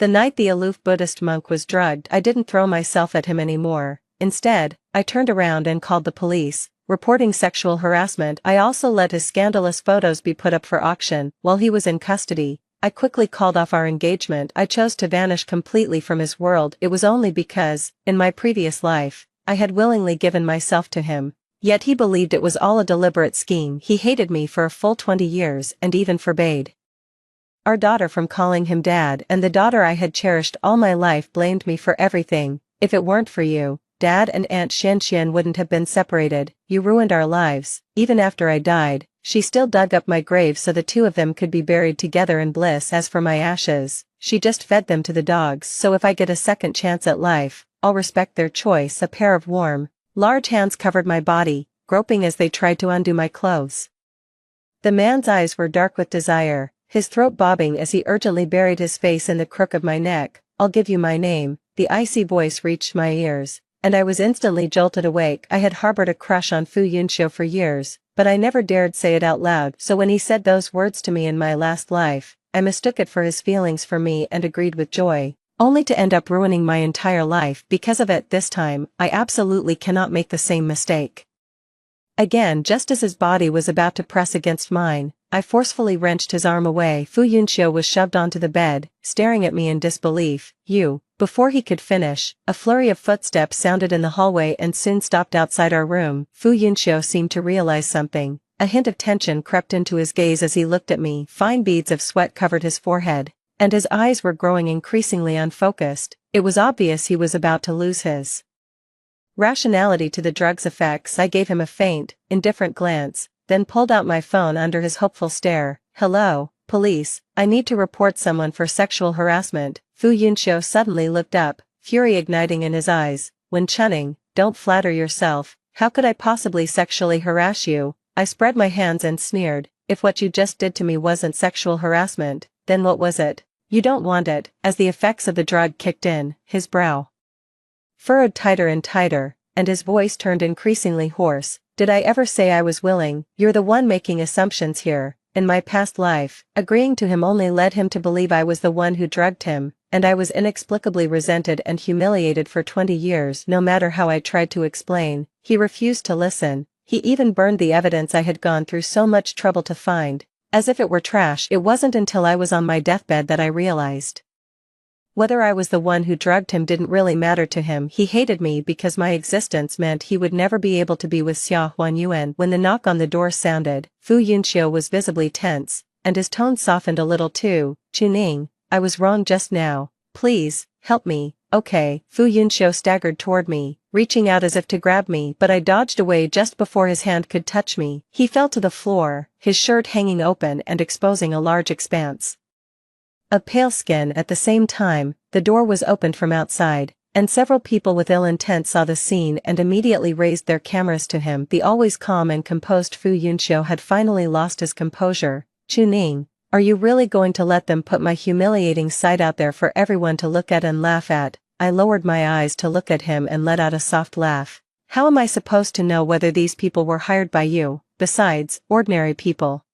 The night the aloof Buddhist monk was drugged, I didn't throw myself at him anymore. Instead, I turned around and called the police, reporting sexual harassment. I also let his scandalous photos be put up for auction. While he was in custody, I quickly called off our engagement. I chose to vanish completely from his world. It was only because, in my previous life, I had willingly given myself to him. Yet he believed it was all a deliberate scheme. He hated me for a full 20 years and even forbade our daughter from calling him dad, and the daughter I had cherished all my life blamed me for everything. If it weren't for you, Dad and Aunt Xianxian wouldn't have been separated. You ruined our lives. Even after I died, she still dug up my grave so the two of them could be buried together in bliss. As for my ashes, she just fed them to the dogs. So if I get a second chance at life, I'll respect their choice. A pair of warm, large hands covered my body, groping as they tried to undo my clothes. The man's eyes were dark with desire, his throat bobbing as he urgently buried his face in the crook of my neck. I'll give you my name. The icy voice reached my ears, and I was instantly jolted awake. I had harbored a crush on Fu Yunxiu for years, but I never dared say it out loud. So when he said those words to me in my last life, I mistook it for his feelings for me and agreed with joy, only to end up ruining my entire life because of it. This time, I absolutely cannot make the same mistake again. Just as his body was about to press against mine, I forcefully wrenched his arm away. Fu Yunxiu was shoved onto the bed, staring at me in disbelief. You. Before he could finish, a flurry of footsteps sounded in the hallway and soon stopped outside our room. Fu Yunxiu seemed to realize something. A hint of tension crept into his gaze as he looked at me. Fine beads of sweat covered his forehead, and his eyes were growing increasingly unfocused. It was obvious he was about to lose his rationality to the drug's effects. I gave him a faint, indifferent glance, then pulled out my phone under his hopeful stare. Hello, police, I need to report someone for sexual harassment. Fu Yunxiu suddenly looked up, fury igniting in his eyes. When chunning, don't flatter yourself. How could I possibly sexually harass you? I spread my hands and sneered. If what you just did to me wasn't sexual harassment, then what was it? You don't want it. As the effects of the drug kicked in, his brow furrowed tighter and tighter, and his voice turned increasingly hoarse. Did I ever say I was willing? You're the one making assumptions here. In my past life, agreeing to him only led him to believe I was the one who drugged him, and I was inexplicably resented and humiliated for 20 years. No matter how I tried to explain, he refused to listen. He even burned the evidence I had gone through so much trouble to find, as if it were trash. It wasn't until I was on my deathbed that I realized whether I was the one who drugged him didn't really matter to him. He hated me because my existence meant he would never be able to be with Xia Huanyuan. When the knock on the door sounded, Fu Yunxiu was visibly tense, and his tone softened a little too. Chuning, I was wrong just now. Please, help me. Okay. Fu Yunxiu staggered toward me, reaching out as if to grab me, but I dodged away just before his hand could touch me. He fell to the floor, his shirt hanging open and exposing a large expanse of pale skin. At the same time, the door was opened from outside, and several people with ill intent saw the scene and immediately raised their cameras to him. The always calm and composed Fu Yunxiu had finally lost his composure. Chuning, are you really going to let them put my humiliating side out there for everyone to look at and laugh at? I lowered my eyes to look at him and let out a soft laugh. How am I supposed to know whether these people were hired by you? Besides, ordinary people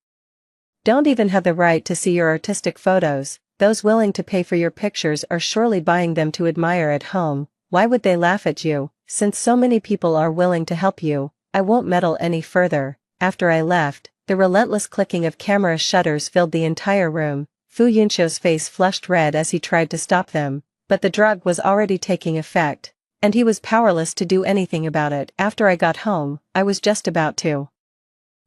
don't even have the right to see your artistic photos. Those willing to pay for your pictures are surely buying them to admire at home. Why would they laugh at you? Since so many people are willing to help you, I won't meddle any further. After I left, the relentless clicking of camera shutters filled the entire room. Fu Yunxiu's face flushed red as he tried to stop them, but the drug was already taking effect, and he was powerless to do anything about it. After I got home, I was just about to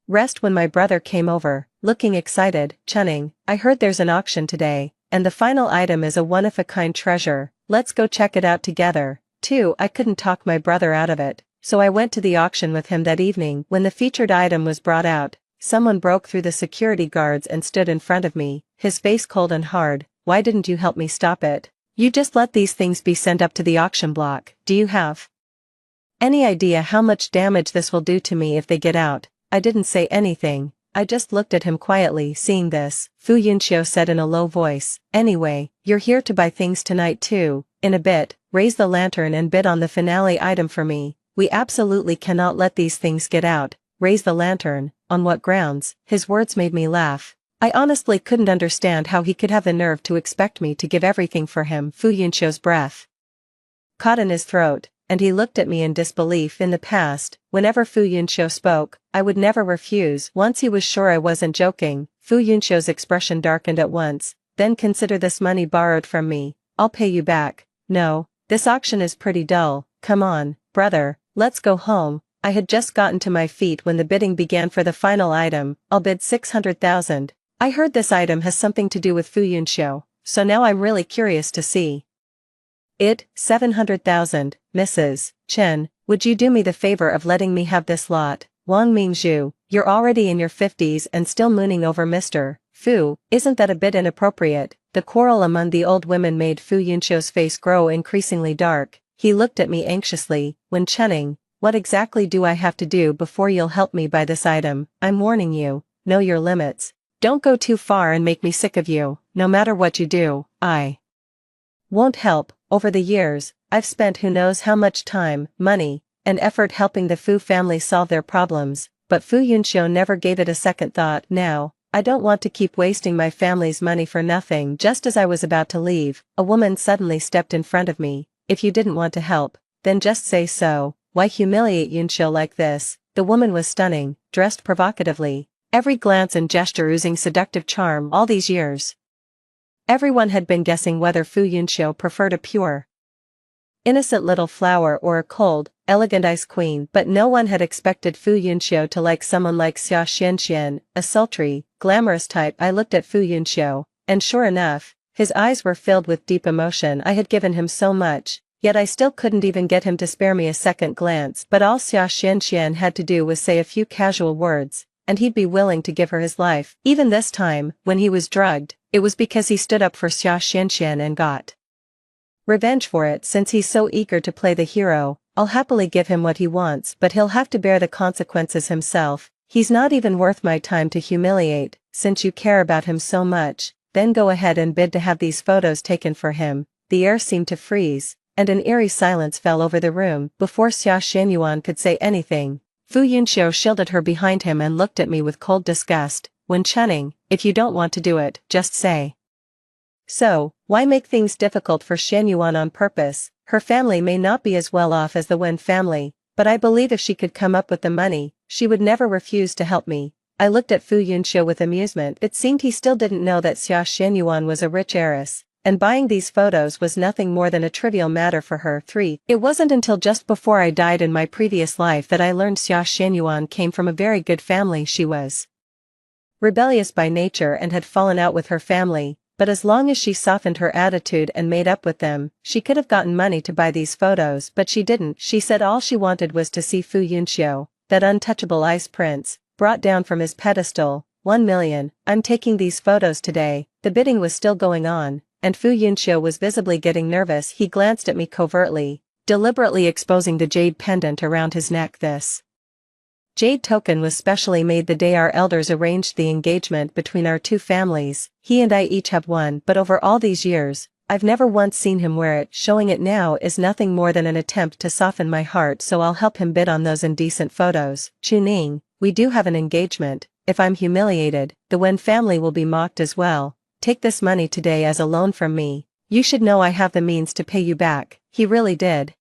rest when my brother came over, looking excited. Chuning, I heard there's an auction today, and the final item is a one-of-a-kind treasure. Let's go check it out together. Too, I couldn't talk my brother out of it, so I went to the auction with him that evening. When the featured item was brought out, someone broke through the security guards and stood in front of me, his face cold and hard. Why didn't you help me stop it? You just let these things be sent up to the auction block. Do you have any idea how much damage this will do to me if they get out? I didn't say anything. I just looked at him quietly. Seeing this, Fu Yunxiu said in a low voice, anyway, you're here to buy things tonight too. In a bit, raise the lantern and bid on the finale item for me. We absolutely cannot let these things get out. Raise the lantern. On what grounds? His words made me laugh. I honestly couldn't understand how he could have the nerve to expect me to give everything for him. Fu Yunqiu's breath caught in his throat, and he looked at me in disbelief. In the past, whenever Fu Yunqiu spoke, I would never refuse. Once he was sure I wasn't joking, Fu Yunqiu's expression darkened at once. Then consider this money borrowed from me, I'll pay you back. No, this auction is pretty dull, come on, brother, let's go home. I had just gotten to my feet when the bidding began for the final item. I'll bid 600,000. I heard this item has something to do with Fu Yunqiu, so now I'm really curious to see it. 700,000, Mrs. Chen, would you do me the favor of letting me have this lot? Wang Mingzhu, you're already in your 50s and still mooning over Mr. Fu, isn't that a bit inappropriate? The quarrel among the old women made Fu Yunqiu's face grow increasingly dark. He looked at me anxiously. Wen Chenning, what exactly do I have to do before you'll help me buy this item? I'm warning you, know your limits. Don't go too far and make me sick of you. No matter what you do, I won't help. Over the years, I've spent who knows how much time, money, and effort helping the Fu family solve their problems, but Fu Yunqiu never gave it a second thought. Now, I don't want to keep wasting my family's money for nothing. Just as I was about to leave, a woman suddenly stepped in front of me. If you didn't want to help, then just say so. Why humiliate Yunqiu like this? The woman was stunning, dressed provocatively, every glance and gesture oozing seductive charm. All these years, everyone had been guessing whether Fu Yunqiu preferred a pure, innocent little flower or a cold, elegant ice queen, but no one had expected Fu Yunqiu to like someone like Xia Xianxian, a sultry, glamorous type. I looked at Fu Yunqiu, and sure enough, his eyes were filled with deep emotion. I had given him so much, yet I still couldn't even get him to spare me a second glance. But all Xia Xianxian had to do was say a few casual words, and he'd be willing to give her his life. Even this time, when he was drugged, it was because he stood up for Xia Xianxian and got revenge for it. Since he's so eager to play the hero, I'll happily give him what he wants, but he'll have to bear the consequences himself. He's not even worth my time to humiliate. Since you care about him so much, then go ahead and bid to have these photos taken for him. The air seemed to freeze, and an eerie silence fell over the room. Before Xia Xianyuan could say anything, Fu Yunqiu shielded her behind him and looked at me with cold disgust. Wen Chenning, if you don't want to do it, just say so. Why make things difficult for Xianyuan on purpose? Her family may not be as well off as the Wen family, but I believe if she could come up with the money, she would never refuse to help me. I looked at Fu Yunqiu with amusement. It seemed he still didn't know that Xia Xianyuan was a rich heiress, and buying these photos was nothing more than a trivial matter for her. 3. It wasn't until just before I died in my previous life that I learned Xia Xianyuan came from a very good family. She was rebellious by nature and had fallen out with her family, but as long as she softened her attitude and made up with them, she could have gotten money to buy these photos. But she didn't. She said all she wanted was to see Fu Yunqiu, that untouchable ice prince, brought down from his pedestal. 1 million, I'm taking these photos today. The bidding was still going on, and Fu Yunqiu was visibly getting nervous. He glanced at me covertly, deliberately exposing the jade pendant around his neck. This jade token was specially made the day our elders arranged the engagement between our two families. He and I each have one, but over all these years, I've never once seen him wear it. Showing it now is nothing more than an attempt to soften my heart, so I'll help him bid on those indecent photos. Chuning, we do have an engagement. If I'm humiliated, the Wen family will be mocked as well. Take this money today as a loan from me. You should know I have the means to pay you back. He really did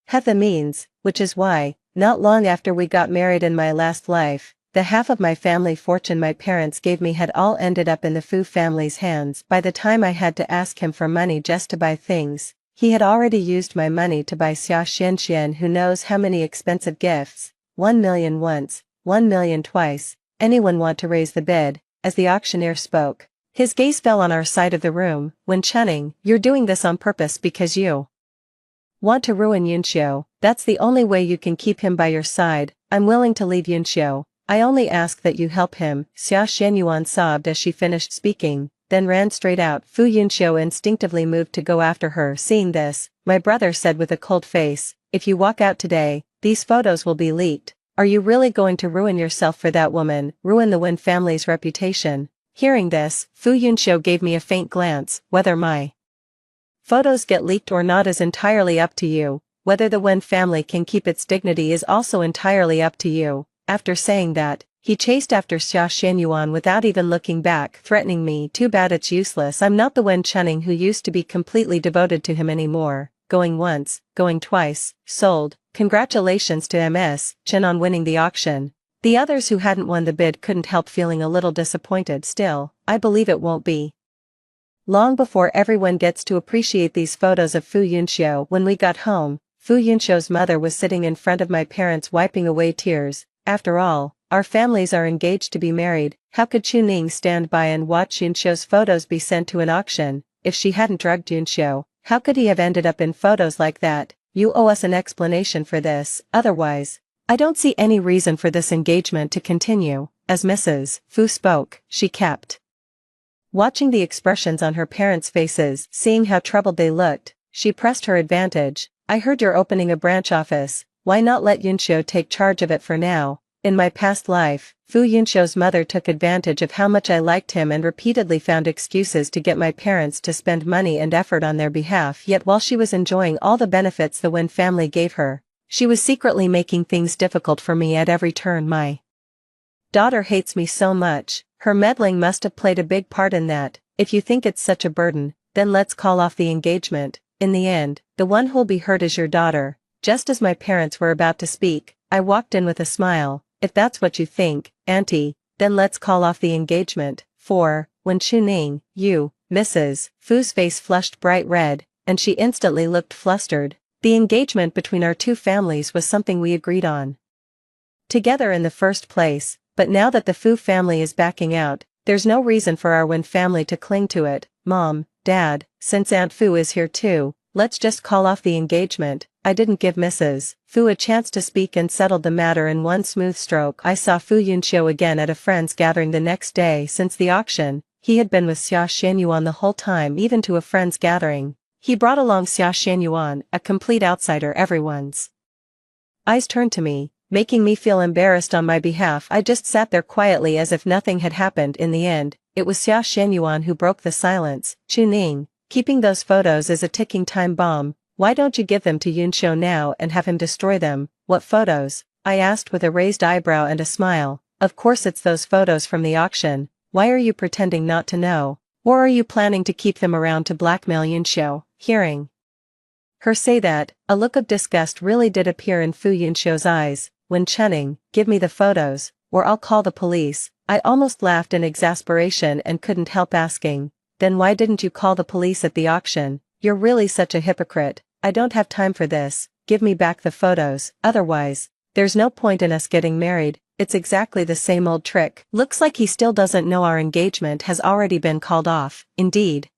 have the means, which is why, not long after we got married in my last life, the half of my family fortune my parents gave me had all ended up in the Fu family's hands. By the time I had to ask him for money just to buy things, he had already used my money to buy Xia Xianxian who knows how many expensive gifts. 1 million once, 1 million twice. Anyone want to raise the bid? As the auctioneer spoke, his gaze fell on our side of the room. Wen Chenning, you're doing this on purpose because you want to ruin Yunqiu. That's the only way you can keep him by your side. I'm willing to leave Yunqiu. I only ask that you help him. Xia Xianyuan sobbed as she finished speaking, then ran straight out. Fu Yunqiu instinctively moved to go after her. Seeing this, my brother said with a cold face, if you walk out today, these photos will be leaked. Are you really going to ruin yourself for that woman, ruin the Wen family's reputation? Hearing this, Fu Yunqiu gave me a faint glance. Whether my photos get leaked or not is entirely up to you. Whether the Wen family can keep its dignity is also entirely up to you. After saying that, He chased after Xia Xianyuan without even looking back, threatening me. Too bad it's useless. I'm not the Wen Chunning who used to be completely devoted to him anymore. Going once, going twice, sold. Congratulations to MS Chen on winning the auction. The others who hadn't won the bid couldn't help feeling a little disappointed. Still, I believe it won't be long before everyone gets to appreciate these photos of Fu Yunxiu. When we got home, Fu Yunxiu's mother was sitting in front of my parents wiping away tears. After all, our families are engaged to be married. How could Chuning stand by and watch Yunxiu's photos be sent to an auction? If she hadn't drugged Yunxiu, how could he have ended up in photos like that? You owe us an explanation for this, otherwise, I don't see any reason for this engagement to continue. As Mrs. Fu spoke, she kept watching the expressions on her parents' faces. Seeing how troubled they looked, she pressed her advantage. I heard you're opening a branch office. Why not let Yunxiu take charge of it for now? In my past life, Fu Yunxiu's mother took advantage of how much I liked him and repeatedly found excuses to get my parents to spend money and effort on their behalf. Yet while she was enjoying all the benefits the Wen family gave her, she was secretly making things difficult for me at every turn. My daughter hates me so much. Her meddling must have played a big part in that. If you think it's such a burden, then let's call off the engagement. In the end, the one who'll be hurt is your daughter. Just as my parents were about to speak, I walked in with a smile. If that's what you think, Auntie, then let's call off the engagement. For, when Chuning, Mrs. Fu's face flushed bright red, and she instantly looked flustered. The engagement between our two families was something we agreed on together in the first place, but now that the Fu family is backing out, there's no reason for our Wen family to cling to it. Mom, Dad, since Aunt Fu is here too, let's just call off the engagement. I didn't give Mrs. Fu a chance to speak and settled the matter in one smooth stroke. I saw Fu Yunxiu again at a friend's gathering the next day. Since the auction, he had been with Xia Xianyuan the whole time. Even to a friend's gathering, he brought along Xia Xianyuan, a complete outsider. Everyone's eyes turned to me, making me feel embarrassed on my behalf. I just sat there quietly as if nothing had happened. In the end, it was Xia Xianyuan who broke the silence. Chuning, keeping those photos is a ticking time bomb. Why don't you give them to Yunxiu now and have him destroy them? What photos? I asked with a raised eyebrow and a smile. Of course it's those photos from the auction. Why are you pretending not to know? Or are you planning to keep them around to blackmail Yunxiu? Hearing her say that, a look of disgust really did appear in Fu Yunxiu's eyes. When Chuning, give me the photos, or I'll call the police. I almost laughed in exasperation and couldn't help asking, then why didn't you call the police at the auction? You're really such a hypocrite. I don't have time for this. Give me back the photos, otherwise, there's no point in us getting married. It's exactly the same old trick. Looks like he still doesn't know our engagement has already been called off. Indeed,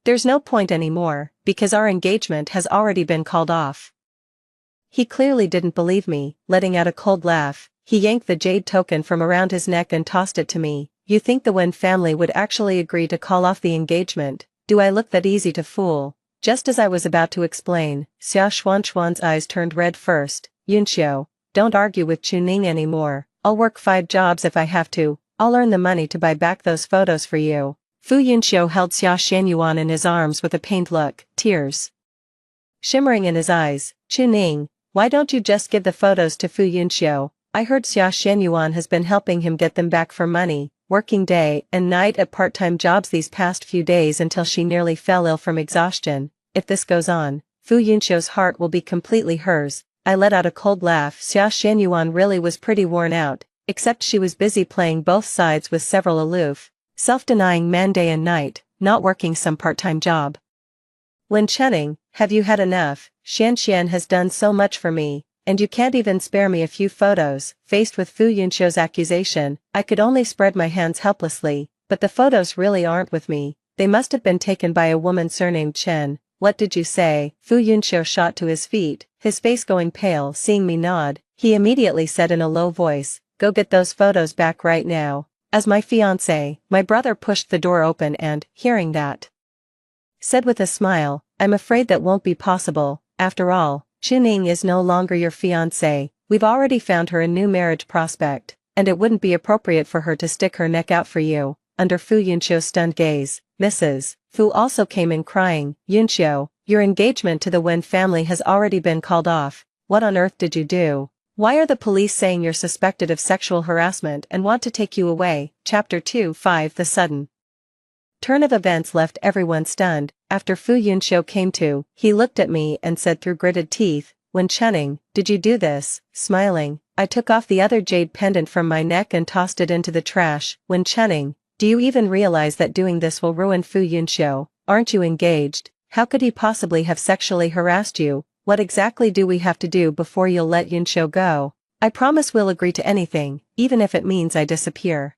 there's no point anymore, because our engagement has already been called off. He clearly didn't believe me. Letting out a cold laugh, he yanked the jade token from around his neck and tossed it to me. You think the Wen family would actually agree to call off the engagement? Do I look that easy to fool? Just as I was about to explain, Xia Xuanchuan's eyes turned red first. Yunxiu, don't argue with Chuning anymore. I'll work 5 jobs if I have to. I'll earn the money to buy back those photos for you. Fu Yunxiu held Xia Xianyuan in his arms with a pained look, tears shimmering in his eyes. Chuning, why don't you just give the photos to Fu Yunxiu? I heard Xia Xianyuan has been helping him get them back for money, working day and night at part-time jobs these past few days until she nearly fell ill from exhaustion. If this goes on, Fu Yunxiu's heart will be completely hers. I let out a cold laugh. Xia Xianyuan really was pretty worn out, except she was busy playing both sides with several aloof, self-denying men day and night, not working some part-time job. Wen Chuning, have you had enough? Xian has done so much for me, and you can't even spare me a few photos. Faced with Fu Yunxiu's accusation, I could only spread my hands helplessly. But the photos really aren't with me. They must have been taken by a woman surnamed Chen. What did you say? Fu Yunxiu shot to his feet, his face going pale. Seeing me nod, he immediately said in a low voice, go get those photos back right now. As my fiancé, my brother pushed the door open and, hearing that, said with a smile, I'm afraid that won't be possible. After all, Chuning is no longer your fiancé. We've already found her a new marriage prospect, and it wouldn't be appropriate for her to stick her neck out for you. Under Fu Yunxiu's stunned gaze, Mrs. Fu also came in crying, Yunxiu, your engagement to the Wen family has already been called off. What on earth did you do? Why are the police saying you're suspected of sexual harassment and want to take you away? Chapter 2-5 The sudden turn of events left everyone stunned. After Fu Yunxiu came to, he looked at me and said through gritted teeth, "Wen Chenning, did you do this?" Smiling, I took off the other jade pendant from my neck and tossed it into the trash. "Wen Chenning, do you even realize that doing this will ruin Fu Yunxiu? Aren't you engaged? How could he possibly have sexually harassed you? What exactly do we have to do before you'll let Yunxiu go? I promise we'll agree to anything, even if it means I disappear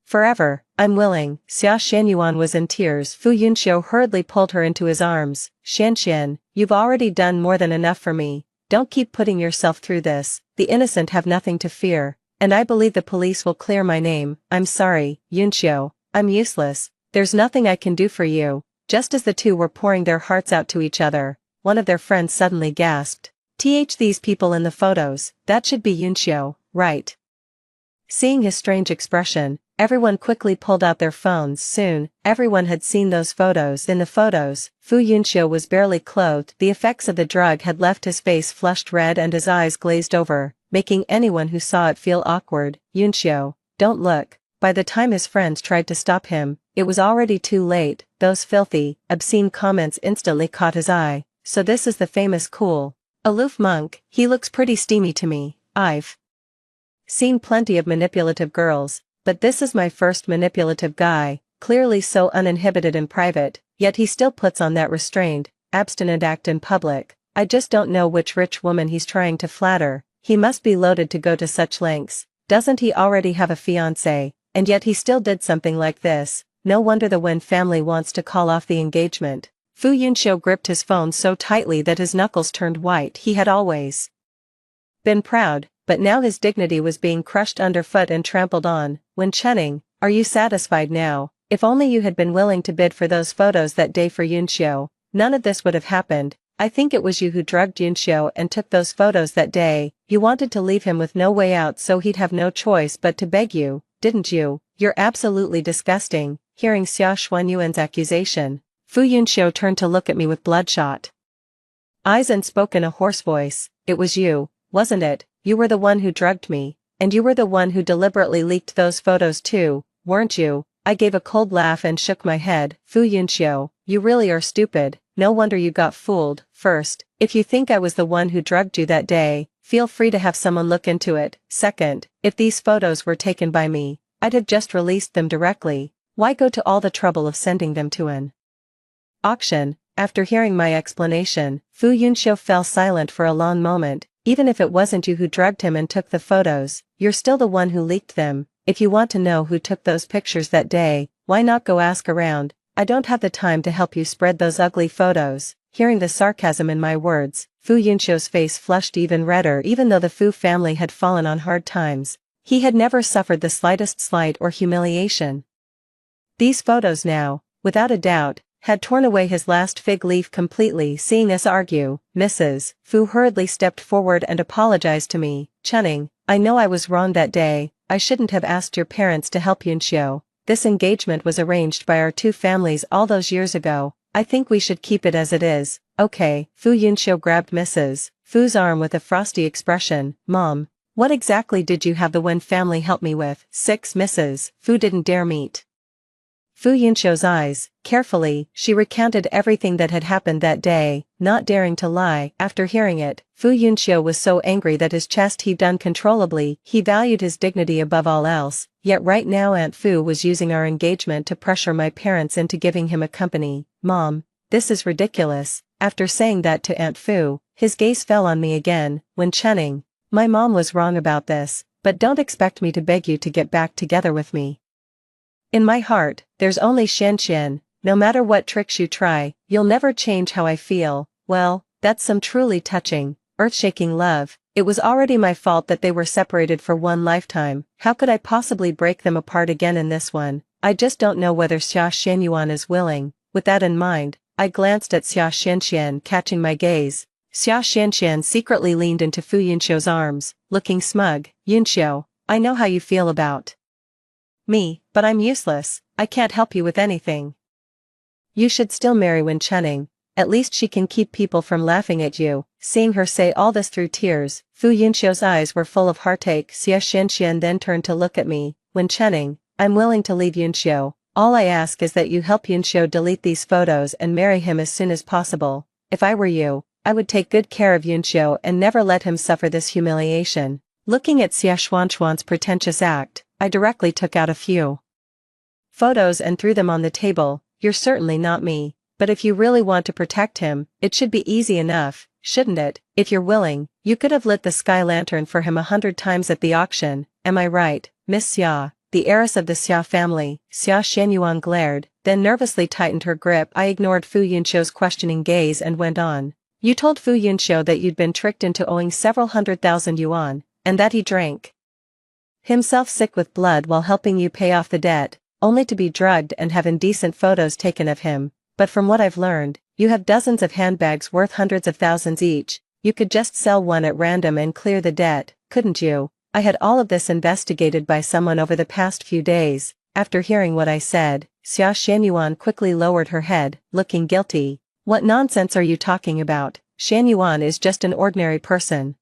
forever. I'm willing." Xia Xianyuan was in tears. Fu Yunxiu hurriedly pulled her into his arms. "Xianxian, you've already done more than enough for me. Don't keep putting yourself through this. The innocent have nothing to fear, and I believe the police will clear my name." "I'm sorry, Yunxiu, I'm useless. There's nothing I can do for you." Just as the two were pouring their hearts out to each other, one of their friends suddenly gasped. These people in the photos, that should be Yunxiu, right?" Seeing his strange expression, everyone quickly pulled out their phones. Soon, everyone had seen those photos. In the photos, Fu Yunxiu was barely clothed. The effects of the drug had left his face flushed red and his eyes glazed over, making anyone who saw it feel awkward. "Yunxiu, don't look." By the time his friends tried to stop him, it was already too late. Those filthy, obscene comments instantly caught his eye. "So this is the famous cool, aloof monk. He looks pretty steamy to me. I've seen plenty of manipulative girls, but this is my first manipulative guy, clearly so uninhibited in private, yet he still puts on that restrained, abstinent act in public. I just don't know which rich woman he's trying to flatter. He must be loaded to go to such lengths. Doesn't he already have a fiancée? And yet he still did something like this. No wonder the Wen family wants to call off the engagement." Fu Yunxiu gripped his phone so tightly that his knuckles turned white. He had always been proud, but now his dignity was being crushed underfoot and trampled on. "Wen Chenning, are you satisfied now? If only you had been willing to bid for those photos that day for Yunxiu, none of this would have happened. I think it was you who drugged Yunxiu and took those photos that day. You wanted to leave him with no way out so he'd have no choice but to beg you, didn't you? You're absolutely disgusting." Hearing Xia Xuanyuan's accusation, Fu Yunxiu turned to look at me with bloodshot eyes and spoke in a hoarse voice. "It was you, wasn't it? You were the one who drugged me, and you were the one who deliberately leaked those photos too, weren't you?" I gave a cold laugh and shook my head. "Fu Yunxiu, you really are stupid. No wonder you got fooled. First, if you think I was the one who drugged you that day, feel free to have someone look into it. Second, if these photos were taken by me, I'd have just released them directly. Why go to all the trouble of sending them to an auction?" After hearing my explanation, Fu Yunxiu fell silent for a long moment. "Even if it wasn't you who drugged him and took the photos, you're still the one who leaked them. If you want to know who took those pictures that day, why not go ask around? I don't have the time to help you spread those ugly photos." Hearing the sarcasm in my words, Fu Yunxiu's face flushed even redder. Even though the Fu family had fallen on hard times, he had never suffered the slightest slight or humiliation. These photos now, without a doubt, had torn away his last fig leaf completely. Seeing us argue, Mrs. Fu hurriedly stepped forward and apologized to me. "Chenning, I know I was wrong that day. I shouldn't have asked your parents to help Yunxiu. This engagement was arranged by our two families all those years ago. I think we should keep it as it is." "Okay." Fu Yunxiu grabbed Mrs. Fu's arm with a frosty expression. "Mom, what exactly did you have the Wen family help me with?" 6. Mrs. Fu didn't dare meet Fu Yunxiu's eyes. Carefully, she recounted everything that had happened that day, not daring to lie. After hearing it, Fu Yunxiu was so angry that his chest heaved uncontrollably. He valued his dignity above all else, yet right now Aunt Fu was using our engagement to pressure my parents into giving him a company. "Mom, this is ridiculous." After saying that to Aunt Fu, his gaze fell on me again. "Wen Chenning, my mom was wrong about this, but don't expect me to beg you to get back together with me. In my heart, there's only Xianxian. No matter what tricks you try, you'll never change how I feel." Well, that's some truly touching, earth-shaking love. It was already my fault that they were separated for one lifetime. How could I possibly break them apart again in this one? I just don't know whether Xia Xianyuan is willing. With that in mind, I glanced at Xia Xianxian, catching my gaze. Xia Xianxian secretly leaned into Fu Yunxiu's arms, looking smug. "Yunxiu, I know how you feel about me, but I'm useless. I can't help you with anything. You should still marry Wen Chenning. at least she can keep people from laughing at you. Seeing her say all this through tears, Fu Yunxiu's eyes were full of heartache. Xia Xianxian then turned to look at me. When Chenning, I'm willing to leave Yunxiu. All I ask is that you help Yunxiu delete these photos and marry him as soon as possible. If I were you, I would take good care of Yunxiu and never let him suffer this humiliation. Looking at Xia Xuanchuan's pretentious act, I directly took out a few photos and threw them on the table. You're certainly not me, but if you really want to protect him, it should be easy enough, shouldn't it? If you're willing, you could have lit the sky lantern for him 100 times at the auction, am I right, Miss Xia? The heiress of the Xia family. Xia Xianyuan glared, then nervously tightened her grip. I ignored Fu Yunxiu's questioning gaze and went on. You told Fu Yunxiu that you'd been tricked into owing several 100,000 yuan, and that he drank himself sick with blood while helping you pay off the debt, only to be drugged and have indecent photos taken of him. But from what I've learned, you have dozens of handbags worth hundreds of thousands each. You could just sell one at random and clear the debt, couldn't you? I had all of this investigated by someone over the past few days. After hearing what I said, Xia Xianyuan quickly lowered her head, looking guilty. What nonsense are you talking about? Xianyuan is just an ordinary person.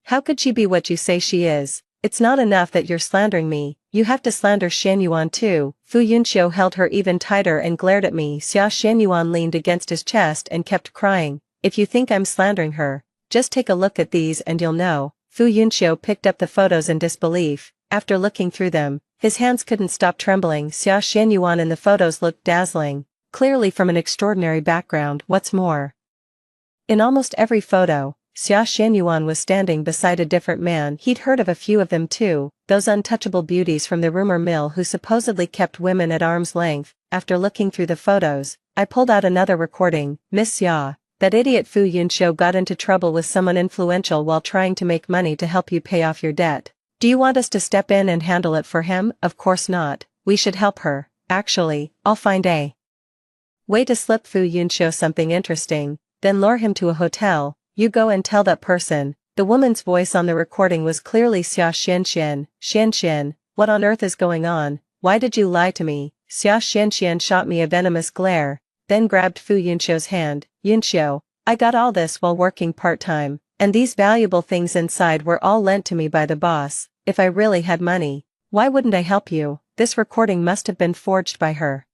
How could she be what you say she is? It's not enough that you're slandering me, you have to slander Xianyuan too. Fu Yunxiu held her even tighter and glared at me. Xia Xianyuan leaned against his chest and kept crying. If you think I'm slandering her, just take a look at these and you'll know. Fu Yunxiu picked up the photos in disbelief. After looking through them, his hands couldn't stop trembling. Xia Xianyuan in the photos looked dazzling, clearly from an extraordinary background. What's more, in almost every photo, Xia Xianyuan was standing beside a different man. He'd heard of a few of them too, those untouchable beauties from the rumor mill who supposedly kept women at arm's length. After looking through the photos, I pulled out another recording. Miss Xia, that idiot Fu Yunxiu got into trouble with someone influential while trying to make money to help you pay off your debt. Do you want us to step in and handle it for him? Of course not, we should help her. Actually, I'll find a way to slip Fu Yunxiu something interesting, then lure him to a hotel. You go and tell that person. The woman's voice on the recording was clearly Xia Xianxian. Xianxian, what on earth is going on? Why did you lie to me? Xia Xianxian shot me a venomous glare, then grabbed Fu Yunxiu's hand. Yunxiu, I got all this while working part-time, and these valuable things inside were all lent to me by the boss. If I really had money, why wouldn't I help you? This recording must have been forged by her.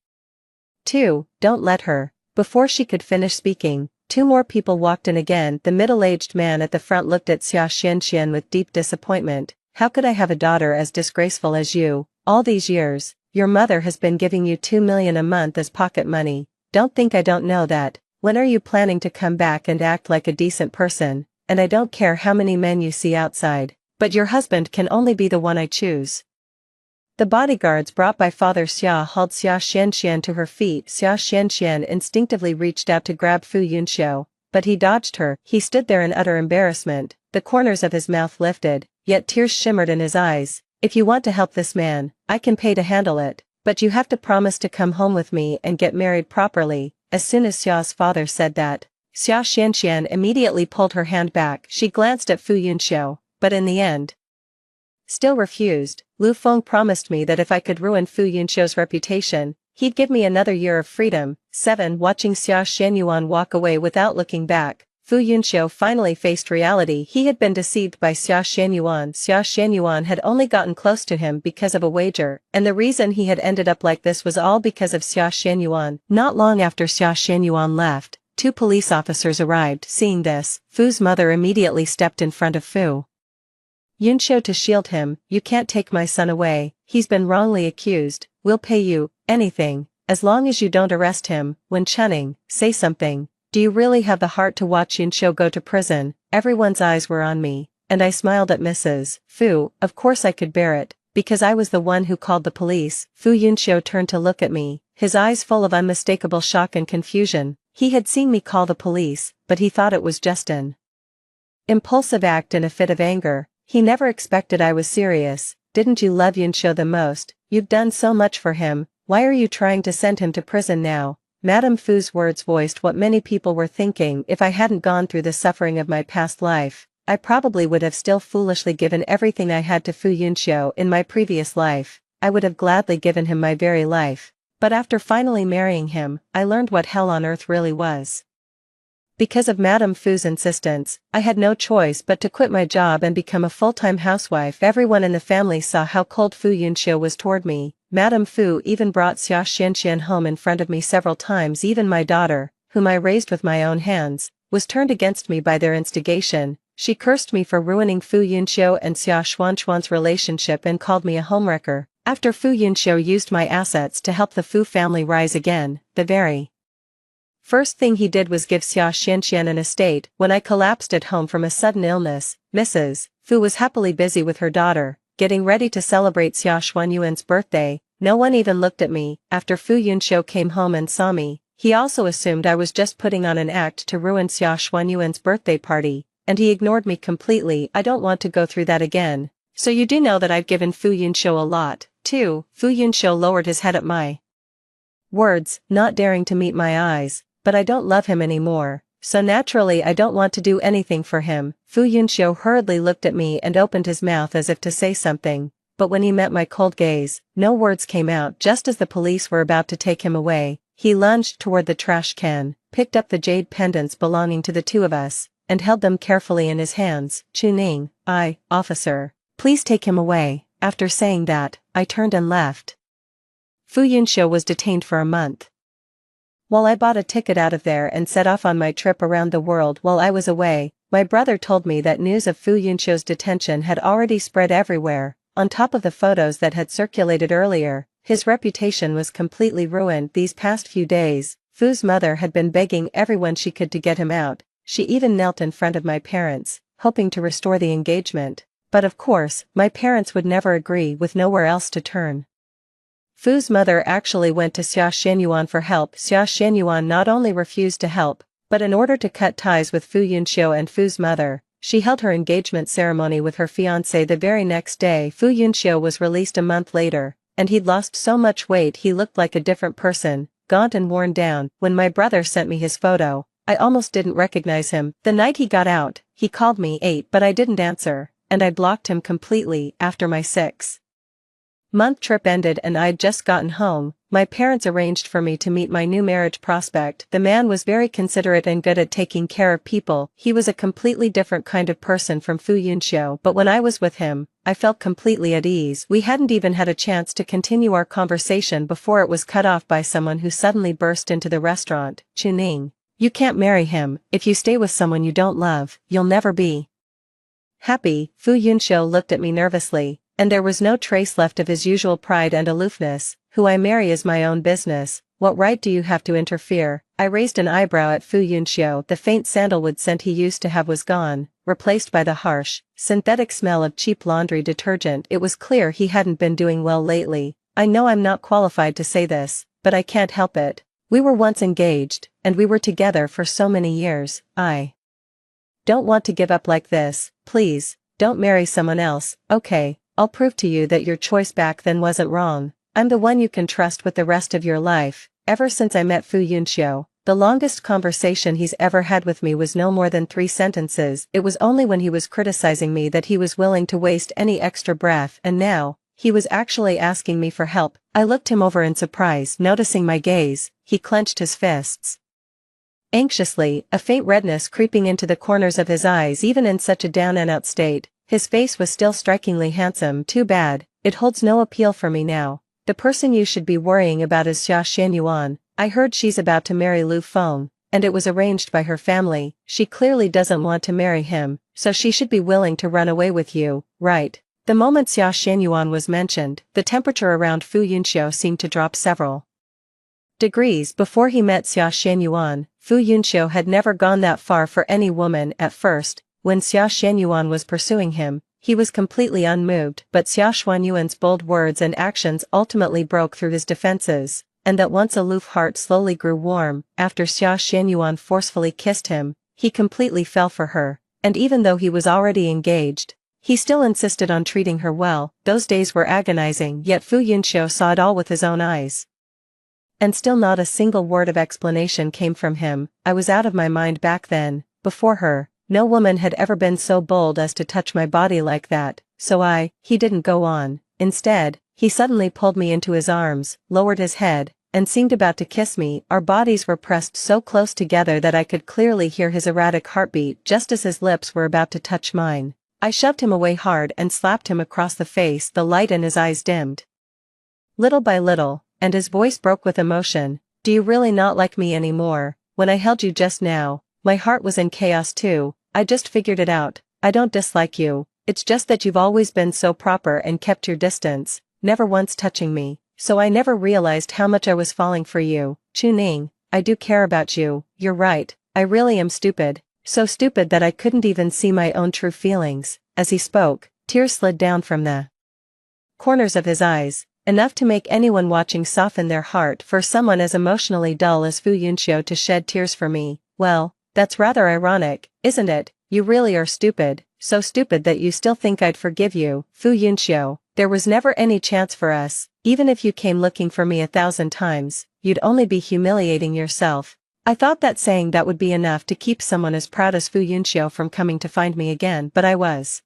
2. Don't let her. Before she could finish speaking, 2 more people walked in again. The middle-aged man at the front looked at Xia Xianxian with deep disappointment. How could I have a daughter as disgraceful as you? All these years, your mother has been giving you 2 million a month as pocket money. Don't think I don't know that. When are you planning to come back and act like a decent person? And I don't care how many men you see outside, but your husband can only be the one I choose. The bodyguards brought by Father Xia hauled Xia Xianxian to her feet. Xia Xianxian instinctively reached out to grab Fu Yunxiu, but he dodged her. He stood there in utter embarrassment, the corners of his mouth lifted, yet tears shimmered in his eyes. If you want to help this man, I can pay to handle it, but you have to promise to come home with me and get married properly. As soon as Xia's father said that, Xia Xianxian immediately pulled her hand back. She glanced at Fu Yunxiu, but in the end, still refused. Lu Feng promised me that if I could ruin Fu Yunxiu's reputation, he'd give me another year of freedom. 7. Watching Xia Xianyuan walk away without looking back, Fu Yunxiu finally faced reality. He had been deceived by Xia Xianyuan. Xia Xianyuan had only gotten close to him because of a wager, and the reason he had ended up like this was all because of Xia Xianyuan. Not long after Xia Xianyuan left, 2 police officers arrived. Seeing this, Fu's mother immediately stepped in front of Fu Yunxiu to shield him. You can't take my son away, he's been wrongly accused. We'll pay you anything, as long as you don't arrest him. When Chenning, say something. Do you really have the heart to watch Yunxiu go to prison? Everyone's eyes were on me, and I smiled at Mrs. Fu. Of course I could bear it, because I was the one who called the police. Fu Yunxiu turned to look at me, his eyes full of unmistakable shock and confusion. He had seen me call the police, but he thought it was just an impulsive act in a fit of anger. He never expected I was serious. Didn't you love Yunxiu the most? You've done so much for him, why are you trying to send him to prison now? Madame Fu's words voiced what many people were thinking. If I hadn't gone through the suffering of my past life, I probably would have still foolishly given everything I had to Fu Yunxiu. In my previous life, I would have gladly given him my very life. But after finally marrying him, I learned what hell on earth really was. Because of Madame Fu's insistence, I had no choice but to quit my job and become a full-time housewife. Everyone in the family saw how cold Fu Yunxiu was toward me. Madame Fu even brought Xia Xianxian home in front of me several times. Even my daughter, whom I raised with my own hands, was turned against me by their instigation. She cursed me for ruining Fu Yunxiu and Xia Xuanxuan's relationship and called me a homewrecker. After Fu Yunxiu used my assets to help the Fu family rise again, the very first thing he did was give Xia Xianxian an estate. When I collapsed at home from a sudden illness, Mrs. Fu was happily busy with her daughter, getting ready to celebrate Xia Xuanyuan's birthday. No one even looked at me. After Fu Yunxiu came home and saw me, he also assumed I was just putting on an act to ruin Xia Xuanyuan's birthday party, and he ignored me completely. I don't want to go through that again. So you do know that I've given Fu Yunxiu a lot, too. Fu Yunxiu lowered his head at my words, not daring to meet my eyes. But I don't love him anymore, so naturally I don't want to do anything for him. Fu Yunxiu hurriedly looked at me and opened his mouth as if to say something, but when he met my cold gaze, no words came out. Just as the police were about to take him away, he lunged toward the trash can, picked up the jade pendants belonging to the two of us, and held them carefully in his hands. Chuning, officer, please take him away. After saying that, I turned and left. Fu Yunxiu was detained for a month. While I bought a ticket out of there and set off on my trip around the world. While I was away, my brother told me that news of Fu Yunxiu's detention had already spread everywhere. On top of the photos that had circulated earlier, his reputation was completely ruined. These past few days, Fu's mother had been begging everyone she could to get him out. She even knelt in front of my parents, hoping to restore the engagement. But of course, my parents would never agree. With nowhere else to turn, Fu's mother actually went to Xia Xianyuan for help. Xia Xianyuan not only refused to help, but in order to cut ties with Fu Yunxiu and Fu's mother, she held her engagement ceremony with her fiancé the very next day. Fu Yunxiu was released a month later, and he'd lost so much weight he looked like a different person, gaunt and worn down. When my brother sent me his photo, I almost didn't recognize him. The night he got out, he called me but I didn't answer, and I blocked him completely. After my 6-month trip ended and I'd just gotten home, my parents arranged for me to meet my new marriage prospect. The man was very considerate and good at taking care of people. He was a completely different kind of person from Fu Yunxiu, but when I was with him, I felt completely at ease. We hadn't even had a chance to continue our conversation before it was cut off by someone who suddenly burst into the restaurant. Chuning, you can't marry him. If you stay with someone you don't love, you'll never be happy. Fu Yunxiu looked at me nervously, and there was no trace left of his usual pride and aloofness. Who I marry is my own business. What right do you have to interfere? I raised an eyebrow at Fu Yunxiu. The faint sandalwood scent he used to have was gone, replaced by the harsh, synthetic smell of cheap laundry detergent. It was clear he hadn't been doing well lately. I know I'm not qualified to say this, but I can't help it. We were once engaged, and we were together for so many years. I don't want to give up like this. Please, don't marry someone else. Okay, I'll prove to you that your choice back then wasn't wrong. I'm the one you can trust with the rest of your life. Ever since I met Fu Yunxiu, the longest conversation he's ever had with me was no more than 3 sentences. It was only when he was criticizing me that he was willing to waste any extra breath, and now, he was actually asking me for help. I looked him over in surprise. Noticing my gaze, he clenched his fists anxiously, a faint redness creeping into the corners of his eyes. Even in such a down and out state, his face was still strikingly handsome. Too bad, it holds no appeal for me now. The person you should be worrying about is Xia Xianyuan. I heard she's about to marry Lu Feng, and it was arranged by her family. She clearly doesn't want to marry him, so she should be willing to run away with you, right? The moment Xia Xianyuan was mentioned, the temperature around Fu Yunxiu seemed to drop several degrees. Before he met Xia Xianyuan, Fu Yunxiu had never gone that far for any woman. At first, when Xia Xianyuan was pursuing him, he was completely unmoved, but Xia Xuanyuan's bold words and actions ultimately broke through his defenses, and that once aloof heart slowly grew warm. After Xia Xianyuan forcefully kissed him, he completely fell for her, and even though he was already engaged, he still insisted on treating her well. Those days were agonizing, yet Fu Yunxiu saw it all with his own eyes. And still not a single word of explanation came from him. I was out of my mind back then. Before her, no woman had ever been so bold as to touch my body like that, so he didn't go on. Instead, he suddenly pulled me into his arms, lowered his head, and seemed about to kiss me. Our bodies were pressed so close together that I could clearly hear his erratic heartbeat just as his lips were about to touch mine. I shoved him away hard and slapped him across the face. The light in his eyes dimmed little by little, and his voice broke with emotion. Do you really not like me anymore? When I held you just now, my heart was in chaos too. I just figured it out. I don't dislike you. It's just that you've always been so proper and kept your distance, never once touching me, so I never realized how much I was falling for you. Chuning, I do care about you. You're right, I really am stupid, so stupid that I couldn't even see my own true feelings. As he spoke, tears slid down from the corners of his eyes, enough to make anyone watching soften their heart. For someone as emotionally dull as Fu Yunxiu to shed tears for me, well, that's rather ironic, isn't it? You really are stupid, so stupid that you still think I'd forgive you. Fu Yunxiu, there was never any chance for us. Even if you came looking for me 1,000 times, you'd only be humiliating yourself. I thought that saying that would be enough to keep someone as proud as Fu Yunxiu from coming to find me again, but I was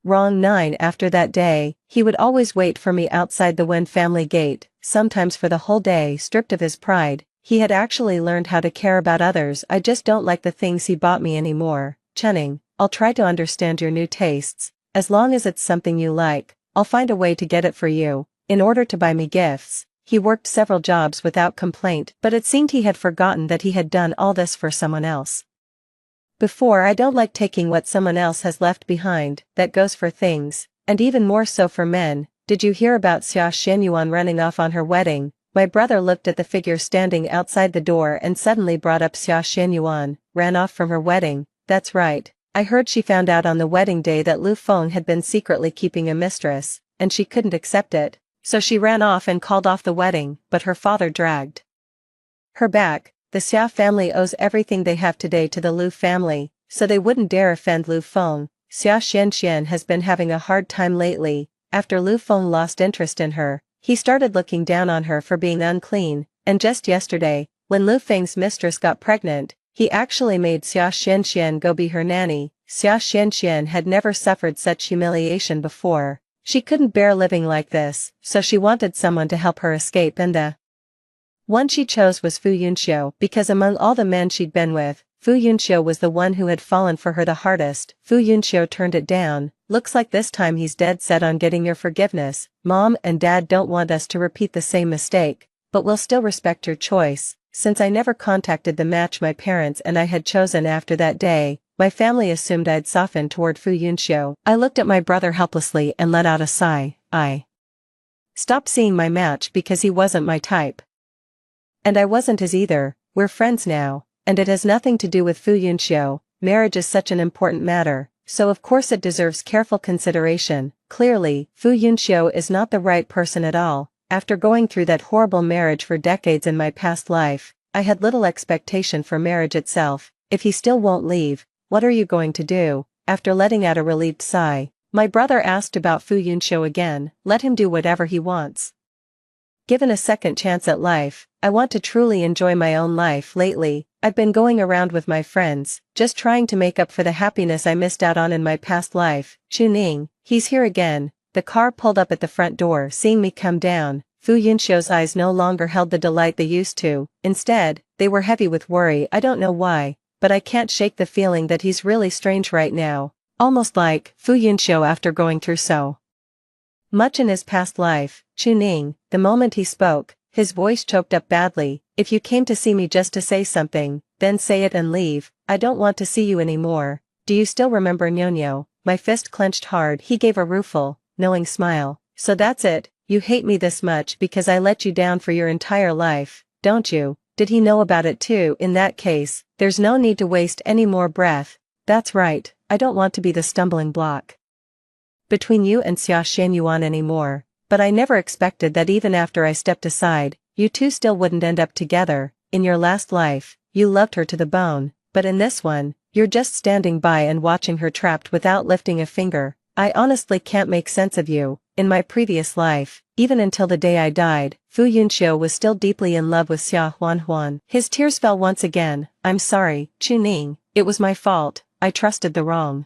wrong. 9 After that day, he would always wait for me outside the Wen family gate, sometimes for the whole day. Stripped of his pride, he had actually learned how to care about others. I just don't like the things he bought me anymore. Chunning, I'll try to understand your new tastes. As long as it's something you like, I'll find a way to get it for you. In order to buy me gifts, he worked several jobs without complaint, but it seemed he had forgotten that he had done all this for someone else before. I don't like taking what someone else has left behind. That goes for things, and even more so for men. Did you hear about Xia Xianyuan running off on her wedding? My brother looked at the figure standing outside the door and suddenly brought up. Xia Xianyuan ran off from her wedding. That's right. I heard she found out on the wedding day that Lu Feng had been secretly keeping a mistress, and she couldn't accept it, so she ran off and called off the wedding, but her father dragged her back. The Xia family owes everything they have today to the Lu family, so they wouldn't dare offend Lu Feng. Xia Xianxian has been having a hard time lately. After Lu Feng lost interest in her, he started looking down on her for being unclean, and just yesterday, when Lu Feng's mistress got pregnant, he actually made Xia Xianxian go be her nanny. Xia Xianxian had never suffered such humiliation before. She couldn't bear living like this, so she wanted someone to help her escape, and the one she chose was Fu Yunxiu, because among all the men she'd been with, Fu Yunxiu was the one who had fallen for her the hardest. Fu Yunxiu turned it down. Looks like this time he's dead set on getting your forgiveness. Mom and Dad don't want us to repeat the same mistake, but we'll still respect your choice. Since I never contacted the match my parents and I had chosen after that day, my family assumed I'd softened toward Fu Yunxiu. I looked at my brother helplessly and let out a sigh. I stopped seeing my match because he wasn't my type. And I wasn't his either. We're friends now, and it has nothing to do with Fu Yunxiu. Marriage is such an important matter, so of course it deserves careful consideration. Clearly, Fu Yunxiu is not the right person at all. After going through that horrible marriage for decades in my past life, I had little expectation for marriage itself. If he still won't leave, what are you going to do? After letting out a relieved sigh, my brother asked about Fu Yunxiu again. Let him do whatever he wants. Given a second chance at life, I want to truly enjoy my own life. Lately, I've been going around with my friends, just trying to make up for the happiness I missed out on in my past life. Chuning, he's here again. The car pulled up at the front door. Seeing me come down, Fu Yunxiu's eyes no longer held the delight they used to. Instead, they were heavy with worry. I don't know why, but I can't shake the feeling that he's really strange right now. Almost like Fu Yunxiu after going through so much in his past life. Chuning, the moment he spoke, his voice choked up badly. If you came to see me just to say something, then say it and leave. I don't want to see you anymore. Do you still remember Nyonyo? My fist clenched hard. He gave a rueful, knowing smile. So that's it, you hate me this much because I let you down for your entire life, don't you? Did he know about it too? In that case, there's no need to waste any more breath. That's right, I don't want to be the stumbling block between you and Xia Xianyuan anymore, but I never expected that even after I stepped aside, you two still wouldn't end up together. In your last life, you loved her to the bone, but in this one, you're just standing by and watching her trapped without lifting a finger. I honestly can't make sense of you. In my previous life, even until the day I died, Fu Yunxiu was still deeply in love with Xia Huanhuan. His tears fell once again. I'm sorry, Chuning, it was my fault. I trusted the wrong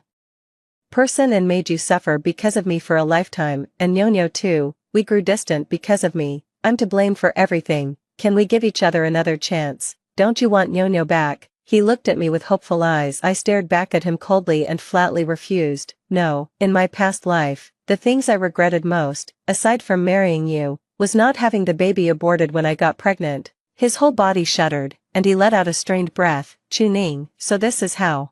person and made you suffer because of me for a lifetime, and Nyonyo too. We grew distant because of me. I'm to blame for everything. Can we give each other another chance? Don't you want Nyo-Nyo back? He looked at me with hopeful eyes. I stared back at him coldly and flatly refused. No, in my past life, the things I regretted most, aside from marrying you, was not having the baby aborted when I got pregnant. His whole body shuddered, and he let out a strained breath. Chu-Ning, so this is how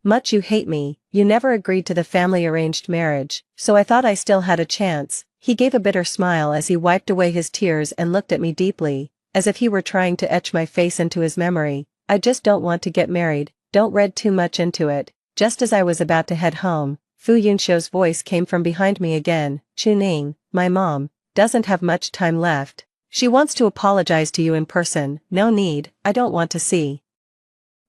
much you hate me. You never agreed to the family arranged marriage, so I thought I still had a chance. He gave a bitter smile as he wiped away his tears and looked at me deeply, as if he were trying to etch my face into his memory. I just don't want to get married, don't read too much into it. Just as I was about to head home, Fu Yunxiu's voice came from behind me again. Chu-Ning, my mom doesn't have much time left. She wants to apologize to you in person. No need, I don't want to see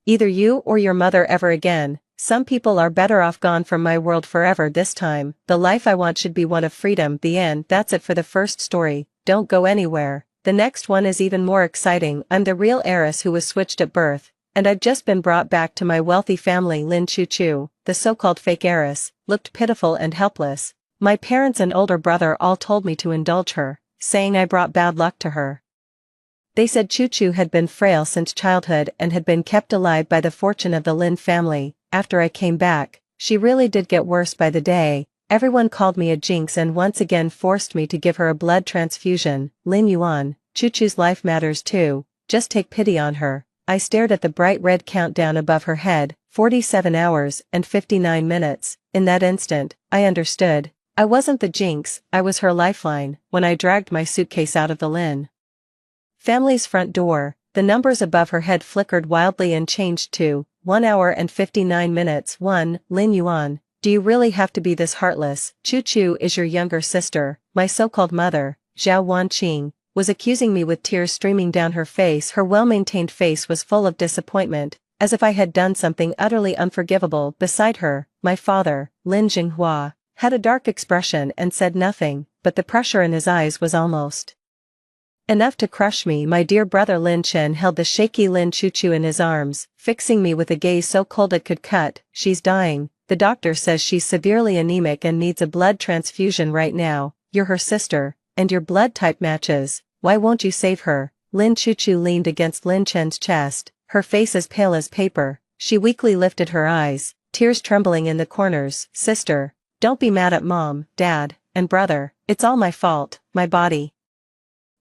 either you or your mother ever again. Some people are better off gone from my world forever this time. The life I want should be one of freedom. The end. That's it for the first story. Don't go anywhere. The next one is even more exciting. I'm the real heiress who was switched at birth, and I've just been brought back to my wealthy family. Lin Chu-Chu, the so-called fake heiress, looked pitiful and helpless. My parents and older brother all told me to indulge her, saying I brought bad luck to her. They said Chu-Chu had been frail since childhood and had been kept alive by the fortune of the Lin family. After I came back, she really did get worse by the day. Everyone called me a jinx and once again forced me to give her a blood transfusion. Lin Yuan, Chu-Chu's life matters too, just take pity on her. I stared at the bright red countdown above her head, 47 hours and 59 minutes. In that instant, I understood. I wasn't the jinx, I was her lifeline. When I dragged my suitcase out of the Lin family's front door, the numbers above her head flickered wildly and changed to 1 hour and 59 minutes. 1. Lin Yuan, do you really have to be this heartless? Chu-Chu is your younger sister. My so-called mother, Zhao Wanqing, was accusing me with tears streaming down her face. Her well-maintained face was full of disappointment, as if I had done something utterly unforgivable. Beside her, my father, Lin Jinghua, had a dark expression and said nothing, but the pressure in his eyes was almost enough to crush me. My dear brother Lin Chen held the shaky Lin Chu-Chu in his arms, fixing me with a gaze so cold it could cut. She's dying. The doctor says she's severely anemic and needs a blood transfusion right now. You're her sister, and your blood type matches. Why won't you save her? Lin Chu-Chu leaned against Lin Chen's chest, her face as pale as paper. She weakly lifted her eyes, tears trembling in the corners. Sister, don't be mad at mom, dad, and brother. It's all my fault. My body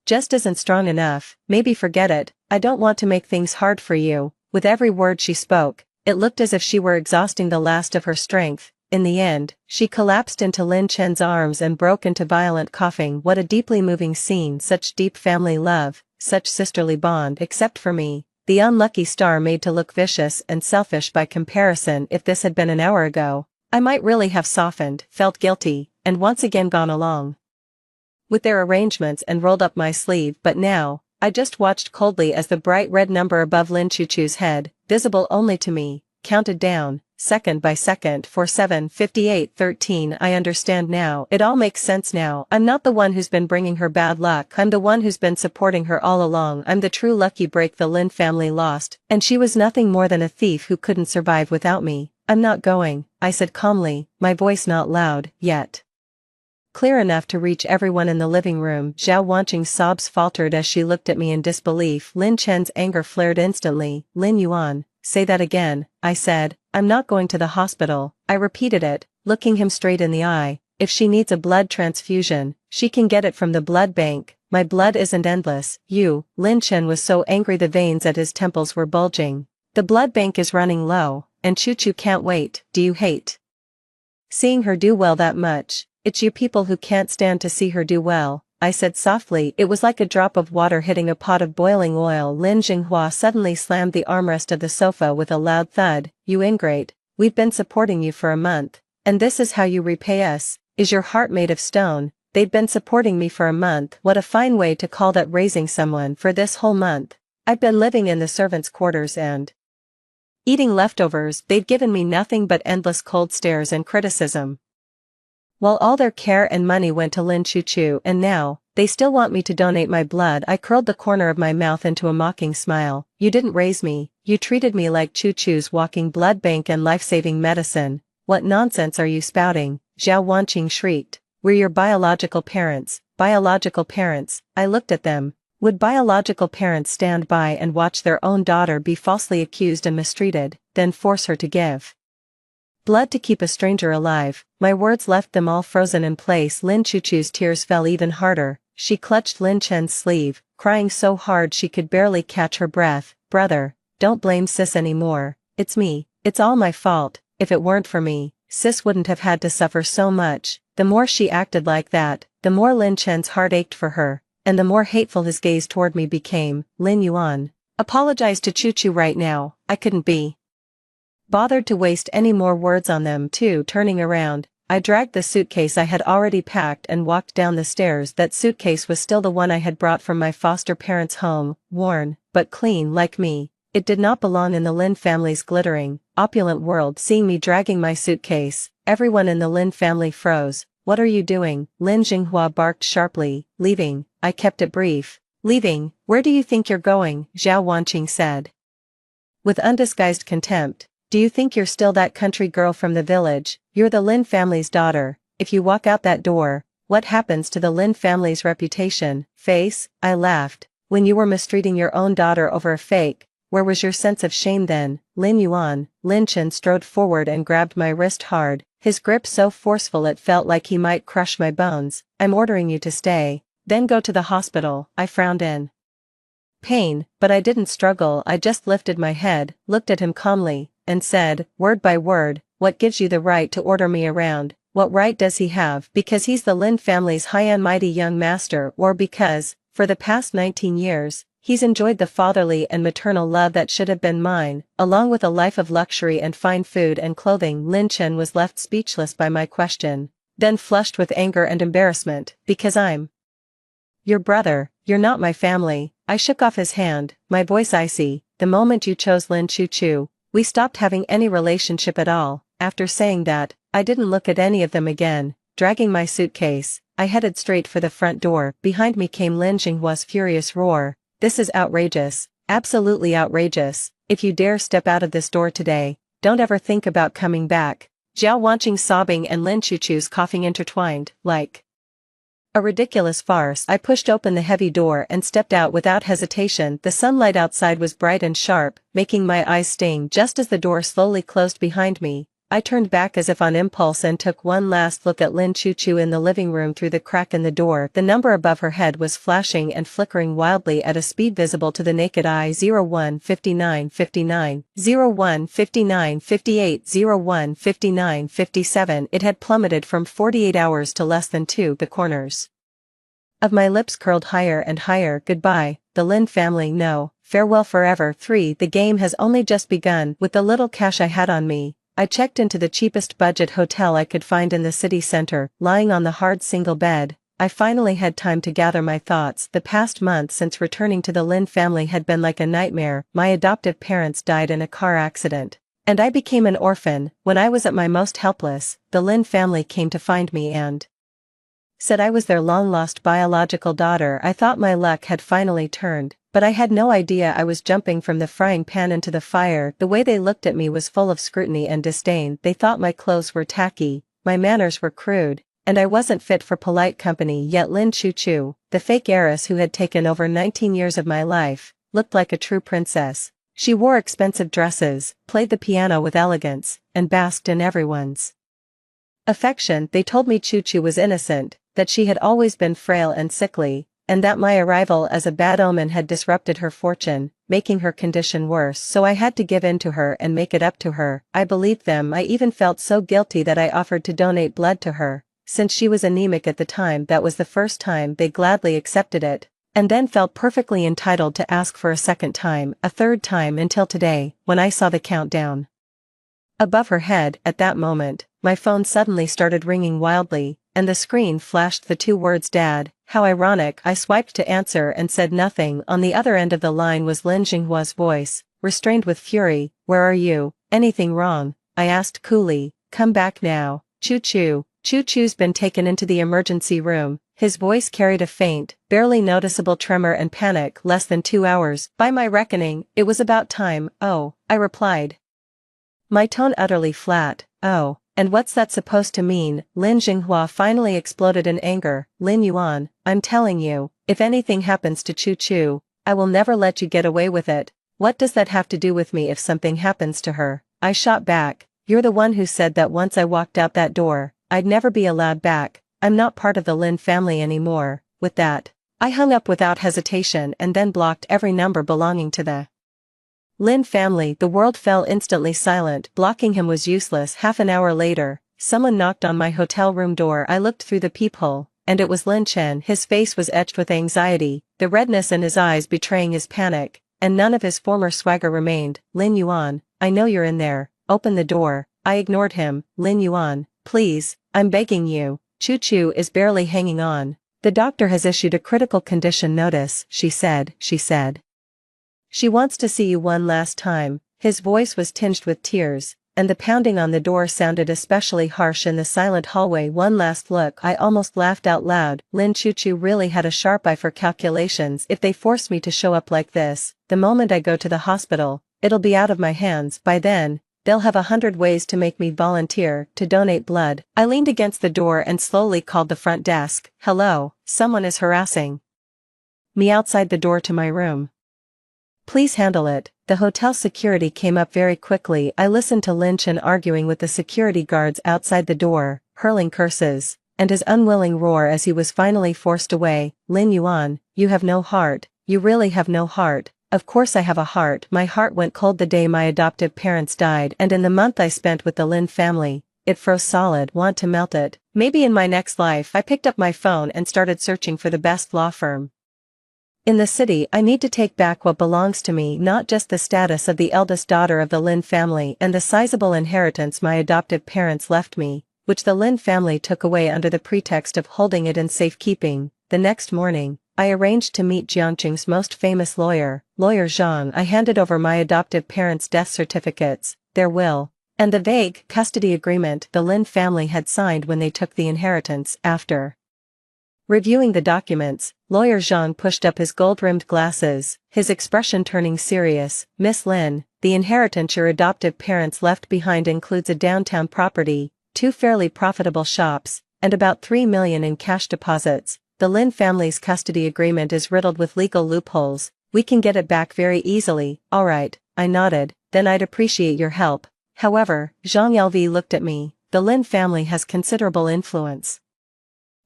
just isn't strong enough. Maybe forget it. I don't want to make things hard for you. With every word she spoke, it looked as if she were exhausting the last of her strength. In the end, she collapsed into Lin Chen's arms and broke into violent coughing. What a deeply moving scene. Such deep family love, such sisterly bond. Except for me, the unlucky star made to look vicious and selfish by comparison. If this had been an hour ago, I might really have softened, felt guilty, and once again gone along with their arrangements and rolled up my sleeve. But now, I just watched coldly as the bright red number above Lin Chu-Chu's head, visible only to me, counted down, second by second. 47, 58, 13. I understand now. It all makes sense now. I'm not the one who's been bringing her bad luck. I'm the one who's been supporting her all along. I'm the true lucky break the Lin family lost, and she was nothing more than a thief who couldn't survive without me. I'm not going, I said calmly, my voice not loud, yet clear enough to reach everyone in the living room. Zhao Wanqing's sobs faltered as she looked at me in disbelief. Lin Chen's anger flared instantly. Lin Yuan, say that again, I said. I'm not going to the hospital. I repeated it, looking him straight in the eye. If she needs a blood transfusion, she can get it from the blood bank. My blood isn't endless. You, Lin Chen was so angry the veins at his temples were bulging. The blood bank is running low, and Chu-Chu can't wait. Do you hate seeing her do well that much? It's you people who can't stand to see her do well, I said softly. It was like a drop of water hitting a pot of boiling oil. Lin Jinghua suddenly slammed the armrest of the sofa with a loud thud. You ingrate, we've been supporting you for a month, and this is how you repay us? Is your heart made of stone? They'd been supporting me for a month. What a fine way to call that raising someone. For this whole month, I've been living in the servants' quarters and eating leftovers. They'd given me nothing but endless cold stares and criticism, while all their care and money went to Lin Chu-Chu, and now, they still want me to donate my blood. I curled the corner of my mouth into a mocking smile. You didn't raise me, you treated me like Chu-Chu's walking blood bank and life-saving medicine. What nonsense are you spouting? Zhao Wanqing shrieked. We're your biological parents. Biological parents. I looked at them, Would biological parents stand by and watch their own daughter be falsely accused and mistreated, then force her to give blood to keep a stranger alive? My words left them all frozen in place. Lin Chuchu's tears fell even harder. She clutched Lin Chen's sleeve, crying so hard she could barely catch her breath. Brother, don't blame sis anymore. It's me. It's all my fault. If it weren't for me, sis wouldn't have had to suffer so much. The more she acted like that, the more Lin Chen's heart ached for her, and the more hateful his gaze toward me became. Lin Yuan, apologize to Chuchu right now. I couldn't be bothered to waste any more words on them too. Turning around, I dragged the suitcase I had already packed and walked down the stairs. That suitcase was still the one I had brought from my foster parents' home, worn, but clean like me. It did not belong in the Lin family's glittering, opulent world. Seeing me dragging my suitcase, everyone in the Lin family froze. What are you doing? Lin Jinghua barked sharply. Leaving. I kept it brief. Leaving? Where do you think you're going? Zhao Wanqing said with undisguised contempt. Do you think you're still that country girl from the village? You're the Lin family's daughter. If you walk out that door, what happens to the Lin family's reputation? Face? I laughed. When you were mistreating your own daughter over a fake, where was your sense of shame then? Lin Yuan. Lin Chen strode forward and grabbed my wrist hard, his grip so forceful it felt like he might crush my bones. I'm ordering you to stay, then go to the hospital. I frowned in pain, but I didn't struggle. I just lifted my head, looked at him calmly, and said, word by word, what gives you the right to order me around? What right does he have? Because he's the Lin family's high and mighty young master, or because, for the past 19 years, he's enjoyed the fatherly and maternal love that should have been mine, along with a life of luxury and fine food and clothing? Lin Chen was left speechless by my question, then flushed with anger and embarrassment. Because I'm your brother, you're not my family. I shook off his hand, my voice icy. The moment you chose Lin Chuchu, we stopped having any relationship at all. After saying that, I didn't look at any of them again. Dragging my suitcase, I headed straight for the front door. Behind me came Lin Jinghua's furious roar. This is outrageous, absolutely outrageous. If you dare step out of this door today, don't ever think about coming back. Zhao Wanqing sobbing and Lin Chuchu's coughing intertwined, like a ridiculous farce. I pushed open the heavy door and stepped out without hesitation. The sunlight outside was bright and sharp, making my eyes sting. Just as the door slowly closed behind me, I turned back as if on impulse and took one last look at Lin Chuchu in the living room through the crack in the door. The number above her head was flashing and flickering wildly at a speed visible to the naked eye. 01:59:59, 01:59:58, 01:59:57. It had plummeted from 48 hours to less than 2. The corners of my lips curled higher and higher. Goodbye, the Lin family. No, farewell forever. 3. The game has only just begun. With the little cash I had on me, I checked into the cheapest budget hotel I could find in the city center. Lying on the hard single bed, I finally had time to gather my thoughts. The past month since returning to the Lin family had been like a nightmare. My adoptive parents died in a car accident, and I became an orphan. When I was at my most helpless, the Lin family came to find me and said I was their long-lost biological daughter. I thought my luck had finally turned, but I had no idea I was jumping from the frying pan into the fire. The way they looked at me was full of scrutiny and disdain. They thought my clothes were tacky, my manners were crude, and I wasn't fit for polite company. Yet Lin Chuchu, the fake heiress who had taken over 19 years of my life, looked like a true princess. She wore expensive dresses, played the piano with elegance, and basked in everyone's affection. They told me Chuchu was innocent, that she had always been frail and sickly, and that my arrival as a bad omen had disrupted her fortune, making her condition worse. So I had to give in to her and make it up to her. I believed them. I even felt so guilty that I offered to donate blood to her. Since she was anemic at the time, that was the first time. They gladly accepted it, and then felt perfectly entitled to ask for a second time, a third time, until today, when I saw the countdown above her head. At that moment, my phone suddenly started ringing wildly, and the screen flashed the 2 words Dad. How ironic. I swiped to answer and said nothing. On the other end of the line was Lin Jinghua's voice, restrained with fury. Where are you? Anything wrong? I asked coolly. Come back now. Chuchu's been taken into the emergency room. His voice carried a faint, barely noticeable tremor and panic. Less than 2 hours. By my reckoning, it was about time. Oh, I replied, my tone utterly flat. Oh, And what's that supposed to mean? Lin Jinghua finally exploded in anger. Lin Yuan, I'm telling you, if anything happens to Chu Chu, I will never let you get away with it. What does that have to do with me if something happens to her? I shot back. You're the one who said that once I walked out that door, I'd never be allowed back. I'm not part of the Lin family anymore. With that, I hung up without hesitation and then blocked every number belonging to the Lin family. The world fell instantly silent. Blocking him was useless. Half an hour later, someone knocked on my hotel room door. I looked through the peephole, and it was Lin Chen. His face was etched with anxiety, the redness in his eyes betraying his panic, and none of his former swagger remained. Lin Yuan, I know you're in there. Open the door. I ignored him. Lin Yuan, please, I'm begging you. Chu Chu is barely hanging on. The doctor has issued a critical condition notice, she said. She wants to see you one last time. His voice was tinged with tears, and the pounding on the door sounded especially harsh in the silent hallway. One last look. I almost laughed out loud. Lin Chu Chu really had a sharp eye for calculations. If they force me to show up like this, the moment I go to the hospital, it'll be out of my hands. By then, they'll have 100 ways to make me volunteer to donate blood. I leaned against the door and slowly called the front desk. Hello, someone is harassing me outside the door to my room. Please handle it. The hotel security came up very quickly. I listened to Lin Chen arguing with the security guards outside the door, hurling curses, and his unwilling roar as he was finally forced away. Lin Yuan, you have no heart. You really have no heart. Of course I have a heart. My heart went cold the day my adoptive parents died, and in the month I spent with the Lin family, it froze solid. Want to melt it. Maybe in my next life. I picked up my phone and started searching for the best law firm in the city. I need to take back what belongs to me, not just the status of the eldest daughter of the Lin family and the sizable inheritance my adoptive parents left me, which the Lin family took away under the pretext of holding it in safekeeping. The next morning, I arranged to meet Jiangqing's most famous lawyer, Lawyer Zhang. I handed over my adoptive parents' death certificates, their will, and the vague custody agreement the Lin family had signed when they took the inheritance. After reviewing the documents, Lawyer Zhang pushed up his gold-rimmed glasses, his expression turning serious. Miss Lin, the inheritance your adoptive parents left behind includes a downtown property, 2 fairly profitable shops, and about 3 million in cash deposits. The Lin family's custody agreement is riddled with legal loopholes. We can get it back very easily. All right, I nodded. Then I'd appreciate your help. However, Zhang Yelvi looked at me. The Lin family has considerable influence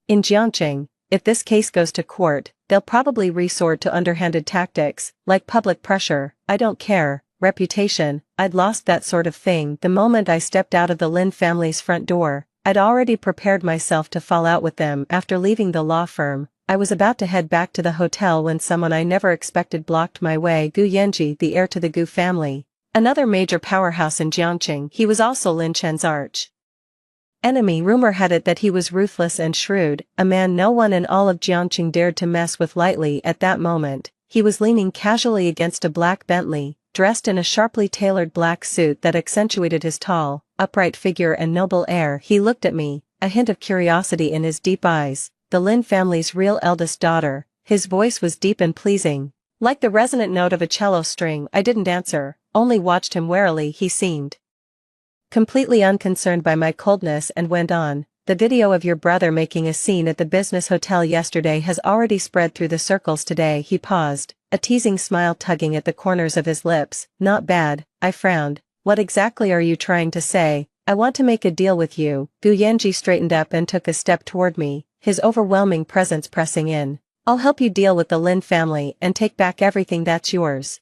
in Jiangqing. If this case goes to court, they'll probably resort to underhanded tactics, like public pressure. I don't care. Reputation, I'd lost that sort of thing the moment I stepped out of the Lin family's front door. I'd already prepared myself to fall out with them after leaving the law firm. I was about to head back to the hotel when someone I never expected blocked my way. Gu Yanji, the heir to the Gu family, another major powerhouse in Jiangqing. He was also Lin Chen's arch enemy. Rumor had it that he was ruthless and shrewd, a man no one in all of Jiangqing dared to mess with lightly. At that moment, he was leaning casually against a black Bentley, dressed in a sharply tailored black suit that accentuated his tall, upright figure and noble air. He looked at me, a hint of curiosity in his deep eyes. The Lin family's real eldest daughter. His voice was deep and pleasing, like the resonant note of a cello string. I didn't answer, only watched him warily. He seemed completely unconcerned by my coldness and went on. The video of your brother making a scene at the business hotel yesterday has already spread through the circles today. He paused, a teasing smile tugging at the corners of his lips. Not bad. I frowned. What exactly are you trying to say? I want to make a deal with you. Gu Yanji straightened up and took a step toward me, his overwhelming presence pressing in. I'll help you deal with the Lin family and take back everything that's yours.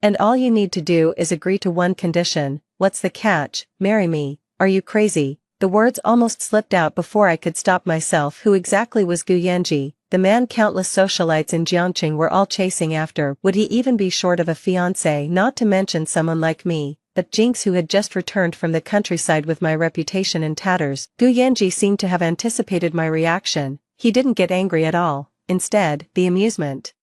And all you need to do is agree to one condition. What's the catch? Marry me. Are you crazy? The words almost slipped out before I could stop myself. Who exactly was Gu Yanji, the man countless socialites in Jiangqing were all chasing after? Would he even be short of a fiancé? Not to mention someone like me, that Jinx who had just returned from the countryside with my reputation in tatters. Gu Yanji seemed to have anticipated my reaction. He didn't get angry at all. Instead, the amusement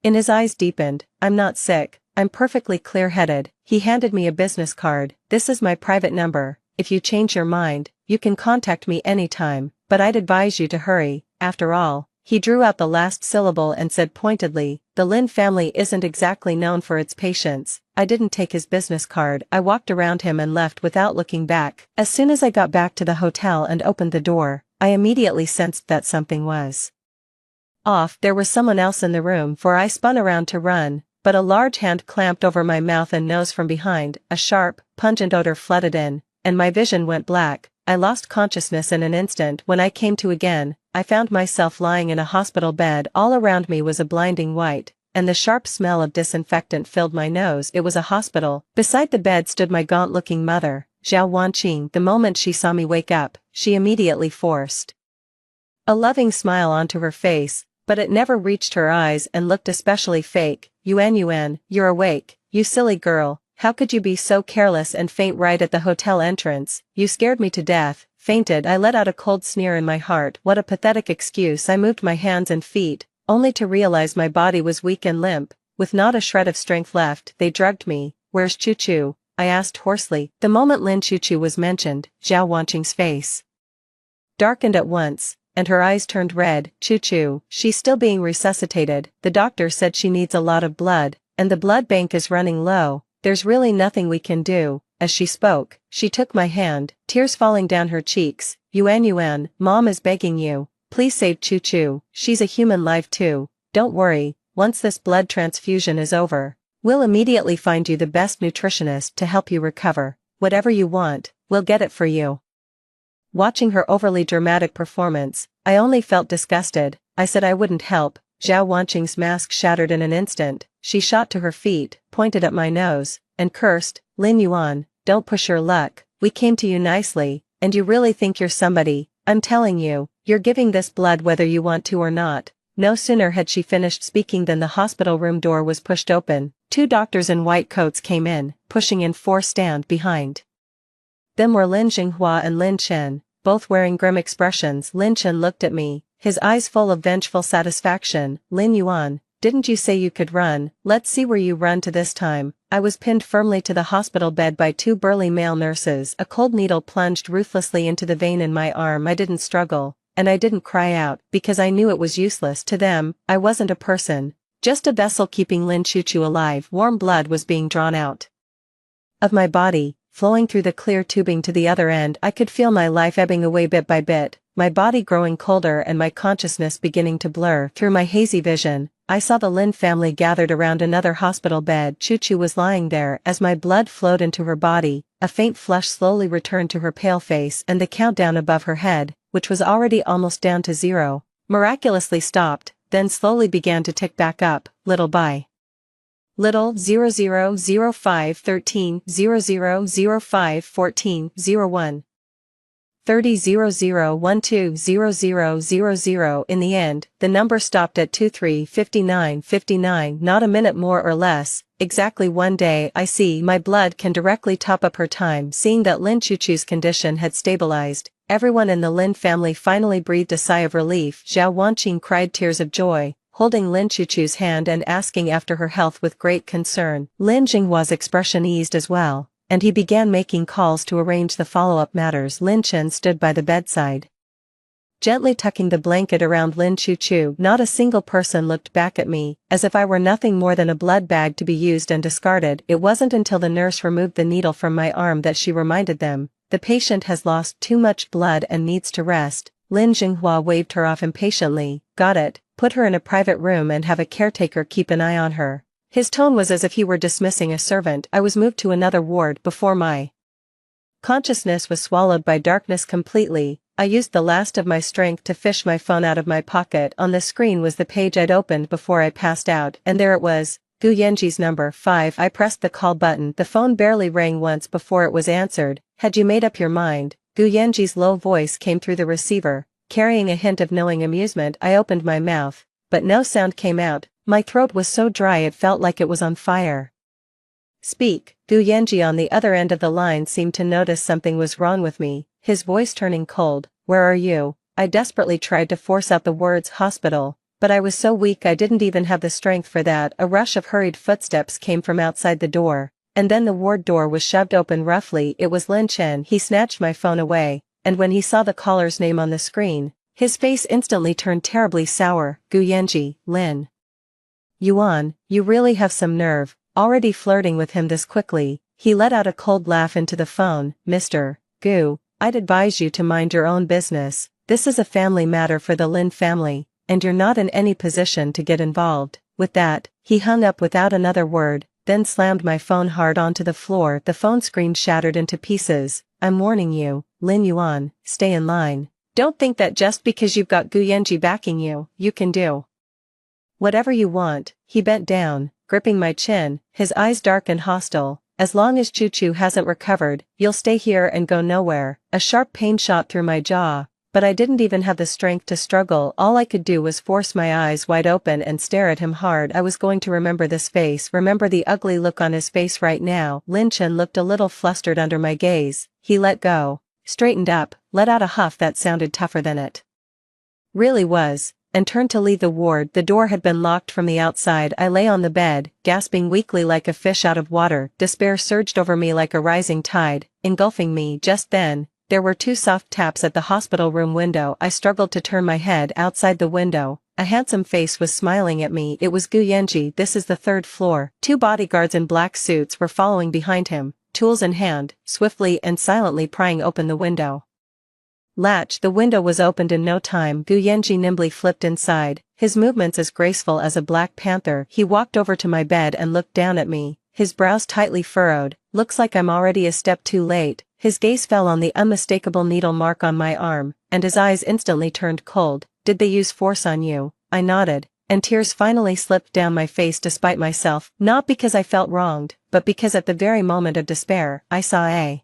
in his eyes deepened. I'm not sick. I'm perfectly clear-headed. He handed me a business card. This is my private number. If you change your mind, you can contact me anytime, but I'd advise you to hurry. After all, He drew out the last syllable and said pointedly, "The Lin family isn't exactly known for its patience." I didn't take his business card. I walked around him and left without looking back. As soon as I got back to the hotel and opened the door, I immediately sensed that something was off. There was someone else in the room, for I spun around to run, but a large hand clamped over my mouth and nose from behind. A sharp, pungent odor flooded in, and my vision went black. I lost consciousness in an instant. When I came to again, I found myself lying in a hospital bed. All around me was a blinding white, and the sharp smell of disinfectant filled my nose. It was a hospital. Beside the bed stood my gaunt-looking mother, Zhao Wanqing. The moment she saw me wake up, she immediately forced a loving smile onto her face, but it never reached her eyes and looked especially fake. Yuan, you're awake, you silly girl. How could you be so careless and faint right at the hotel entrance? You scared me to death." Fainted. I let out a cold sneer in my heart. What a pathetic excuse. I moved my hands and feet, only to realize my body was weak and limp, with not a shred of strength left. They drugged me. "Where's Chu-Chu?" I asked hoarsely. The moment Lin Chu-Chu was mentioned, Zhao Wanqing's face darkened at once, and her eyes turned red. "Chu-Chu, she's still being resuscitated. The doctor said she needs a lot of blood, and the blood bank is running low. There's really nothing we can do." As she spoke, she took my hand, tears falling down her cheeks. Yuan, Mom is begging you, please save Chu-Chu. She's a human life too. Don't worry, once this blood transfusion is over, we'll immediately find you the best nutritionist to help you recover. Whatever you want, we'll get it for you." Watching her overly dramatic performance, I only felt disgusted. I said I wouldn't help. Zhao Wanqing's mask shattered in an instant. She shot to her feet, pointed at my nose, and cursed, "Lin Yuan, don't push your luck. We came to you nicely, and you really think you're somebody. I'm telling you, you're giving this blood whether you want to or not." No sooner had she finished speaking than the hospital room door was pushed open. 2 doctors in white coats came in, pushing in 4 stand behind them were Lin Jinghua and Lin Chen, both wearing grim expressions. Lin Chen looked at me, his eyes full of vengeful satisfaction. "Lin Yuan, didn't you say you could run? Let's see where you run to this time." I was pinned firmly to the hospital bed by 2 burly male nurses. A cold needle plunged ruthlessly into the vein in my arm. I didn't struggle, and I didn't cry out, because I knew it was useless. To them, I wasn't a person, just a vessel keeping Lin Chu-Chu alive. Warm blood was being drawn out of my body, flowing through the clear tubing to the other end. I could feel my life ebbing away bit by bit, my body growing colder and my consciousness beginning to blur. Through my hazy vision, I saw the Lin family gathered around another hospital bed. Chu-Chu was lying there. As my blood flowed into her body, a faint flush slowly returned to her pale face, and the countdown above her head, which was already almost down to 0, miraculously stopped, then slowly began to tick back up, little by little. 0005 13 0005 14 01 30 00 12 0000. In the end, the number stopped at 235959. Not a minute more or less, exactly 1 day. I see. My blood can directly top up her time. Seeing that Lin Chu-Chu's condition had stabilized, everyone in the Lin family finally breathed a sigh of relief. Zhao Wanqing cried tears of joy, holding Lin Chu-Chu's hand and asking after her health with great concern. Lin Jinghua's expression eased as well, and he began making calls to arrange the follow-up matters. Lin Chen stood by the bedside, gently tucking the blanket around Lin Chu-Chu. Not a single person looked back at me, as if I were nothing more than a blood bag to be used and discarded. It wasn't until the nurse removed the needle from my arm that she reminded them, "The patient has lost too much blood and needs to rest." Lin Jinghua waved her off impatiently. "Got it, put her in a private room and have a caretaker keep an eye on her." His tone was as if he were dismissing a servant. I was moved to another ward before my consciousness was swallowed by darkness completely. I used the last of my strength to fish my phone out of my pocket. On the screen was the page I'd opened before I passed out, and there it was, Gu Yanji's number 5. I pressed the call button. The phone barely rang once before it was answered. "Had you made up your mind?" Gu Yanji's low voice came through the receiver, carrying a hint of knowing amusement. I opened my mouth, but no sound came out. My throat was so dry it felt like it was on fire. "Speak." Gu Yanji on the other end of the line seemed to notice something was wrong with me, his voice turning cold. "Where are you?" I desperately tried to force out the words "hospital," but I was so weak I didn't even have the strength for that. A rush of hurried footsteps came from outside the door, and then the ward door was shoved open roughly. It was Lin Chen. He snatched my phone away, and when he saw the caller's name on the screen, His face instantly turned terribly sour. Gu Yanji, Lin Yuan, you really have some nerve, already flirting with him this quickly. He let out a cold laugh into the phone. Mr. Gu, I'd advise you to mind your own business. This is a family matter for the Lin family, and you're not in any position to get involved. With that, he hung up without another word, then slammed my phone hard onto the floor. The phone screen shattered into pieces. I'm warning you, Lin Yuan, stay in line. Don't think that just because you've got Gu Yanji backing you, you can do whatever you want. He bent down, gripping my chin, his eyes dark and hostile. As long as Chu hasn't recovered, you'll stay here and go nowhere. A sharp pain shot through my jaw, but I didn't even have the strength to struggle. All I could do was force my eyes wide open and stare at him hard. I was going to remember this face, remember the ugly look on his face right now. Lin Chen looked a little flustered under my gaze. He let go, straightened up, let out a huff that sounded tougher than it really was, and turned to leave the ward. The door had been locked from the outside. I lay on the bed, gasping weakly like a fish out of water. Despair surged over me like a rising tide, engulfing me. Just then, there were two soft taps at the hospital room window. I struggled to turn my head. Outside the window, a handsome face was smiling at me. It was Gu Yanji. This is the third floor. Two bodyguards in black suits were following behind him, tools in hand, swiftly and silently prying open the window latch. The window was opened in no time. Gu Yanji nimbly flipped inside, his movements as graceful as a black panther. He walked over to my bed and looked down at me, his brows tightly furrowed. Looks like I'm already a step too late. His gaze fell on the unmistakable needle mark on my arm, and his eyes instantly turned cold. Did they use force on you? I nodded, and tears finally slipped down my face despite myself. Not because I felt wronged, but because at the very moment of despair, I saw a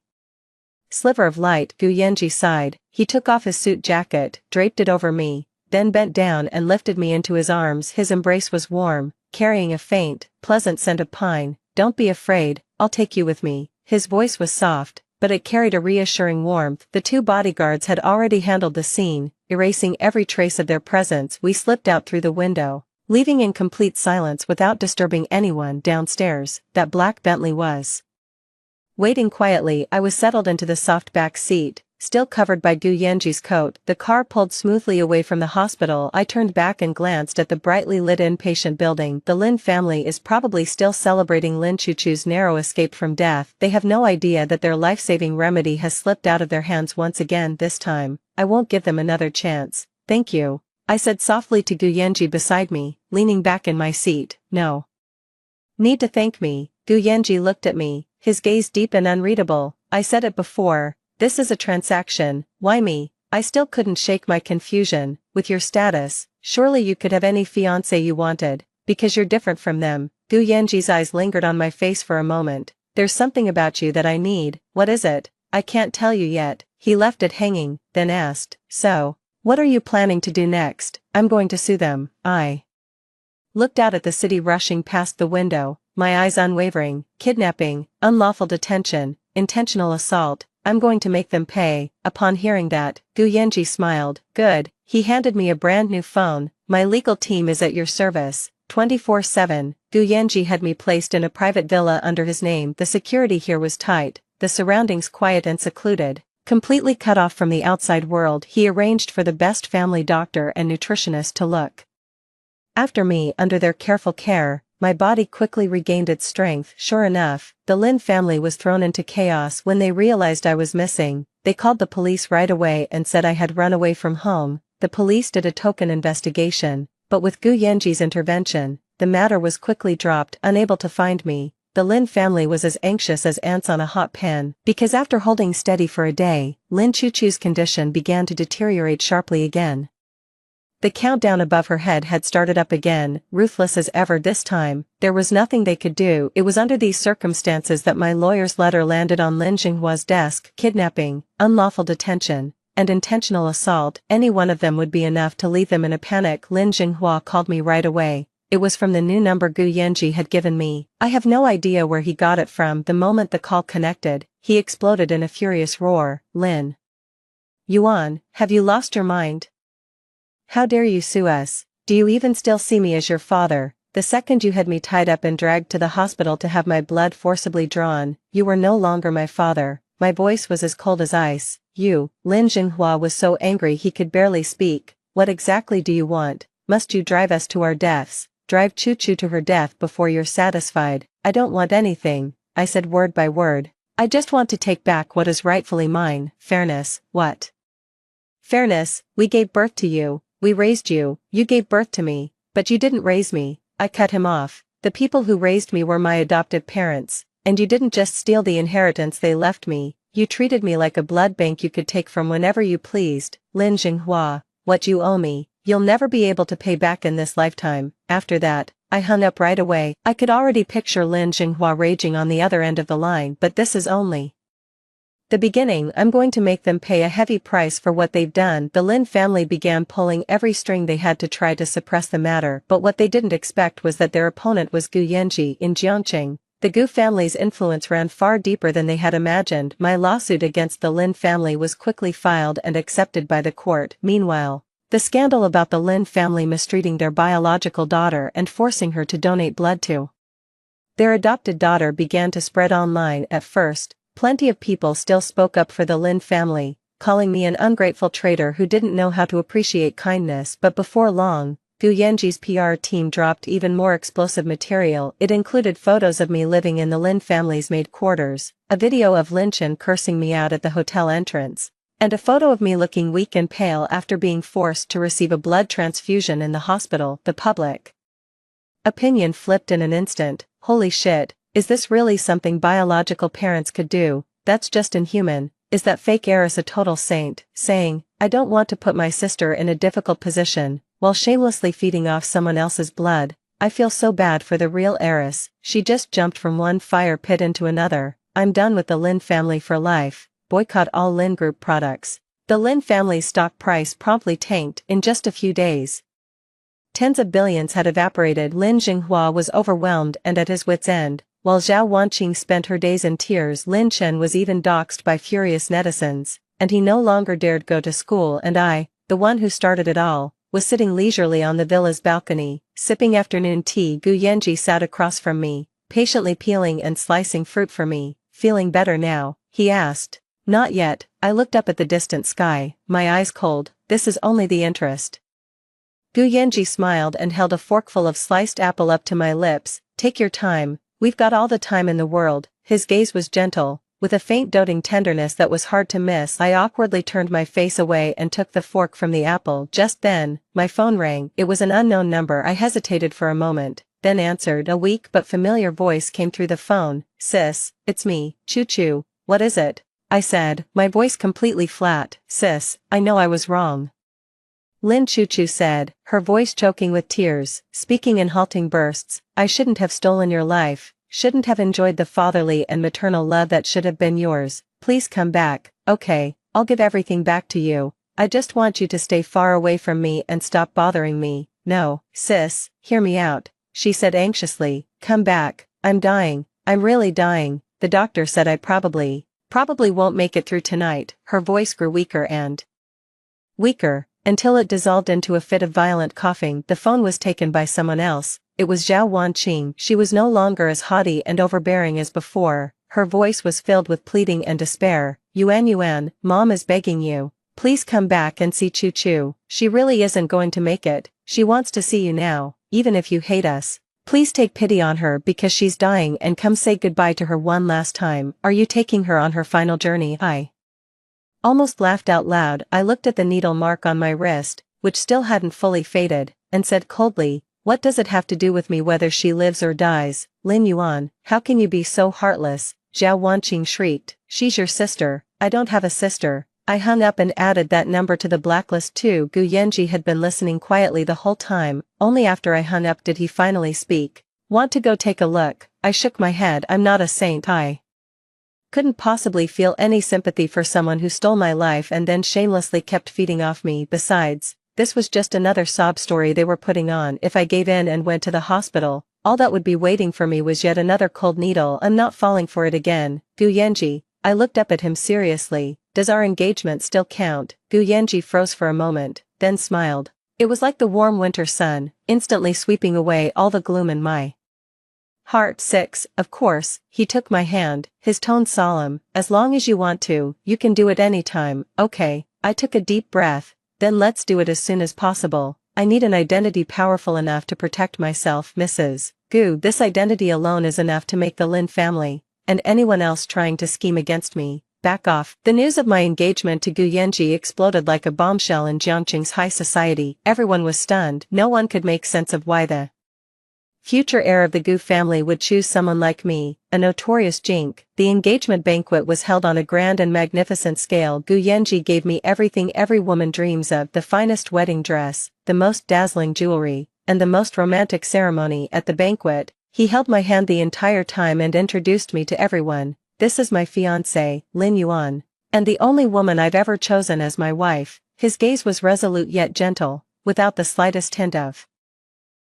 sliver of light. Gu Yanji sighed. He took off his suit jacket, draped it over me, then bent down and lifted me into his arms. His embrace was warm, carrying a faint, pleasant scent of pine. Don't be afraid, I'll take you with me. His voice was soft, but it carried a reassuring warmth. The two bodyguards had already handled the scene, erasing every trace of their presence. We slipped out through the window, leaving in complete silence without disturbing anyone downstairs. That black Bentley was waiting quietly. I was settled into the soft back seat, still covered by Gu Yanji's coat. The car pulled smoothly away from the hospital. I turned back and glanced at the brightly lit inpatient building. The Lin family is probably still celebrating Lin Chuchu's narrow escape from death. They have no idea that their life-saving remedy has slipped out of their hands once again. This time, I won't give them another chance. Thank you, I said softly to Gu Yanji beside me, leaning back in my seat. No need to thank me. Gu Yanji looked at me, his gaze deep and unreadable. I said it before. This is a transaction. Why me? I still couldn't shake my confusion. With your status, surely you could have any fiancé you wanted, because you're different from them. Gu Yanji's eyes lingered on my face for a moment. There's something about you that I need. What is it? I can't tell you yet. He left it hanging, then asked, so, what are you planning to do next? I'm going to sue them. I looked out at the city rushing past the window, my eyes unwavering. Kidnapping, unlawful detention, intentional assault. I'm going to make them pay. Upon hearing that, Gu Yanji smiled. Good. He handed me a brand new phone. My legal team is at your service, 24/7. Gu Yanji had me placed in a private villa under his name. The security here was tight, the surroundings quiet and secluded, completely cut off from the outside world. He arranged for the best family doctor and nutritionist to look after me. Under their careful care, my body quickly regained its strength. Sure enough, the Lin family was thrown into chaos when they realized I was missing. They called the police right away and said I had run away from home. The police did a token investigation, but with Gu Yanji's intervention, the matter was quickly dropped. Unable to find me, the Lin family was as anxious as ants on a hot pan, because after holding steady for a day, Lin Chuchu's condition began to deteriorate sharply again. The countdown above her head had started up again, ruthless as ever. This time, there was nothing they could do. It was under these circumstances that my lawyer's letter landed on Lin Jinghua's desk. Kidnapping, unlawful detention, and intentional assault. Any one of them would be enough to leave them in a panic. Lin Jinghua called me right away. It was from the new number Gu Yanji had given me. I have no idea where he got it from. The moment the call connected, he exploded in a furious roar. Lin Yuan, have you lost your mind? How dare you sue us? Do you even still see me as your father? The second you had me tied up and dragged to the hospital to have my blood forcibly drawn, you were no longer my father. My voice was as cold as ice. Lin Jinghua was so angry he could barely speak. What exactly do you want? Must you drive us to our deaths? Drive Chu Chu to her death before you're satisfied? I don't want anything, I said word by word. I just want to take back what is rightfully mine. Fairness, what? Fairness, we gave birth to you, we raised you, you gave birth to me, but you didn't raise me. I cut him off. The people who raised me were my adoptive parents, and you didn't just steal the inheritance they left me, you treated me like a blood bank you could take from whenever you pleased. Lin Jinghua, what you owe me, you'll never be able to pay back in this lifetime. After that, I hung up right away. I could already picture Lin Jinghua raging on the other end of the line, but this is only the beginning. I'm going to make them pay a heavy price for what they've done. The Lin family began pulling every string they had to try to suppress the matter, but what they didn't expect was that their opponent was Gu Yanji in Jiangqing. The Gu family's influence ran far deeper than they had imagined. My lawsuit against the Lin family was quickly filed and accepted by the court. Meanwhile, the scandal about the Lin family mistreating their biological daughter and forcing her to donate blood to their adopted daughter began to spread online. At first, plenty of people still spoke up for the Lin family, calling me an ungrateful traitor who didn't know how to appreciate kindness, but before long, Gu Yanji's PR team dropped even more explosive material. It included photos of me living in the Lin family's maid quarters, a video of Lin Chen cursing me out at the hotel entrance, and a photo of me looking weak and pale after being forced to receive a blood transfusion in the hospital. The public opinion flipped in an instant. Holy shit, is this really something biological parents could do? That's just inhuman. Is that fake heiress a total saint? Saying, I don't want to put my sister in a difficult position, while shamelessly feeding off someone else's blood. I feel so bad for the real heiress. She just jumped from one fire pit into another. I'm done with the Lin family for life. Boycott all Lin Group products. The Lin family's stock price promptly tanked in just a few days. Tens of billions had evaporated. Lin Jinghua was overwhelmed and at his wit's end. While Zhao Wanqing spent her days in tears, Lin Chen was even doxxed by furious netizens, and he no longer dared go to school. And I, the one who started it all, was sitting leisurely on the villa's balcony, sipping afternoon tea. Gu Yanji sat across from me, patiently peeling and slicing fruit for me. Feeling better now? He asked. Not yet. I looked up at the distant sky, my eyes cold. This is only the interest. Gu Yanji smiled and held a forkful of sliced apple up to my lips. Take your time, we've got all the time in the world. His gaze was gentle, with a faint doting tenderness that was hard to miss. I awkwardly turned my face away and took the fork from the apple. Just then, my phone rang. It was an unknown number. I hesitated for a moment, then answered. A weak but familiar voice came through the phone. Sis, it's me, Chu Chu. What is it? I said, my voice completely flat. Sis, I know I was wrong. Lin Chu Chu said, her voice choking with tears, speaking in halting bursts. I shouldn't have stolen your life, shouldn't have enjoyed the fatherly and maternal love that should have been yours. Please come back. Okay, I'll give everything back to you. I just want you to stay far away from me and stop bothering me. No, sis, hear me out, she said anxiously. Come back. I'm dying. I'm really dying. The doctor said I probably won't make it through tonight. Her voice grew weaker and weaker, until it dissolved into a fit of violent coughing. The phone was taken by someone else. It was Zhao Wanqing. She was no longer as haughty and overbearing as before. Her voice was filled with pleading and despair. Yuan, Mom is begging you. Please come back and see Chu Chu. She really isn't going to make it. She wants to see you now, even if you hate us. Please take pity on her because she's dying and come say goodbye to her one last time. Are you taking her on her final journey? I almost laughed out loud. I looked at the needle mark on my wrist, which still hadn't fully faded, and said coldly, what does it have to do with me whether she lives or dies? Lin Yuan, how can you be so heartless? Zhao Wanqing shrieked. She's your sister. I don't have a sister. I hung up and added that number to the blacklist too. Gu Yanji had been listening quietly the whole time. Only after I hung up did he finally speak. Want to go take a look? I shook my head. I'm not a saint. I couldn't possibly feel any sympathy for someone who stole my life and then shamelessly kept feeding off me. Besides, this was just another sob story they were putting on. If I gave in and went to the hospital, all that would be waiting for me was yet another cold needle. I'm not falling for it again. Gu Yanji, I looked up at him seriously. Does our engagement still count? Gu Yanji froze for a moment, then smiled. It was like the warm winter sun, instantly sweeping away all the gloom in my Heart 6, of course, he took my hand, his tone solemn, as long as you want to, you can do it anytime, okay, I took a deep breath, then let's do it as soon as possible, I need an identity powerful enough to protect myself, Mrs. Gu. This identity alone is enough to make the Lin family, and anyone else trying to scheme against me, back off. The news of my engagement to Gu Yenji exploded like a bombshell in Jiangqing's high society, everyone was stunned, no one could make sense of why the future heir of the Gu family would choose someone like me, a notorious jink. The engagement banquet was held on a grand and magnificent scale. Gu Yenji gave me everything every woman dreams of, the finest wedding dress, the most dazzling jewelry, and the most romantic ceremony. At the banquet, he held my hand the entire time and introduced me to everyone. This is my fiancée, Lin Yuan, and the only woman I've ever chosen as my wife. His gaze was resolute yet gentle, without the slightest hint of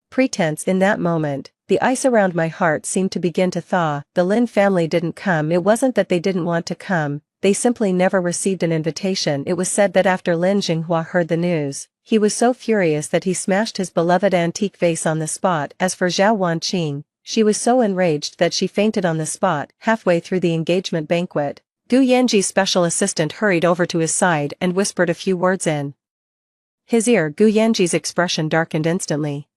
pretense. In that moment, the ice around my heart seemed to begin to thaw. The Lin family didn't come. It wasn't that they didn't want to come, they simply never received an invitation. It was said that after Lin Jinghua heard the news, he was so furious that he smashed his beloved antique vase on the spot. As for Zhao Wanqing, she was so enraged that she fainted on the spot. Halfway through the engagement banquet, Gu Yanji's special assistant hurried over to his side and whispered a few words in his ear. Gu Yanji's expression darkened instantly.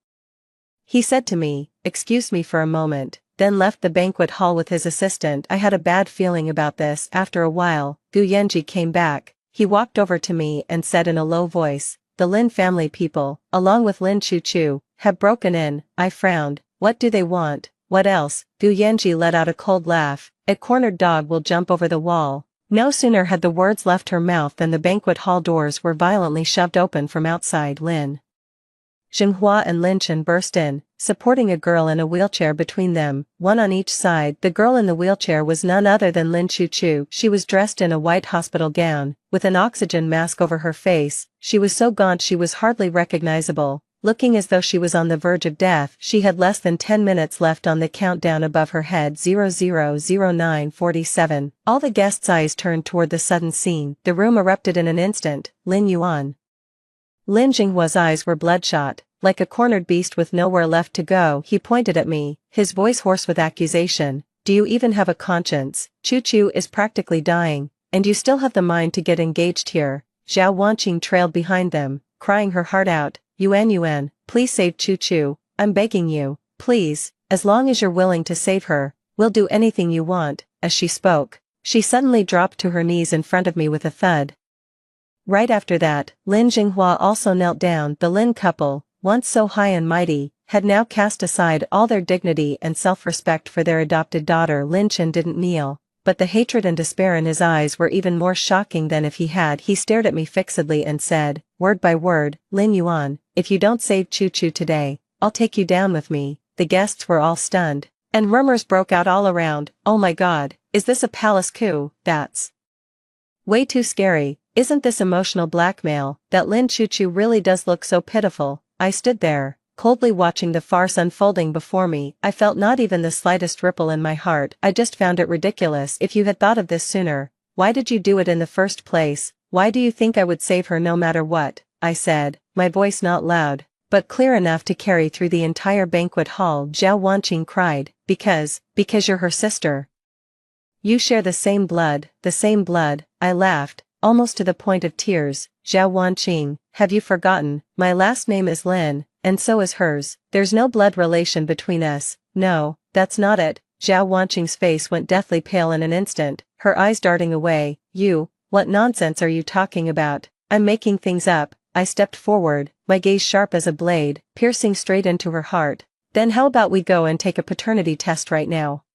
He said to me, "Excuse me for a moment," then left the banquet hall with his assistant. I had a bad feeling about this. After a while, Gu Yanji came back. He walked over to me and said in a low voice, "The Lin family people, along with Lin Chuchu, have broken in." I frowned. What do they want? What else? Gu Yanji let out a cold laugh. "A cornered dog will jump over the wall." No sooner had the words left her mouth than the banquet hall doors were violently shoved open from outside. Lin Jinghua and Lin Chen burst in, supporting a girl in a wheelchair between them, one on each side. The girl in the wheelchair was none other than Lin Chuchu. She was dressed in a white hospital gown, with an oxygen mask over her face. She was so gaunt she was hardly recognizable, looking as though she was on the verge of death. She had less than 10 minutes left on the countdown above her head. 000947. All the guests' eyes turned toward the sudden scene. The room erupted in an instant. Lin Yuan. Lin Jinghua's eyes were bloodshot, like a cornered beast with nowhere left to go. He pointed at me, his voice hoarse with accusation. "Do you even have a conscience? Chuchu is practically dying, and you still have the mind to get engaged here." Zhao Wanqing trailed behind them, crying her heart out. Yuan, please save Chuchu, I'm begging you, please, as long as you're willing to save her, we'll do anything you want." As she spoke, she suddenly dropped to her knees in front of me with a thud. Right after that, Lin Jinghua also knelt down. The Lin couple, once so high and mighty, had now cast aside all their dignity and self-respect for their adopted daughter. Lin Chen didn't kneel, but the hatred and despair in his eyes were even more shocking than if he had. He stared at me fixedly and said, word by word, "Lin Yuan, if you don't save Chuchu today, I'll take you down with me." The guests were all stunned, and murmurs broke out all around. "Oh my god, is this a palace coup? That's way too scary. Isn't this emotional blackmail? That Lin Chuchu really does look so pitiful." I stood there, coldly watching the farce unfolding before me. I felt not even the slightest ripple in my heart. I just found it ridiculous. "If you had thought of this sooner, why did you do it in the first place? Why do you think I would save her no matter what?" I said, my voice not loud, but clear enough to carry through the entire banquet hall. Zhao Wanqing cried, because you're her sister. You share the same blood, the same blood." I laughed, almost to the point of tears. "Zhao Wanqing, have you forgotten? My last name is Lin, and so is hers. There's no blood relation between us." "No, that's not it." Zhao Wanqing's face went deathly pale in an instant, her eyes darting away. What nonsense are you talking about? I'm making things up." I stepped forward, my gaze sharp as a blade, piercing straight into her heart. "Then how about we go and take a paternity test right now?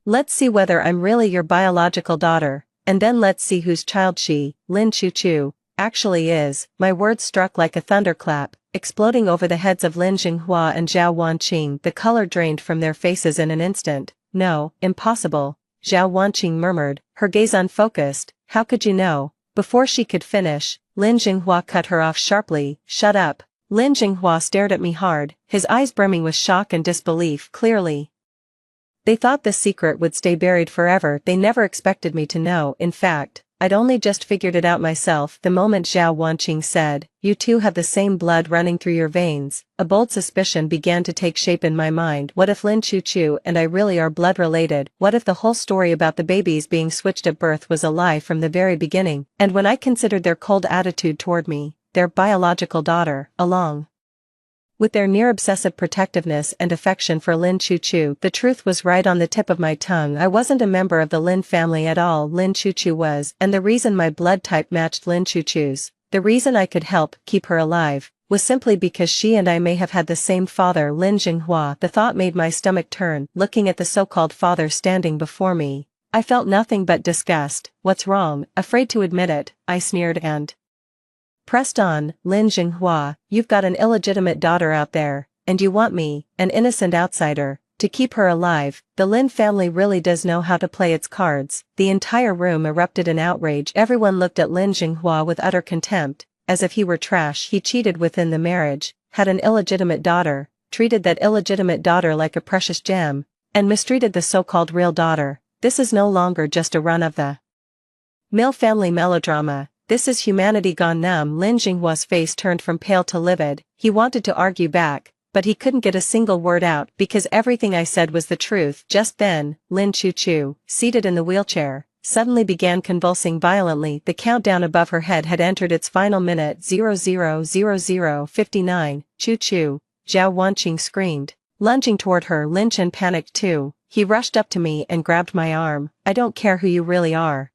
Let's see whether I'm really your biological daughter, and then let's see whose child she, Lin Chuchu, actually is." My words struck like a thunderclap, exploding over the heads of Lin Jinghua and Zhao Wanqing. The color drained from their faces in an instant. "No, impossible," Zhao Wanqing murmured, her gaze unfocused. "How could you know?" Before she could finish, Lin Jinghua cut her off sharply. "Shut up." Lin Jinghua stared at me hard, his eyes brimming with shock and disbelief. Clearly, they thought the secret would stay buried forever. They never expected me to know. In fact, I'd only just figured it out myself the moment Zhao Wanqing said, "You two have the same blood running through your veins." A bold suspicion began to take shape in my mind. What if Lin Chuchu and I really are blood related? What if the whole story about the babies being switched at birth was a lie from the very beginning? And when I considered their cold attitude toward me, their biological daughter, along with their near-obsessive protectiveness and affection for Lin Chuchu, the truth was right on the tip of my tongue. I wasn't a member of the Lin family at all. Lin Chuchu was, and the reason my blood type matched Lin Chuchu's, the reason I could help keep her alive, was simply because she and I may have had the same father, Lin Jinghua. The thought made my stomach turn. Looking at the so-called father standing before me, I felt nothing but disgust. "What's wrong?" Afraid to admit it, I sneered and pressed on. "Lin Jinghua, you've got an illegitimate daughter out there, and you want me, an innocent outsider, to keep her alive. The Lin family really does know how to play its cards." The entire room erupted in outrage. Everyone looked at Lin Jinghua with utter contempt, as if he were trash. He cheated within the marriage, had an illegitimate daughter, treated that illegitimate daughter like a precious gem, and mistreated the so-called real daughter. This is no longer just a run of the mill family melodrama. This is humanity gone numb. Lin Jinghua's face turned from pale to livid. He wanted to argue back, but he couldn't get a single word out because everything I said was the truth. Just then, Lin Chuchu, seated in the wheelchair, suddenly began convulsing violently. The countdown above her head had entered its final minute. 00:00:59. Chuchu, Zhao Wanqing screamed. Lunging toward her, Lin Chen panicked too. He rushed up to me and grabbed my arm. "I don't care who you really are.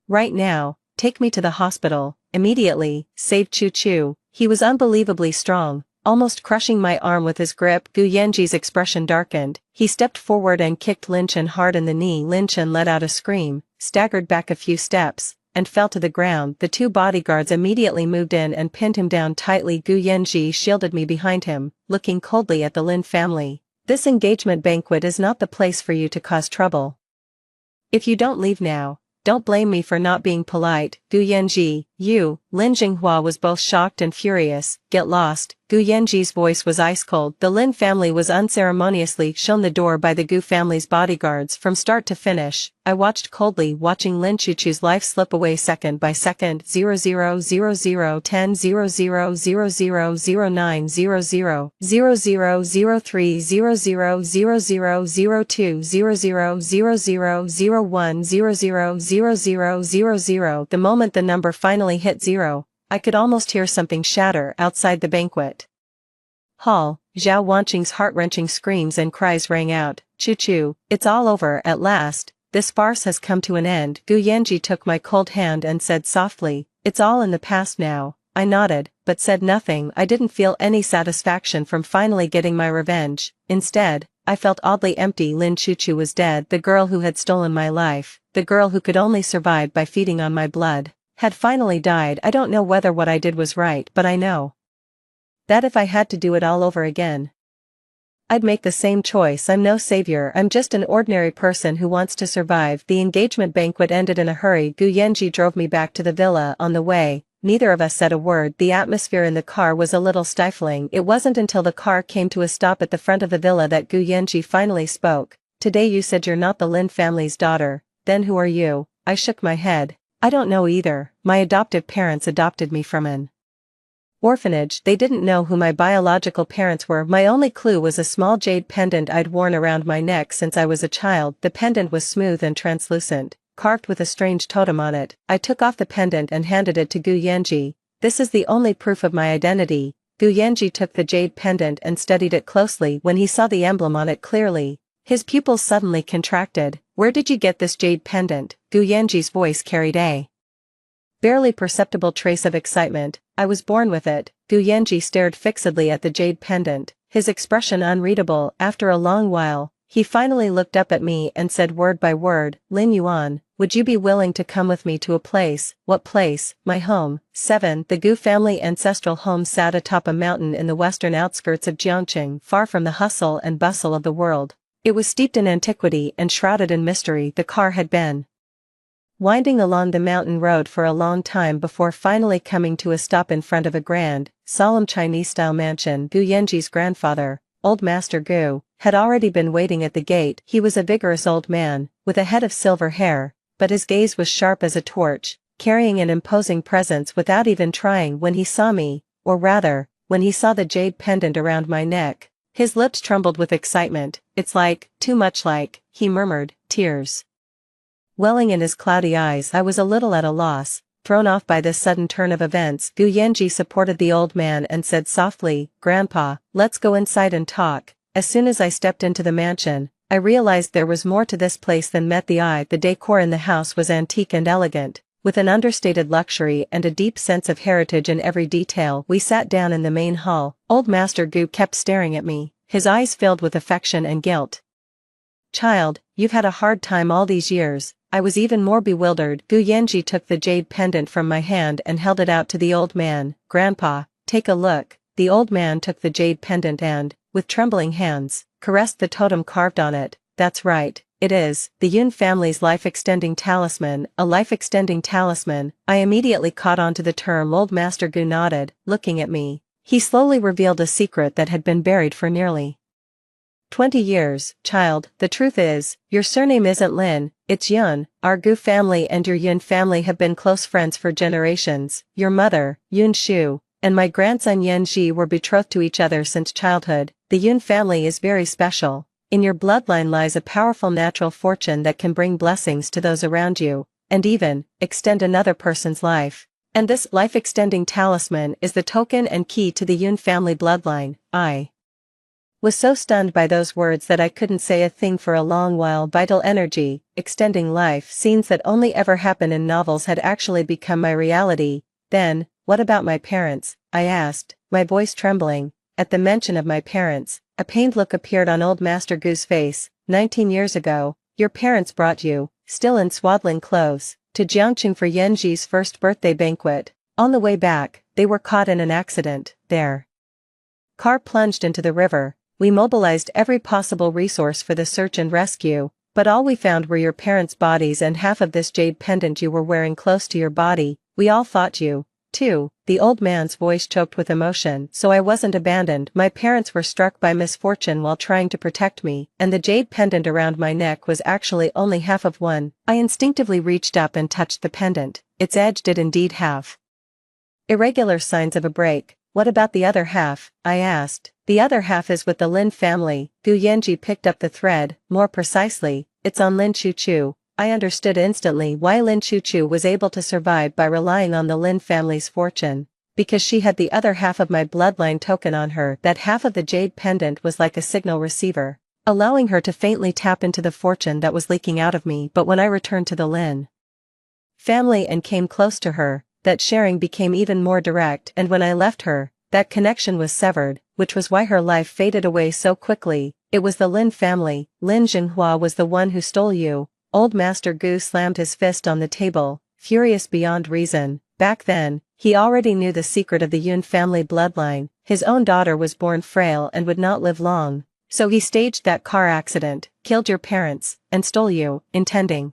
Right now, take me to the hospital, immediately." Save Chuchu. He was unbelievably strong, almost crushing my arm with his grip. Gu Yanji's expression darkened. He stepped forward and kicked Lin Chen hard in the knee. Lin Chen let out a scream, staggered back a few steps, and fell to the ground. The two bodyguards immediately moved in and pinned him down tightly. Gu Yanji shielded me behind him, looking coldly at the Lin family. "This engagement banquet is not the place for you to cause trouble. If you don't leave now, don't blame me for not being polite." "Gu Yanji, you." Lin Jinghua was both shocked and furious. "Get lost." Gu Yanji's voice was ice cold. The Lin family was unceremoniously shown the door by the Gu family's bodyguards from start to finish. I watched coldly, watching Lin Chuchu's life slip away second by second. 00:00:10 00:00:09 00:00:03 00:00:02 00:00:01 00:00:00. The moment the number finally hit 0, I could almost hear something shatter outside the banquet hall. Zhao Wanqing's heart-wrenching screams and cries rang out. "Chuchu, it's all over at last. This farce has come to an end." Gu Yanji took my cold hand and said softly, "It's all in the past now." I nodded, but said nothing. I didn't feel any satisfaction from finally getting my revenge. Instead, I felt oddly empty. Lin Chuchu was dead. The girl who had stolen my life, the girl who could only survive by feeding on my blood, had finally died. I don't know whether what I did was right, but I know that if I had to do it all over again, I'd make the same choice. I'm no savior. I'm just an ordinary person who wants to survive. The engagement banquet ended in a hurry. Gu Yanji drove me back to the villa. On the way, neither of us said a word. The atmosphere in the car was a little stifling. It wasn't until the car came to a stop at the front of the villa that Gu Yanji finally spoke. "Today you said you're not the Lin family's daughter. Then who are you?" I shook my head. "I don't know either. My adoptive parents adopted me from an orphanage." They didn't know who my biological parents were. My only clue was a small jade pendant I'd worn around my neck since I was a child. The pendant was smooth and translucent, carved with a strange totem on it. I took off the pendant and handed it to Gu Yanji. "This is the only proof of my identity." Gu Yanji took the jade pendant and studied it closely. When he saw the emblem on it clearly, his pupils suddenly contracted. "Where did you get this jade pendant?" Gu Yanji's voice carried a barely perceptible trace of excitement. "I was born with it." Gu Yanji stared fixedly at the jade pendant, his expression unreadable. After a long while, he finally looked up at me and said word by word, "Lin Yuan, would you be willing to come with me to a place?" "What place?" "My home." 7. The Gu family ancestral home sat atop a mountain in the western outskirts of Jiangqing, far from the hustle and bustle of the world. It was steeped in antiquity and shrouded in mystery. The car had been winding along the mountain road for a long time before finally coming to a stop in front of a grand, solemn Chinese-style mansion. Gu Yanji's grandfather, Old Master Gu, had already been waiting at the gate. He was a vigorous old man, with a head of silver hair, but his gaze was sharp as a torch, carrying an imposing presence without even trying when he saw me, or rather, when he saw the jade pendant around my neck. His lips trembled with excitement. "It's like, too much like," he murmured, tears welling in his cloudy eyes. I was a little at a loss, thrown off by this sudden turn of events. Gu Yanji supported the old man and said softly, "Grandpa, let's go inside and talk." As soon as I stepped into the mansion, I realized there was more to this place than met the eye. The decor in the house was antique and elegant, with an understated luxury and a deep sense of heritage in every detail. We sat down in the main hall. Old Master Gu kept staring at me, his eyes filled with affection and guilt. "Child, you've had a hard time all these years." I was even more bewildered. Gu Yanji took the jade pendant from my hand and held it out to the old man. "Grandpa, take a look." The old man took the jade pendant and, with trembling hands, caressed the totem carved on it. "That's right, it is the Yun family's life-extending talisman." A life-extending talisman. I immediately caught on to the term. Old Master Gu nodded, looking at me. He slowly revealed a secret that had been buried for nearly 20 years. "Child, the truth is, your surname isn't Lin, it's Yun. Our Gu family and your Yun family have been close friends for generations. Your mother, Yun Shu, and my grandson Yen Ji were betrothed to each other since childhood. The Yun family is very special. In your bloodline lies a powerful natural fortune that can bring blessings to those around you, and even extend another person's life. And this life-extending talisman is the token and key to the Yun family bloodline." I was so stunned by those words that I couldn't say a thing for a long while. Vital energy, extending life. Scenes that only ever happen in novels had actually become my reality. "Then, what about my parents?" I asked, my voice trembling. At the mention of my parents, a pained look appeared on Old Master Gu's face. 19 years ago, your parents brought you, still in swaddling clothes, to Jiangqing for Yanji's first birthday banquet. On the way back, they were caught in an accident. Their car plunged into the river. We mobilized every possible resource for the search and rescue, but all we found were your parents' bodies and half of this jade pendant you were wearing close to your body. We all thought you, too." The old man's voice choked with emotion. "So I wasn't abandoned. My parents were struck by misfortune while trying to protect me, and the jade pendant around my neck was actually only half of one." I instinctively reached up and touched the pendant. Its edge did indeed have irregular signs of a break. "What about the other half?" I asked. "The other half is with the Lin family." Gu Yanji picked up the thread. "More precisely, it's on Lin Chuchu." I understood instantly why Lin Chuchu was able to survive by relying on the Lin family's fortune. Because she had the other half of my bloodline token on her. That half of the jade pendant was like a signal receiver, allowing her to faintly tap into the fortune that was leaking out of me. But when I returned to the Lin family and came close to her, that sharing became even more direct, and when I left her, that connection was severed, which was why her life faded away so quickly. It was the Lin family. Lin Jinghua was the one who stole you." Old Master Gu slammed his fist on the table, furious beyond reason. Back then, he already knew the secret of the Yun family bloodline. His own daughter was born frail and would not live long. So he staged that car accident, killed your parents, and stole you, intending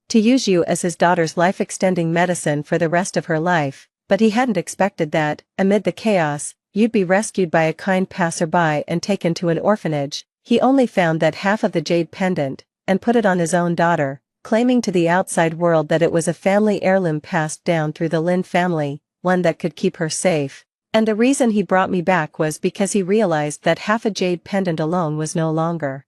to use you as his daughter's life-extending medicine for the rest of her life. But he hadn't expected that, amid the chaos, you'd be rescued by a kind passerby and taken to an orphanage. He only found that half of the jade pendant, and put it on his own daughter, claiming to the outside world that it was a family heirloom passed down through the Lin family, one that could keep her safe. And the reason he brought me back was because he realized that half a jade pendant alone was no longer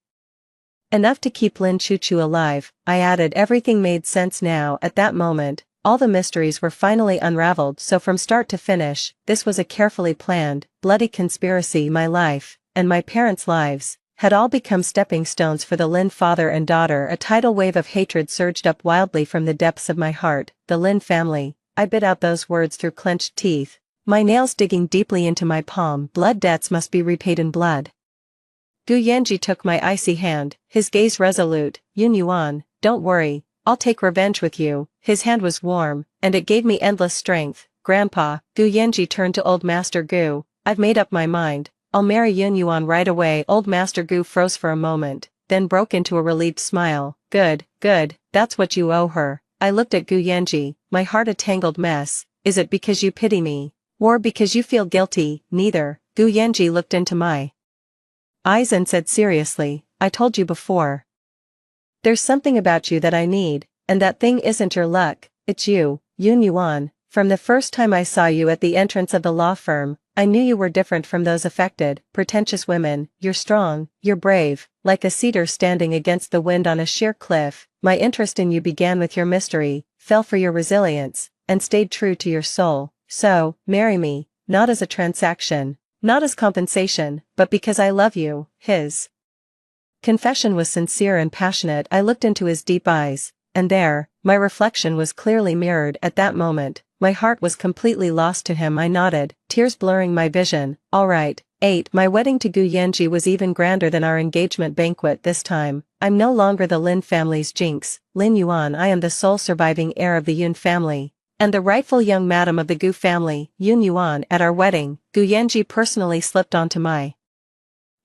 enough to keep Lin Chuchu alive. I added. Everything made sense now. At that moment, all the mysteries were finally unraveled. So from start to finish, this was a carefully planned, bloody conspiracy. My life, and my parents' lives, had all become stepping stones for the Lin father and daughter. A tidal wave of hatred surged up wildly from the depths of my heart. The Lin family. I bit out those words through clenched teeth, my nails digging deeply into my palm. Blood debts must be repaid in blood. Gu Yanji took my icy hand, his gaze resolute. "Yun Yuan, don't worry, I'll take revenge with you." His hand was warm, and it gave me endless strength. "Grandpa," Gu Yanji turned to Old Master Gu, "I've made up my mind. I'll marry Yun Yuan right away." Old Master Gu froze for a moment, then broke into a relieved smile. Good, that's what you owe her." I looked at Gu Yanji, my heart a tangled mess. "Is it because you pity me? Or because you feel guilty?" "Neither." Gu Yanji looked into my eyes and said seriously, "I told you before. There's something about you that I need, and that thing isn't your luck, it's you, Yun Yuan. From the first time I saw you at the entrance of the law firm, I knew you were different from those affected, pretentious women. You're strong, you're brave, like a cedar standing against the wind on a sheer cliff. My interest in you began with your mystery, fell for your resilience, and stayed true to your soul. So, marry me, not as a transaction, not as compensation, but because I love you. His confession was sincere and passionate. I looked into his deep eyes, and there, my reflection was clearly mirrored. At that moment, my heart was completely lost to him. I nodded, tears blurring my vision. All right. 8. My wedding to Gu Yanji was even grander than our engagement banquet this time. I'm no longer the Lin family's jinx, Lin Yuan. I am the sole surviving heir of the Yun family, and the rightful young madam of the Gu family, Yun Yuan. At our wedding, Gu Yanji personally slipped onto my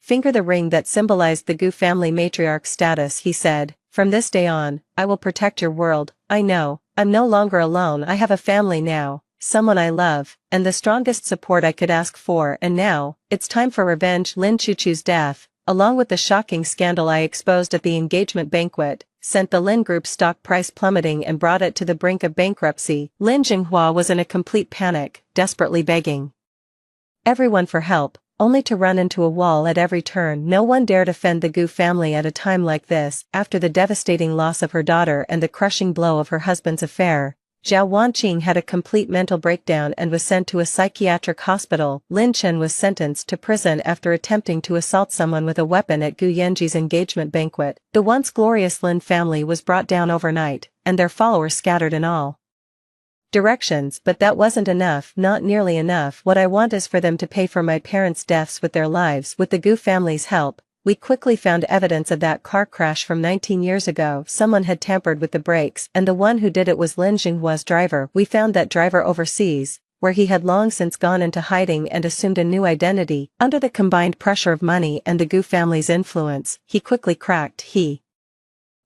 finger the ring that symbolized the Gu family matriarch status. He said, "From this day on, I will protect your world. I know, I'm no longer alone. I have a family now, someone I love, and the strongest support I could ask for. And now, it's time for revenge." Lin Chuchu's death, along with the shocking scandal I exposed at the engagement banquet, sent the Lin Group's stock price plummeting and brought it to the brink of bankruptcy. Lin Jinghua was in a complete panic, desperately begging everyone for help, only to run into a wall at every turn. No one dared offend the Gu family at a time like this. After the devastating loss of her daughter and the crushing blow of her husband's affair, Zhao Wanqing had a complete mental breakdown and was sent to a psychiatric hospital. Lin Chen was sentenced to prison after attempting to assault someone with a weapon at Gu Yanji's engagement banquet. The once glorious Lin family was brought down overnight, and their followers scattered in all directions. But that wasn't enough, not nearly enough. What I want is for them to pay for my parents' deaths with their lives. With the Gu family's help, we quickly found evidence of that car crash from 19 years ago. Someone had tampered with the brakes, and the one who did it was Lin Jinghua's driver. We found that driver overseas, where he had long since gone into hiding and assumed a new identity. Under the combined pressure of money and the Gu family's influence, he quickly cracked. He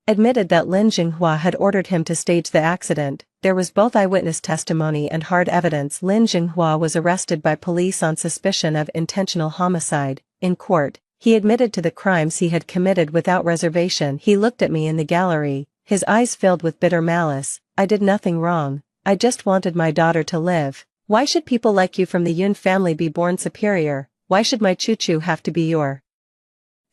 admitted that Lin Jinghua had ordered him to stage the accident. There was both eyewitness testimony and hard evidence. Lin Jinghua was arrested by police on suspicion of intentional homicide. In court, he admitted to the crimes he had committed without reservation. He looked at me in the gallery, his eyes filled with bitter malice. "I did nothing wrong. I just wanted my daughter to live. Why should people like you from the Yun family be born superior? Why should my Chuchu have to be your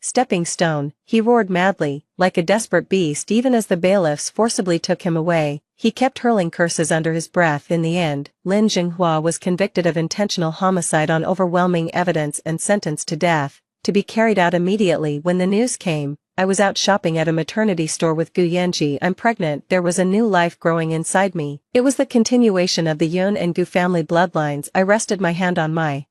stepping stone?" He roared madly, like a desperate beast. Even as the bailiffs forcibly took him away, he kept hurling curses under his breath. In the end, Lin Jinghua was convicted of intentional homicide on overwhelming evidence and sentenced to death, to be carried out immediately. When the news came, I was out shopping at a maternity store with Gu Yanji. "I'm pregnant." There was a new life growing inside me. It was the continuation of the Yun and Gu family bloodlines. I rested my hand on my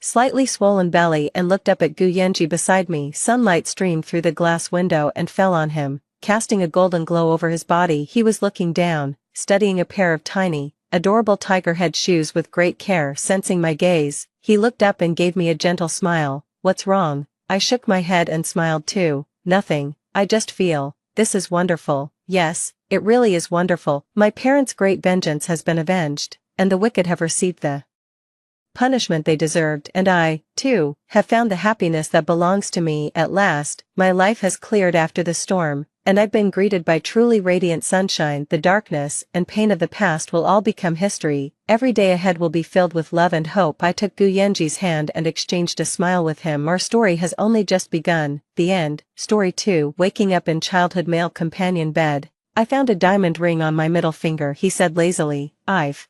slightly swollen belly and looked up at Gu Yanji beside me. Sunlight streamed through the glass window and fell on him, casting a golden glow over his body. He was looking down, studying a pair of tiny, adorable tiger head shoes with great care. Sensing my gaze, he looked up and gave me a gentle smile. "What's wrong?" I shook my head and smiled too. "Nothing, I just feel, this is wonderful." "Yes, it really is wonderful. My parents' great vengeance has been avenged, and the wicked have received the punishment they deserved, and I, too, have found the happiness that belongs to me. At last, my life has cleared after the storm, and I've been greeted by truly radiant sunshine. The darkness and pain of the past will all become history. Every day ahead will be filled with love and hope." I took Gu Yanji's hand and exchanged a smile with him. "Our story has only just begun." The end. Story 2. Waking up in childhood male companion bed. "I found a diamond ring on my middle finger," he said lazily. "I've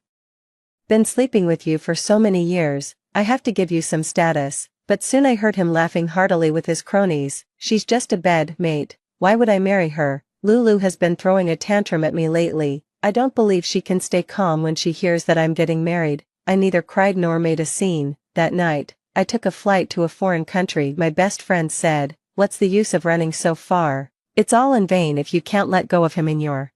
been sleeping with you for so many years, I have to give you some status." But soon I heard him laughing heartily with his cronies. "She's just a bed mate. Why would I marry her? Lulu has been throwing a tantrum at me lately. I don't believe she can stay calm when she hears that I'm getting married." I neither cried nor made a scene. That night, I took a flight to a foreign country. My best friend said, "What's the use of running so far? It's all in vain if you can't let go of him in your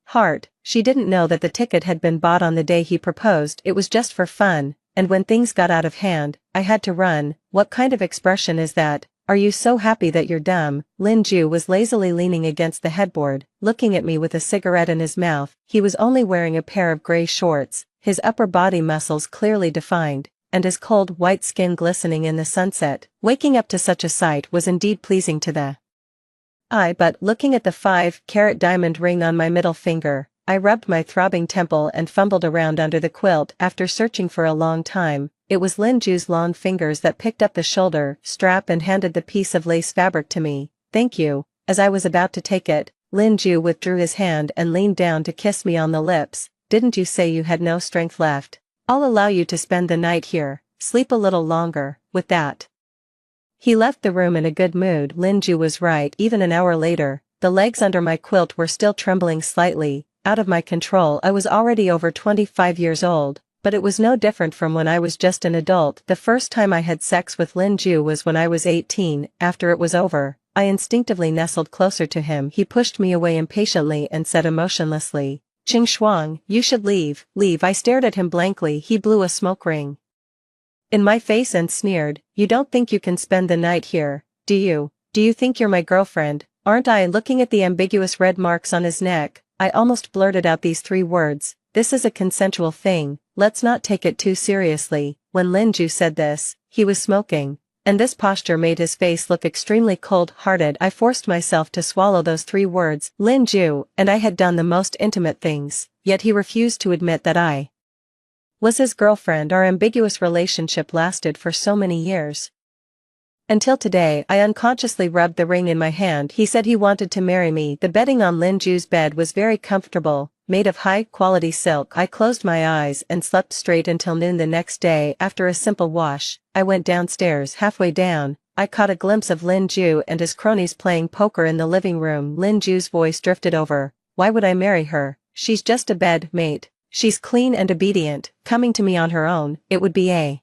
heart." She didn't know that the ticket had been bought on the day he proposed. It was just for fun, and when things got out of hand, I had to run. "What kind of expression is that? Are you so happy that you're dumb?" Lin Ju was lazily leaning against the headboard, looking at me with a cigarette in his mouth. He was only wearing a pair of gray shorts, his upper body muscles clearly defined, and his cold white skin glistening in the sunset. Waking up to such a sight was indeed pleasing to the But looking at the 5-carat diamond ring on my middle finger, I rubbed my throbbing temple and fumbled around under the quilt after searching for a long time. It was Lin Ju's long fingers that picked up the shoulder strap and handed the piece of lace fabric to me. Thank you. As I was about to take it, Lin Ju withdrew his hand and leaned down to kiss me on the lips. Didn't you say you had no strength left? I'll allow you to spend the night here, sleep a little longer. With that, he left the room in a good mood. Lin Ju was right. Even an hour later, the legs under my quilt were still trembling slightly, out of my control. I was already over 25 years old, but it was no different from when I was just an adult. The first time I had sex with Lin Ju was when I was 18. After it was over, I instinctively nestled closer to him. He pushed me away impatiently and said emotionlessly, "Qing Shuang, you should leave." Leave? I stared at him blankly. He blew a smoke ring in my face and sneered, "You don't think you can spend the night here, do you? Do you think you're my girlfriend, aren't I?" Looking at the ambiguous red marks on his neck, I almost blurted out these 3 words, "This is a consensual thing, let's not take it too seriously." When Lin Ju said this, he was smoking, and this posture made his face look extremely cold-hearted. I forced myself to swallow those 3 words. Lin Ju and I had done the most intimate things, yet he refused to admit that I was his girlfriend. Our ambiguous relationship lasted for so many years. Until today. I unconsciously rubbed the ring in my hand. He said he wanted to marry me. The bedding on Lin Ju's bed was very comfortable, made of high-quality silk. I closed my eyes and slept straight until noon the next day. After a simple wash, I went downstairs. Halfway down, I caught a glimpse of Lin Ju and his cronies playing poker in the living room. Lin Ju's voice drifted over, "Why would I marry her? She's just a bed mate. She's clean and obedient, coming to me on her own. It would be a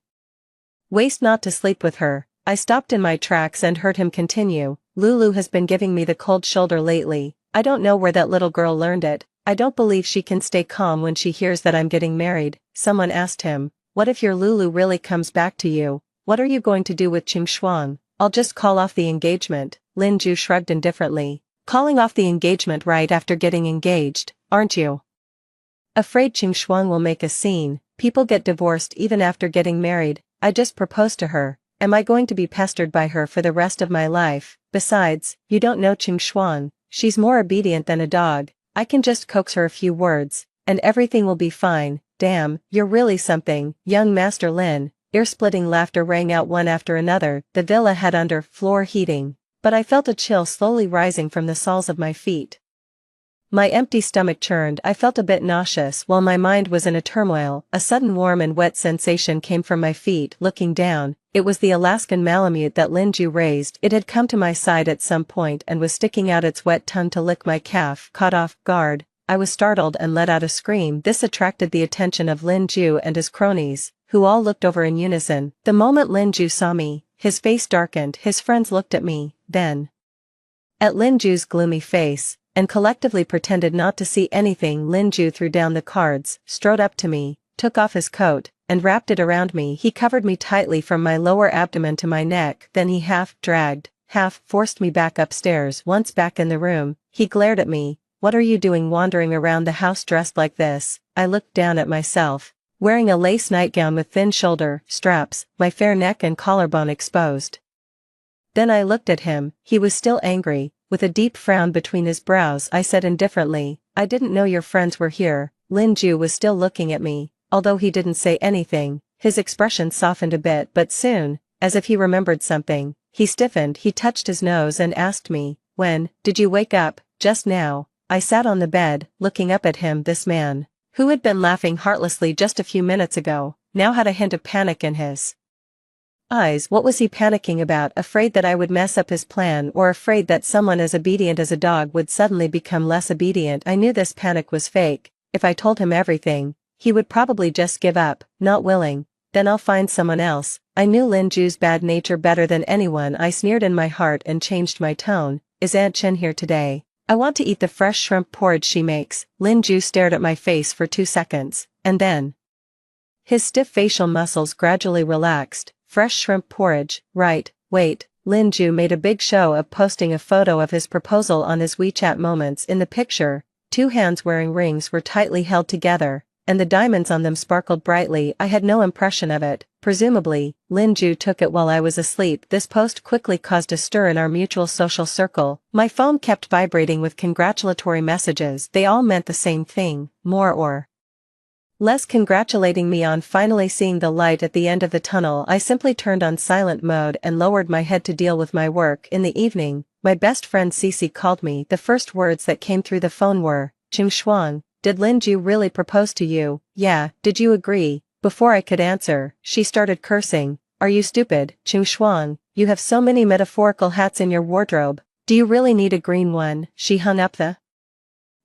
waste not to sleep with her." I stopped in my tracks and heard him continue, "Lulu has been giving me the cold shoulder lately. I don't know where that little girl learned it. I don't believe she can stay calm when she hears that I'm getting married." Someone asked him, "What if your Lulu really comes back to you? What are you going to do with Qing Shuang?" "I'll just call off the engagement." Lin Ju shrugged indifferently. "Calling off the engagement right after getting engaged, aren't you afraid Qing Shuang will make a scene? People get divorced even after getting married. I just proposed to her. Am I going to be pestered by her for the rest of my life? Besides, you don't know Qing Shuang. She's more obedient than a dog. I can just coax her a few words, and everything will be fine." "Damn, you're really something, young Master Lin." Ear-splitting laughter rang out one after another. The villa had under-floor heating, but I felt a chill slowly rising from the soles of my feet. My empty stomach churned. I felt a bit nauseous while my mind was in a turmoil. A sudden warm and wet sensation came from my feet. Looking down, it was the Alaskan Malamute that Lin Ju raised. It had come to my side at some point and was sticking out its wet tongue to lick my calf. Caught off guard, I was startled and let out a scream. This attracted the attention of Lin Ju and his cronies, who all looked over in unison. The moment Lin Ju saw me, his face darkened. His friends looked at me, then at Lin Ju's gloomy face, and collectively pretended not to see anything. Lin Ju threw down the cards, strode up to me, took off his coat, and wrapped it around me. He covered me tightly from my lower abdomen to my neck. Then he half-dragged, half-forced me back upstairs. Once back in the room, he glared at me. "What are you doing wandering around the house dressed like this?" I looked down at myself, wearing a lace nightgown with thin shoulder straps, my fair neck and collarbone exposed. Then I looked at him. He was still angry, with a deep frown between his brows. I said indifferently, "I didn't know your friends were here." Lin Ju was still looking at me. Although he didn't say anything, his expression softened a bit, but soon, as if he remembered something, he stiffened. He touched his nose and asked me, "When did you wake up?" "Just now." I sat on the bed, looking up at him. This man, who had been laughing heartlessly just a few minutes ago, now had a hint of panic in his eyes. What was he panicking about? Afraid that I would mess up his plan, or afraid that someone as obedient as a dog would suddenly become less obedient? I knew this panic was fake. If I told him everything, he would probably just give up. "Not willing? Then I'll find someone else." I knew Lin Ju's bad nature better than anyone. I sneered in my heart and changed my tone. "Is Aunt Chen here today? I want to eat the fresh shrimp porridge she makes." Lin Ju stared at my face for 2 seconds, and then his stiff facial muscles gradually relaxed. "Fresh shrimp porridge, right, wait." Lin Ju made a big show of posting a photo of his proposal on his WeChat moments. In the picture, 2 hands wearing rings were tightly held together, and the diamonds on them sparkled brightly. I had no impression of it. Presumably, Lin Ju took it while I was asleep. This post quickly caused a stir in our mutual social circle. My phone kept vibrating with congratulatory messages. They all meant the same thing, more or less congratulating me on finally seeing the light at the end of the tunnel. I simply turned on silent mode and lowered my head to deal with my work. In the evening, my best friend Cece called me. The first words that came through the phone were, "Chung Shuang, did Lin Ju really propose to you? Yeah, did you agree?" Before I could answer, she started cursing. "Are you stupid, Chung Shuang? You have so many metaphorical hats in your wardrobe. Do you really need a green one?" She hung up the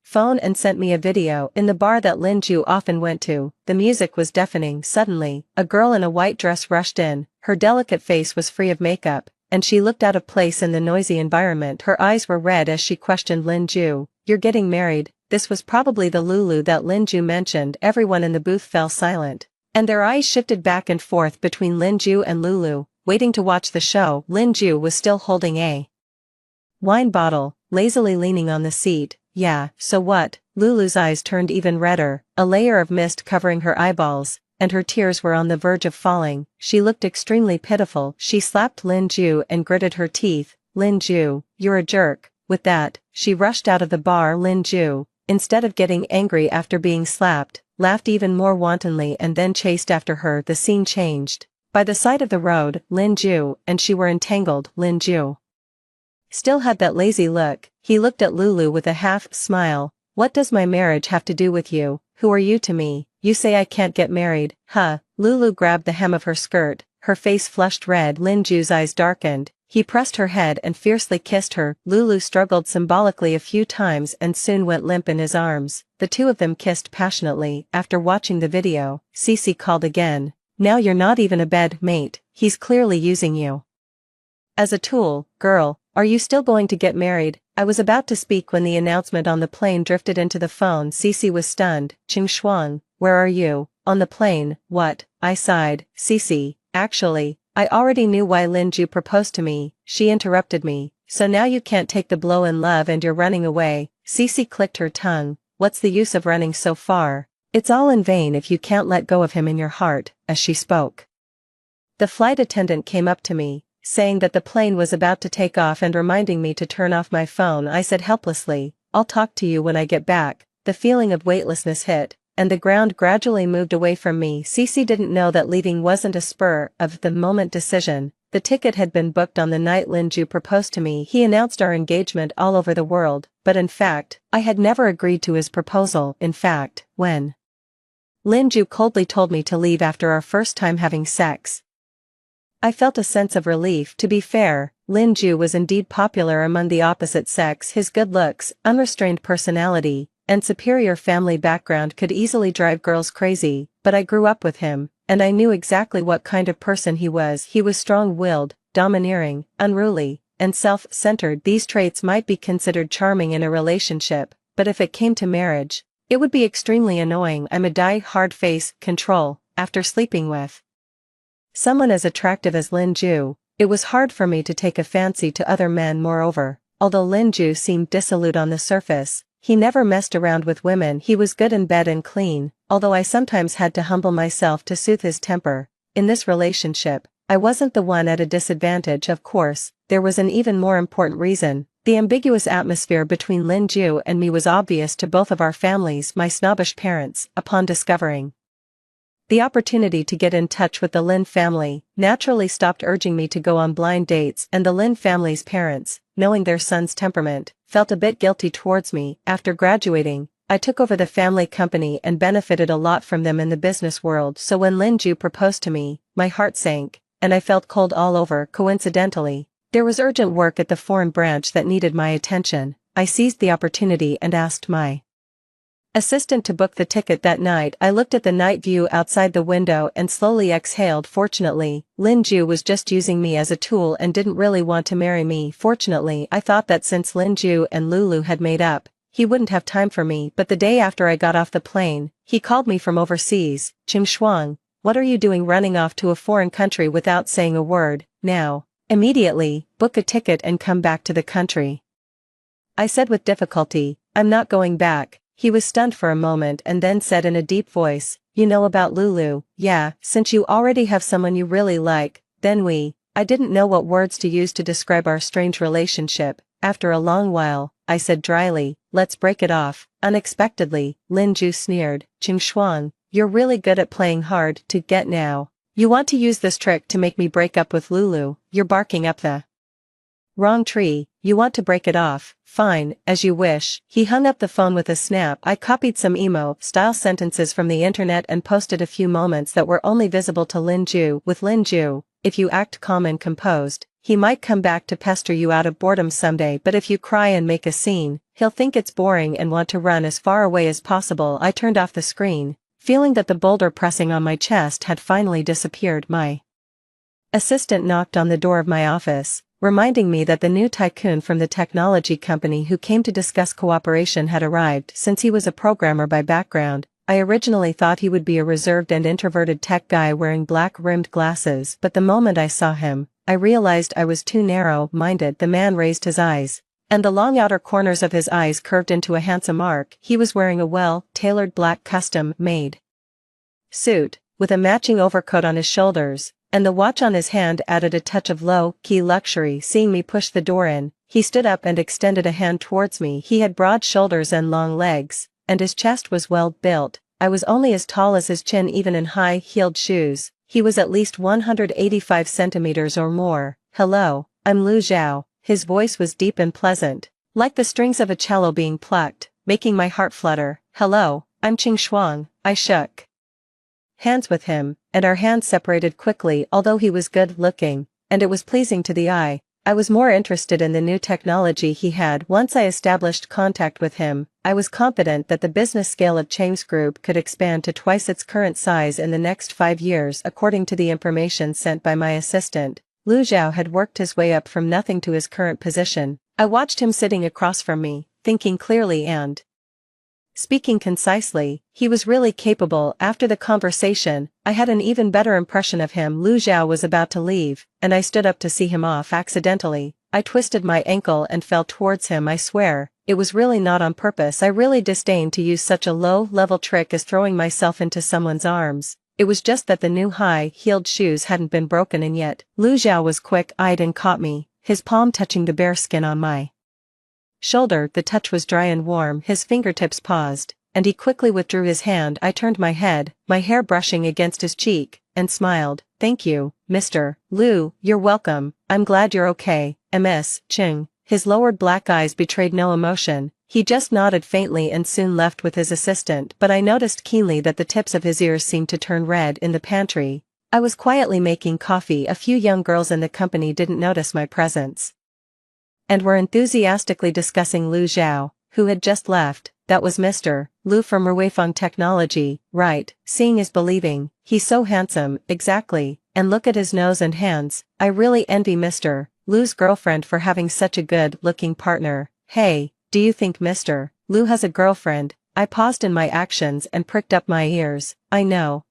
phone and sent me a video. In the bar that Lin Ju often went to, the music was deafening. Suddenly, a girl in a white dress rushed in. Her delicate face was free of makeup, and she looked out of place in the noisy environment. Her eyes were red as she questioned Lin Ju. "You're getting married?" This was probably the Lulu that Lin Ju mentioned. Everyone in the booth fell silent, and their eyes shifted back and forth between Lin Ju and Lulu, waiting to watch the show. Lin Ju was still holding a wine bottle, lazily leaning on the seat. "Yeah, so what?" Lulu's eyes turned even redder, a layer of mist covering her eyeballs, and her tears were on the verge of falling. She looked extremely pitiful. She slapped Lin Ju and gritted her teeth. "Lin Ju, you're a jerk." With that, she rushed out of the bar. Lin Ju, instead of getting angry after being slapped, laughed even more wantonly and then chased after her. The scene changed. By the side of the road, Lin Ju and she were entangled. Lin Ju still had that lazy look. He looked at Lulu with a half-smile. "What does my marriage have to do with you? Who are you to me? You say I can't get married, huh?" Lulu grabbed the hem of her skirt. Her face flushed red. Lin Ju's eyes darkened. He pressed her head and fiercely kissed her. Lulu struggled symbolically a few times and soon went limp in his arms. The two of them kissed passionately. After watching the video, Cece called again. "Now you're not even a bed mate. He's clearly using you as a tool. Girl, are you still going to get married?" I was about to speak when the announcement on the plane drifted into the phone. Cece was stunned. "Chung Shuang, where are you?" "On the plane." "What?" I sighed. "Cece, actually, I already knew why Lin Ju proposed to me," she interrupted me. "So now you can't take the blow in love and you're running away." Cece clicked her tongue. "What's the use of running so far? It's all in vain if you can't let go of him in your heart." As she spoke, the flight attendant came up to me, saying that the plane was about to take off and reminding me to turn off my phone. I said helplessly, "I'll talk to you when I get back." The feeling of weightlessness hit, and the ground gradually moved away from me. Cece didn't know that leaving wasn't a spur-of-the-moment decision. The ticket had been booked on the night Lin Ju proposed to me. He announced our engagement all over the world, but in fact, I had never agreed to his proposal. In fact, when Lin Ju coldly told me to leave after our first time having sex, I felt a sense of relief. To be fair, Lin Ju was indeed popular among the opposite sex. His good looks, unrestrained personality, and superior family background could easily drive girls crazy, but I grew up with him, and I knew exactly what kind of person he was. He was strong-willed, domineering, unruly, and self-centered. These traits might be considered charming in a relationship, but if it came to marriage, it would be extremely annoying. I'm a die-hard face control. After sleeping with someone as attractive as Lin Ju, it was hard for me to take a fancy to other men. Moreover, although Lin Ju seemed dissolute on the surface, he never messed around with women. He was good in bed and clean, although I sometimes had to humble myself to soothe his temper. In this relationship, I wasn't the one at a disadvantage. Of course, there was an even more important reason. The ambiguous atmosphere between Lin Ju and me was obvious to both of our families. My snobbish parents, upon discovering the opportunity to get in touch with the Lin family, naturally stopped urging me to go on blind dates, and the Lin family's parents, knowing their son's temperament, felt a bit guilty towards me. After graduating, I took over the family company and benefited a lot from them in the business world. So when Lin Ju proposed to me, my heart sank, and I felt cold all over. Coincidentally, there was urgent work at the foreign branch that needed my attention. I seized the opportunity and asked my assistant to book the ticket that night. I looked at the night view outside the window and slowly exhaled. Fortunately, Lin Ju was just using me as a tool and didn't really want to marry me. Fortunately, I thought that since Lin Ju and Lulu had made up, he wouldn't have time for me. But the day after I got off the plane, he called me from overseas. "Chung Shuang, what are you doing running off to a foreign country without saying a word? Now, immediately, book a ticket and come back to the country." I said with difficulty, "I'm not going back." He was stunned for a moment and then said in a deep voice, "You know about Lulu? Yeah, since you already have someone you really like, then I didn't know what words to use to describe our strange relationship. After a long while, I said dryly, let's break it off." Unexpectedly, Lin Ju sneered, "Qing Shuang, you're really good at playing hard to get now. You want to use this trick to make me break up with Lulu. You're barking up the wrong tree. You want to break it off. Fine, as you wish." He hung up the phone with a snap. I copied some emo-style sentences from the internet and posted a few moments that were only visible to Lin Ju. With Lin Ju, if you act calm and composed, he might come back to pester you out of boredom someday, but if you cry and make a scene, he'll think it's boring and want to run as far away as possible. I turned off the screen, feeling that the boulder pressing on my chest had finally disappeared. My assistant knocked on the door of my office, reminding me that the new tycoon from the technology company who came to discuss cooperation had arrived. Since he was a programmer by background, I originally thought he would be a reserved and introverted tech guy wearing black-rimmed glasses, but the moment I saw him, I realized I was too narrow-minded. The man raised his eyes, and the long outer corners of his eyes curved into a handsome arc. He was wearing a well-tailored black custom-made suit, with a matching overcoat on his shoulders, and the watch on his hand added a touch of low-key luxury. Seeing me push the door in, he stood up and extended a hand towards me. He had broad shoulders and long legs, and his chest was well built. I was only as tall as his chin even in high-heeled shoes. He was at least 185 centimeters or more. "Hello, I'm Lu Zhao." His voice was deep and pleasant, like the strings of a cello being plucked, making my heart flutter. "Hello, I'm Qing Shuang." I shook hands with him, and our hands separated quickly. Although he was good-looking, and it was pleasing to the eye, I was more interested in the new technology he had. Once I established contact with him, I was confident that the business scale of Chang's group could expand to twice its current size in the next 5 years. According to the information sent by my assistant, Lu Zhao had worked his way up from nothing to his current position. I watched him sitting across from me, thinking clearly and speaking concisely. He was really capable. After the conversation, I had an even better impression of him. Lu Zhao was about to leave, and I stood up to see him off. Accidentally, I twisted my ankle and fell towards him. I swear, it was really not on purpose. I really disdained to use such a low-level trick as throwing myself into someone's arms. It was just that the new high-heeled shoes hadn't been broken in yet. Lu Zhao was quick-eyed and caught me, his palm touching the bare skin on my shoulder. The touch was dry and warm. His fingertips paused, and he quickly withdrew his hand. I turned my head, my hair brushing against his cheek, and smiled. "Thank you, Mr. Lu. You're welcome. I'm glad you're okay." Ms. Qing. His lowered black eyes betrayed no emotion. He just nodded faintly and soon left with his assistant, but I noticed keenly that the tips of his ears seemed to turn red. In the pantry, I was quietly making coffee. A few young girls in the company didn't notice my presence, and were enthusiastically discussing Lu Zhao, who had just left. "That was Mr. Lu from Ruifeng Technology, right? Seeing is believing. He's so handsome." "Exactly, and look at his nose and hands. I really envy Mr. Lu's girlfriend for having such a good-looking partner." "Hey, do you think Mr. Lu has a girlfriend?" I paused in my actions and pricked up my ears. I know,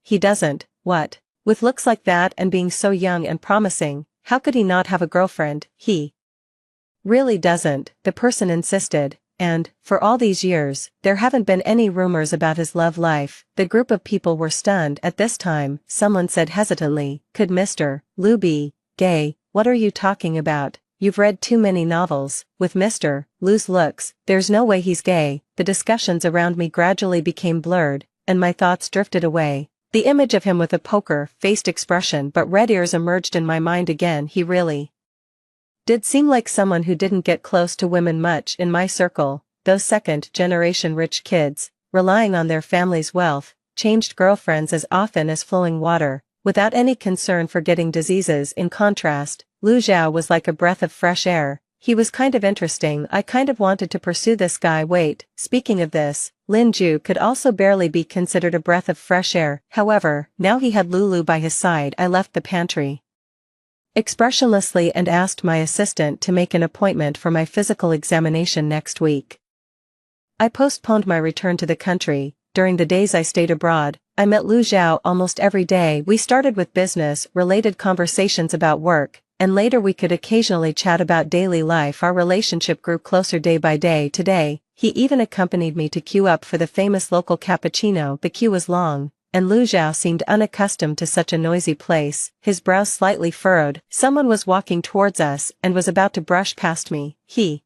he doesn't." "What? With looks like that and being so young and promising, how could he not have a girlfriend?" "He really doesn't," the person insisted, "and, for all these years, there haven't been any rumors about his love life." The group of people were stunned. At this time, someone said hesitantly, "Could Mr. Lu be gay?" "What are you talking about? You've read too many novels. With Mr. Lu's looks, there's no way he's gay." The discussions around me gradually became blurred, and my thoughts drifted away. The image of him with a poker-faced expression but red ears emerged in my mind again. He really did seem like someone who didn't get close to women much. In my circle, those second-generation rich kids, relying on their family's wealth, changed girlfriends as often as flowing water, without any concern for getting diseases. In contrast, Lu Zhao was like a breath of fresh air. He was kind of interesting. I kind of wanted to pursue this guy. Wait, speaking of this, Lin Ju could also barely be considered a breath of fresh air. However, now he had Lulu by his side. I left the pantry expressionlessly and asked my assistant to make an appointment for my physical examination next week. I postponed my return to the country. During the days I stayed abroad, I met Lu Zhao almost every day. We started with business-related conversations about work, and later we could occasionally chat about daily life. Our relationship grew closer day by day. Today, He even accompanied me to queue up for the famous local cappuccino. The queue was long, and Lu Zhao seemed unaccustomed to such a noisy place, his brows slightly furrowed. Someone was walking towards us and was about to brush past me. He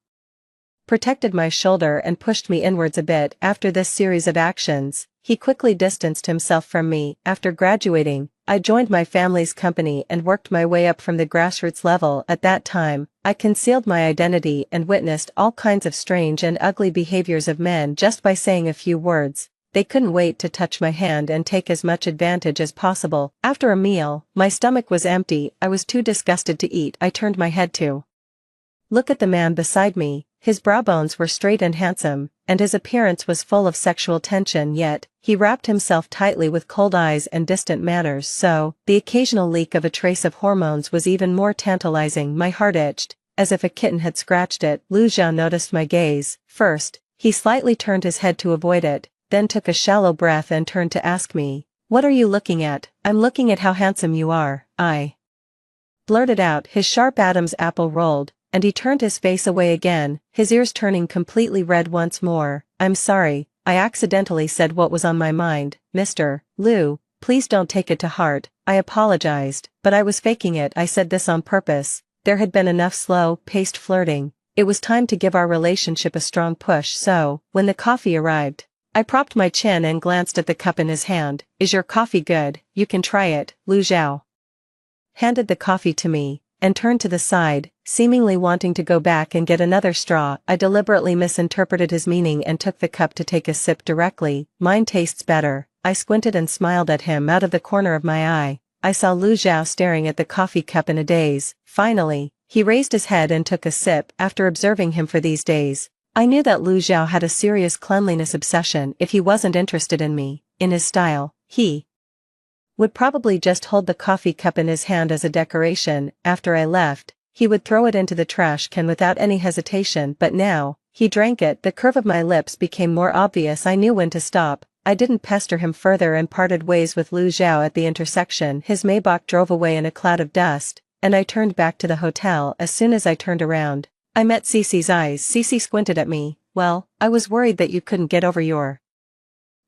protected my shoulder and pushed me inwards a bit. After this series of actions, he quickly distanced himself from me. After graduating, I joined my family's company and worked my way up from the grassroots level. At that time, I concealed my identity and witnessed all kinds of strange and ugly behaviors of men just by saying a few words. They couldn't wait to touch my hand and take as much advantage as possible. After a meal, my stomach was empty. I was too disgusted to eat. I turned my head to look at the man beside me. His brow bones were straight and handsome, and his appearance was full of sexual tension, yet he wrapped himself tightly with cold eyes and distant manners, so the occasional leak of a trace of hormones was even more tantalizing. My heart itched, as if a kitten had scratched it. Lu Zhao noticed my gaze. First, he slightly turned his head to avoid it, then took a shallow breath and turned to ask me, "What are you looking at?" "I'm looking at how handsome you are," I blurted out. His sharp Adam's apple rolled, and he turned his face away again, his ears turning completely red once more. "I'm sorry, I accidentally said what was on my mind, Mr. Liu. Please don't take it to heart." I apologized, but I was faking it. I said this on purpose. There had been enough slow-paced flirting. It was time to give our relationship a strong push. So, when the coffee arrived, I propped my chin and glanced at the cup in his hand. "Is your coffee good? You can try it." Lu Zhao handed the coffee to me, and turned to the side, seemingly wanting to go back and get another straw. I deliberately misinterpreted his meaning and took the cup to take a sip directly. "Mine tastes better." I squinted and smiled at him out of the corner of my eye. I saw Lu Zhao staring at the coffee cup in a daze. Finally, he raised his head and took a sip. After observing him for these days, I knew that Lu Zhao had a serious cleanliness obsession. If he wasn't interested in me, in his style, he would probably just hold the coffee cup in his hand as a decoration. After I left, he would throw it into the trash can without any hesitation, but now, he drank it. The curve of my lips became more obvious. I knew when to stop. I didn't pester him further and parted ways with Lu Zhao at the intersection. His Maybach drove away in a cloud of dust, and I turned back to the hotel. As soon as I turned around, I met Cece's eyes. Cece squinted at me. "Well, I was worried that you couldn't get over your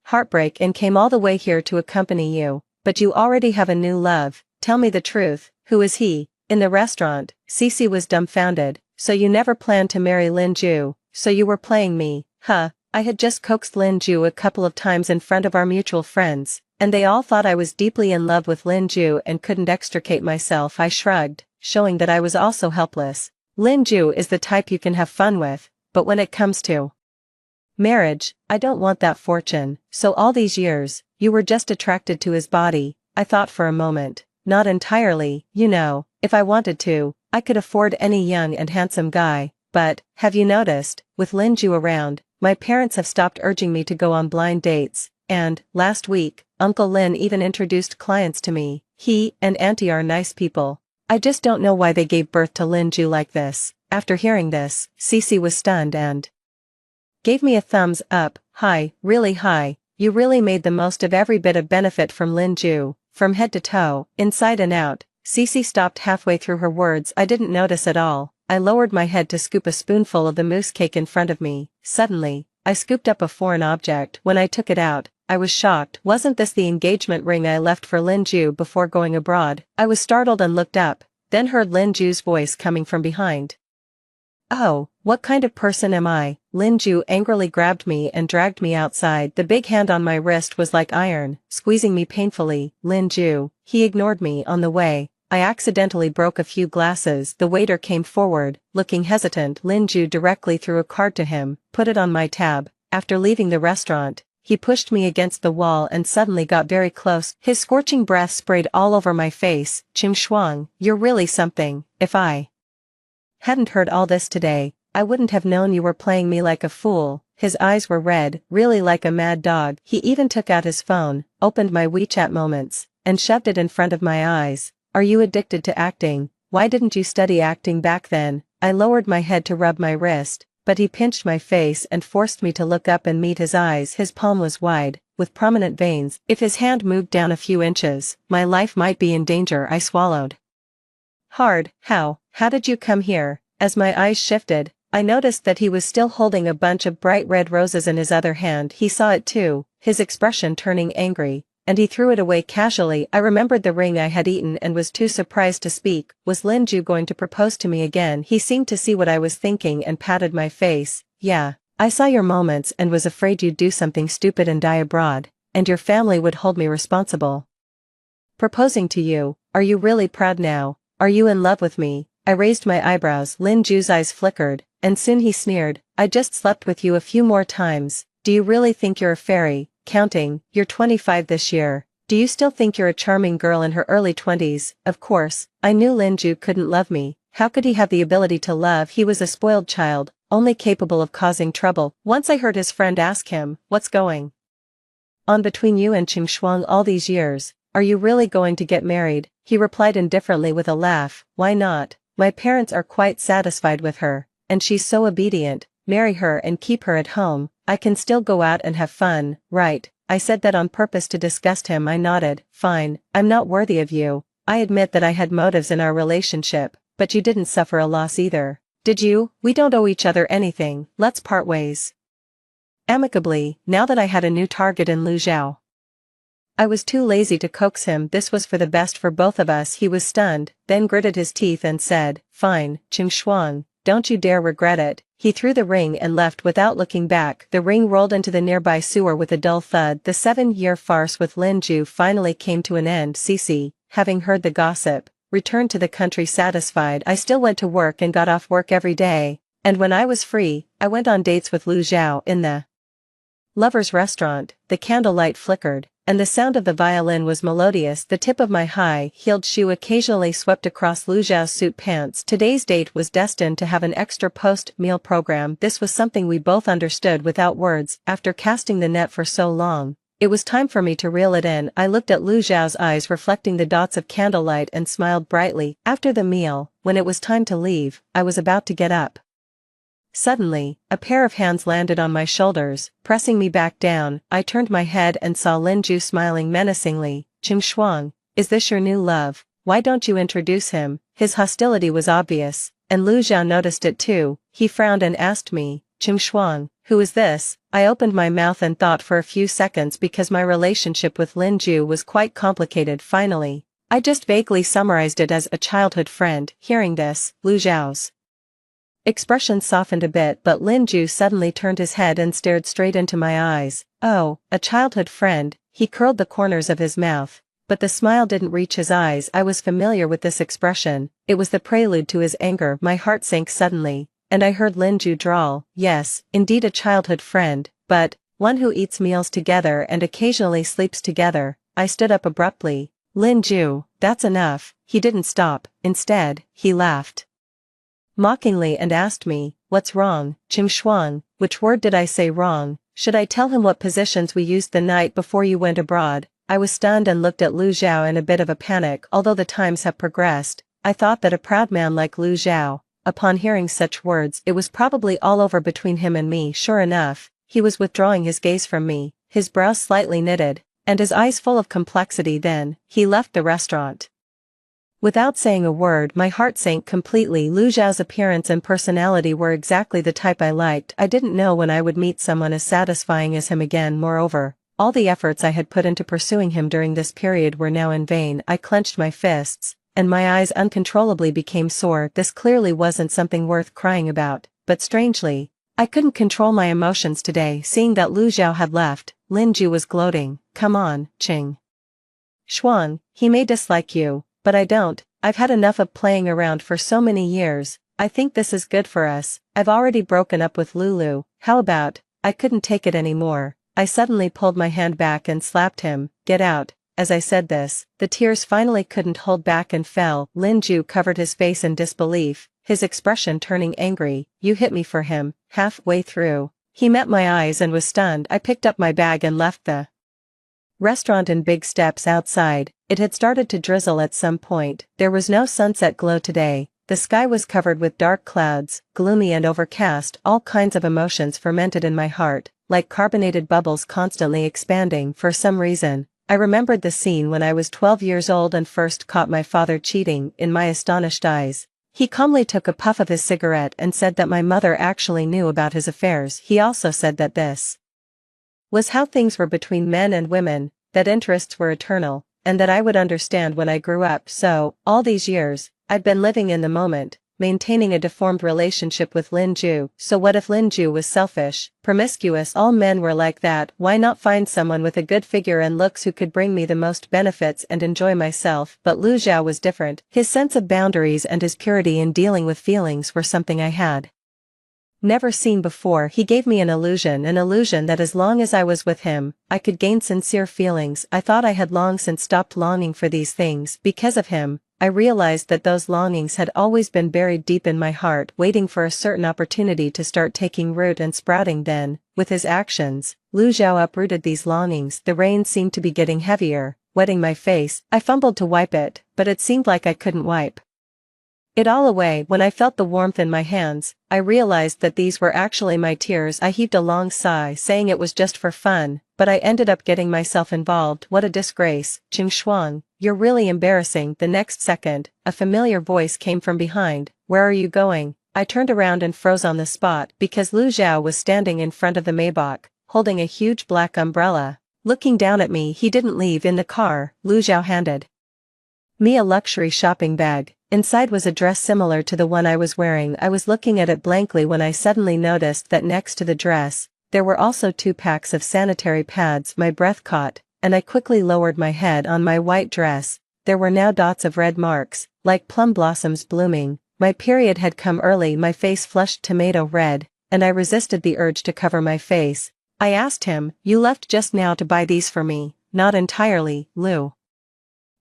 heartbreak and came all the way here to accompany you. But you already have a new love. Tell me the truth, who is he?" "In the restaurant." Cece was dumbfounded. "So you never planned to marry Lin Ju, so you were playing me, huh?" I had just coaxed Lin Ju a couple of times in front of our mutual friends, and they all thought I was deeply in love with Lin Ju and couldn't extricate myself. I shrugged, showing that I was also helpless. "Lin Ju is the type you can have fun with, but when it comes to marriage, I don't want that fortune." "So all these years, you were just attracted to his body?" I thought for a moment. "Not entirely, you know. If I wanted to, I could afford any young and handsome guy. But, have you noticed, with Lin Ju around, my parents have stopped urging me to go on blind dates, and, last week, Uncle Lin even introduced clients to me. He and Auntie are nice people. I just don't know why they gave birth to Lin Ju like this." After hearing this, Cece was stunned and gave me a thumbs up. "Hi, really high. You really made the most of every bit of benefit from Lin Ju, from head to toe, inside and out." Cece stopped halfway through her words. I didn't notice at all. I lowered my head to scoop a spoonful of the mousse cake in front of me. Suddenly, I scooped up a foreign object. When I took it out, I was shocked. Wasn't this the engagement ring I left for Lin Ju before going abroad? I was startled and looked up, then heard Lin Ju's voice coming from behind. "Oh, what kind of person am I?" Lin Ju angrily grabbed me and dragged me outside. The big hand on my wrist was like iron, squeezing me painfully. "Lin Ju." He ignored me. On the way, I accidentally broke a few glasses. The waiter came forward, looking hesitant. Lin Ju directly threw a card to him, put it on my tab. After leaving the restaurant, he pushed me against the wall and suddenly got very close. His scorching breath sprayed all over my face. "Chim Shuang, you're really something. If I hadn't heard all this today, I wouldn't have known you were playing me like a fool." His eyes were red, really like a mad dog. He even took out his phone, opened my WeChat moments, and shoved it in front of my eyes. "Are you addicted to acting? Why didn't you study acting back then?" I lowered my head to rub my wrist, but he pinched my face and forced me to look up and meet his eyes. His palm was wide, with prominent veins. If his hand moved down a few inches, my life might be in danger. I swallowed hard. How did you come here?" As my eyes shifted, I noticed that he was still holding a bunch of bright red roses in his other hand. He saw it too, his expression turning angry, and he threw it away casually. I remembered the ring I had eaten and was too surprised to speak. Was Lin Ju going to propose to me again? He seemed to see what I was thinking and patted my face. Yeah, I saw your moments and was afraid you'd do something stupid and die abroad, and your family would hold me responsible. Proposing to you, are you really proud now? Are you in love with me? I raised my eyebrows. Lin Ju's eyes flickered, and soon he sneered. I just slept with you a few more times. Do you really think you're a fairy? Counting, you're 25 this year. Do you still think you're a charming girl in her early 20s? Of course, I knew Lin Ju couldn't love me. How could he have the ability to love? He was a spoiled child, only capable of causing trouble. Once I heard his friend ask him, what's going on between you and Qing Shuang all these years? Are you really going to get married? He replied indifferently with a laugh. Why not? My parents are quite satisfied with her, and she's so obedient. Marry her and keep her at home. I can still go out and have fun, right? I said that on purpose to disgust him. I nodded. Fine, I'm not worthy of you. I admit that I had motives in our relationship, but you didn't suffer a loss either. Did you? We don't owe each other anything. Let's part ways amicably, now that I had a new target in Lu Zhao. I was too lazy to coax him. This was for the best for both of us. He was stunned, then gritted his teeth and said, fine, Qing Shuang, don't you dare regret it. He threw the ring and left without looking back. The ring rolled into the nearby sewer with a dull thud. The 7-year farce with Lin Ju finally came to an end. Cici, having heard the gossip, returned to the country satisfied. I still went to work and got off work every day, and when I was free, I went on dates with Lu Zhao in the lovers' restaurant. The candlelight flickered, and the sound of the violin was melodious. The tip of my high-heeled shoe occasionally swept across Lu Zhao's suit pants. Today's date was destined to have an extra post-meal program. This was something we both understood without words. After casting the net for so long, it was time for me to reel it in. I looked at Lu Zhao's eyes reflecting the dots of candlelight and smiled brightly. After the meal, when it was time to leave, I was about to get up. Suddenly, a pair of hands landed on my shoulders, pressing me back down. I turned my head and saw Lin Ju smiling menacingly. Qing Shuang, is this your new love? Why don't you introduce him? His hostility was obvious, and Lu Zhao noticed it too. He frowned and asked me, Qing Shuang, who is this? I opened my mouth and thought for a few seconds because my relationship with Lin Ju was quite complicated. Finally, I just vaguely summarized it as a childhood friend. Hearing this, Lu Zhao's expression softened a bit, but Lin Ju suddenly turned his head and stared straight into my eyes. Oh, a childhood friend. He curled the corners of his mouth, but the smile didn't reach his eyes. I was familiar with this expression. It was the prelude to his anger. My heart sank suddenly, and I heard Lin Ju drawl, yes, indeed a childhood friend, but one who eats meals together and occasionally sleeps together. I stood up abruptly. Lin Ju, that's enough. He didn't stop. Instead, he laughed mockingly and asked me, what's wrong, Qing Shuang? Which word did I say wrong? Should I tell him what positions we used the night before you went abroad? I was stunned and looked at Lu Zhao in a bit of a panic. Although the times have progressed, I thought that a proud man like Lu Zhao, upon hearing such words, it was probably all over between him and me. Sure enough, he was withdrawing his gaze from me, his brows slightly knitted, and his eyes full of complexity. Then, he left the restaurant. Without saying a word, my heart sank completely. Lu Zhao's appearance and personality were exactly the type I liked. I didn't know when I would meet someone as satisfying as him again. Moreover, all the efforts I had put into pursuing him during this period were now in vain. I clenched my fists, and my eyes uncontrollably became sore. This clearly wasn't something worth crying about, but strangely, I couldn't control my emotions today. Seeing that Lu Zhao had left, Lin Ju was gloating. Come on, Qing Shuang, he may dislike you, but I don't. I've had enough of playing around for so many years. I think this is good for us. I've already broken up with Lulu. How about, I couldn't take it anymore. I suddenly pulled my hand back and slapped him. Get out. As I said this, the tears finally couldn't hold back and fell. Lin Ju covered his face in disbelief, his expression turning angry. You hit me for him. Halfway through, he met my eyes and was stunned. I picked up my bag and left the restaurant in big steps. Outside, it had started to drizzle at some point. There was no sunset glow today. The sky was covered with dark clouds, gloomy and overcast. All kinds of emotions fermented in my heart, like carbonated bubbles constantly expanding. For some reason, I remembered the scene when I was 12 years old and first caught my father cheating. In my astonished eyes, He calmly took a puff of his cigarette and said that my mother actually knew about his affairs. He also said that this was how things were between men and women, that interests were eternal, and that I would understand when I grew up. So, all these years, I'd been living in the moment, maintaining a deformed relationship with Lin Ju. So what if Lin Ju was selfish, promiscuous? All men were like that. Why not find someone with a good figure and looks who could bring me the most benefits and enjoy myself? But Lu Zhao was different. His sense of boundaries and his purity in dealing with feelings were something I had never seen before. He gave me an illusion that as long as I was with him, I could gain sincere feelings. I thought I had long since stopped longing for these things. Because of him, I realized that those longings had always been buried deep in my heart, waiting for a certain opportunity to start taking root and sprouting. Then, with his actions, Lu Zhao uprooted these longings. The rain seemed to be getting heavier, wetting my face. I fumbled to wipe it, but it seemed like I couldn't wipe it all away. When I felt the warmth in my hands, I realized that these were actually my tears. I heaved a long sigh, saying it was just for fun, but I ended up getting myself involved. What a disgrace, Qing Shuang, you're really embarrassing. The next second, a familiar voice came from behind. Where are you going? I turned around and froze on the spot because Lu Zhao was standing in front of the Maybach, holding a huge black umbrella. Looking down at me. He didn't leave. In the car, Lu Zhao handed me a luxury shopping bag. Inside was a dress similar to the one I was wearing. I was looking at it blankly when I suddenly noticed that next to the dress, there were also 2 packs of sanitary pads. My breath caught, and I quickly lowered my head. On my white dress, there were now dots of red marks, like plum blossoms blooming. My period had come early. My face flushed tomato red, and I resisted the urge to cover my face. I asked him, "You left just now to buy these for me?" "Not entirely, Lu."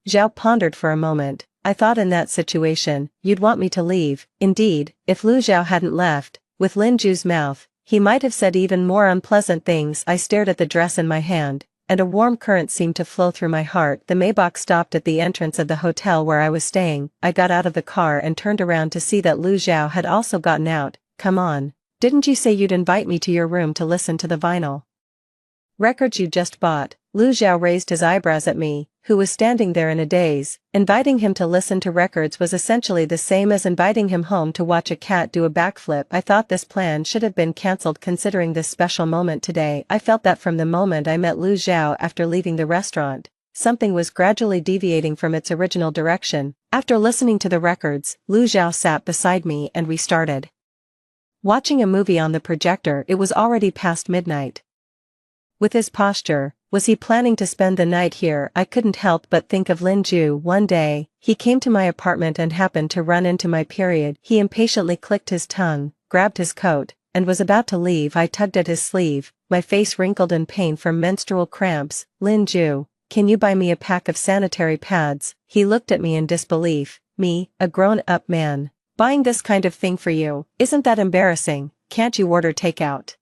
Zhao pondered for a moment. I thought in that situation, you'd want me to leave. Indeed, if Lu Zhao hadn't left, with Lin Ju's mouth, he might have said even more unpleasant things. I stared at the dress in my hand, and a warm current seemed to flow through my heart. The Maybach stopped at the entrance of the hotel where I was staying. I got out of the car and turned around to see that Lu Zhao had also gotten out. Come on. Didn't you say you'd invite me to your room to listen to the vinyl records you just bought? Lu Zhao raised his eyebrows at me, who was standing there in a daze. Inviting him to listen to records was essentially the same as inviting him home to watch a cat do a backflip. I thought this plan should have been cancelled considering this special moment today. I felt that from the moment I met Lu Zhao after leaving the restaurant, something was gradually deviating from its original direction. After listening to the records, Lu Zhao sat beside me and we started watching a movie on the projector. It was already past midnight. With his posture, was he planning to spend the night here? I couldn't help but think of Lin Ju. One day, he came to my apartment and happened to run into my period. He impatiently clicked his tongue, grabbed his coat, and was about to leave. I tugged at his sleeve, my face wrinkled in pain from menstrual cramps. Lin Ju, can you buy me a pack of sanitary pads? He looked at me in disbelief. Me, a grown-up man, buying this kind of thing for you? Isn't that embarrassing? Can't you order takeout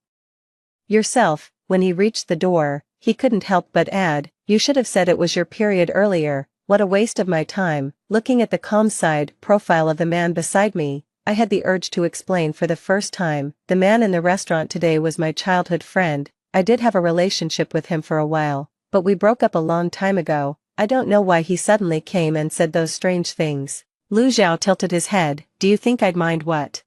yourself? When he reached the door, he couldn't help but add, you should have said it was your period earlier. What a waste of my time. Looking at the calm side profile of the man beside me, I had the urge to explain for the first time. The man in the restaurant today was my childhood friend. I did have a relationship with him for a while, but we broke up a long time ago. I don't know why he suddenly came and said those strange things. Lu Zhao tilted his head. Do you think I'd mind what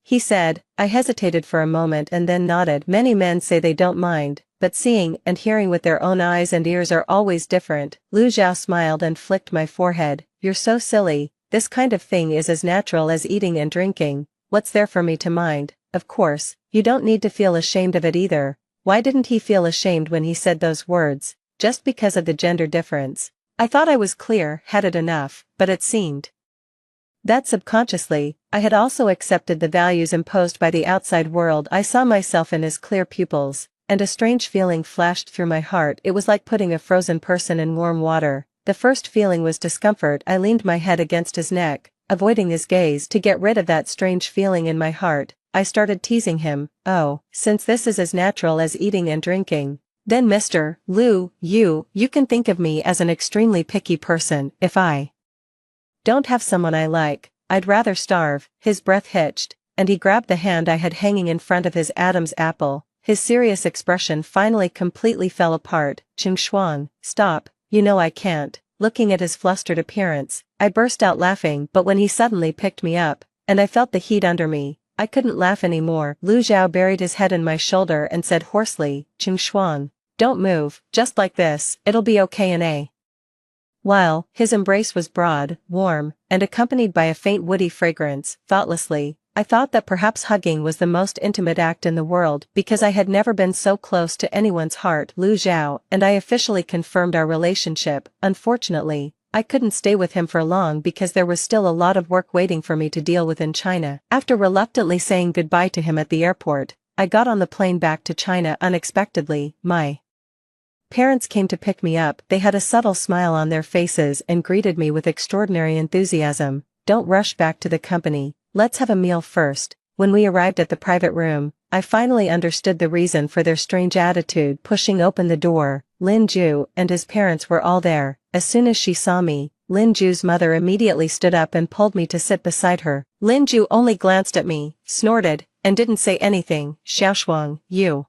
he said? I hesitated for a moment and then nodded. Many men say they don't mind, but seeing and hearing with their own eyes and ears are always different. Lu Zhao smiled and flicked my forehead. You're so silly. This kind of thing is as natural as eating and drinking. What's there for me to mind? Of course, you don't need to feel ashamed of it either. Why didn't he feel ashamed when he said those words? Just because of the gender difference. I thought I was clear-headed enough, but it seemed that subconsciously, I had also accepted the values imposed by the outside world. I saw myself in his clear pupils, and a strange feeling flashed through my heart. It was like putting a frozen person in warm water. The first feeling was discomfort. I leaned my head against his neck, avoiding his gaze. To get rid of that strange feeling in my heart, I started teasing him. Oh, since this is as natural as eating and drinking, then Mr. Lu, you can think of me as an extremely picky person. If I don't have someone I like, I'd rather starve. His breath hitched, and he grabbed the hand I had hanging in front of his Adam's apple. His serious expression finally completely fell apart. Qing Shuang, stop, you know I can't. looking at his flustered appearance. I burst out laughing, but when he suddenly picked me up, and I felt the heat under me, I couldn't laugh anymore. Lu Zhao buried his head in my shoulder and said hoarsely, "Qing Shuang, don't move, just like this, it'll be okay in a while." His embrace was broad, warm, and accompanied by a faint woody fragrance. Thoughtlessly, I thought that perhaps hugging was the most intimate act in the world because I had never been so close to anyone's heart. Lu Zhao and I officially confirmed our relationship. Unfortunately, I couldn't stay with him for long because there was still a lot of work waiting for me to deal with in China. After reluctantly saying goodbye to him at the airport, I got on the plane back to China unexpectedly. My parents came to pick me up. They had a subtle smile on their faces and greeted me with extraordinary enthusiasm. "Don't rush back to the company, let's have a meal first." When we arrived at the private room, I finally understood the reason for their strange attitude. Pushing open the door, Lin Ju and his parents were all there. As soon as she saw me, Lin Ju's mother immediately stood up and pulled me to sit beside her. Lin Ju only glanced at me, snorted, and didn't say anything. "Xiaoshuang, you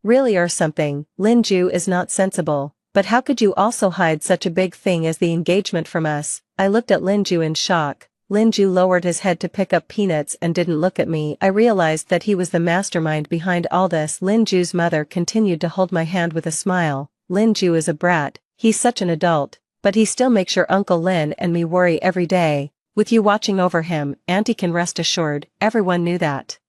really are something. Lin Ju is not sensible, but how could you also hide such a big thing as the engagement from us?" I looked at Lin Ju in shock. Lin Ju lowered his head to pick up peanuts and didn't look at me. I realized that he was the mastermind behind all this. Lin Ju's mother continued to hold my hand with a smile. "Lin Ju is a brat, he's such an adult, but he still makes your Uncle Lin and me worry every day. With you watching over him, Auntie can rest assured." Everyone knew that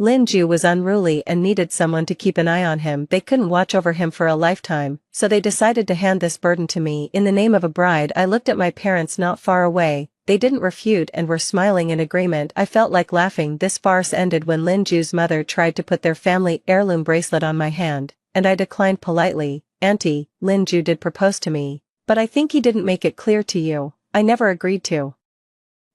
Lin Ju was unruly and needed someone to keep an eye on him. They couldn't watch over him for a lifetime, so they decided to hand this burden to me. In the name of a bride, I looked at my parents not far away. They didn't refute and were smiling in agreement. I felt like laughing. This farce ended when Lin Ju's mother tried to put their family heirloom bracelet on my hand, and I declined politely. "Auntie, Lin Ju did propose to me, but I think he didn't make it clear to you. I never agreed to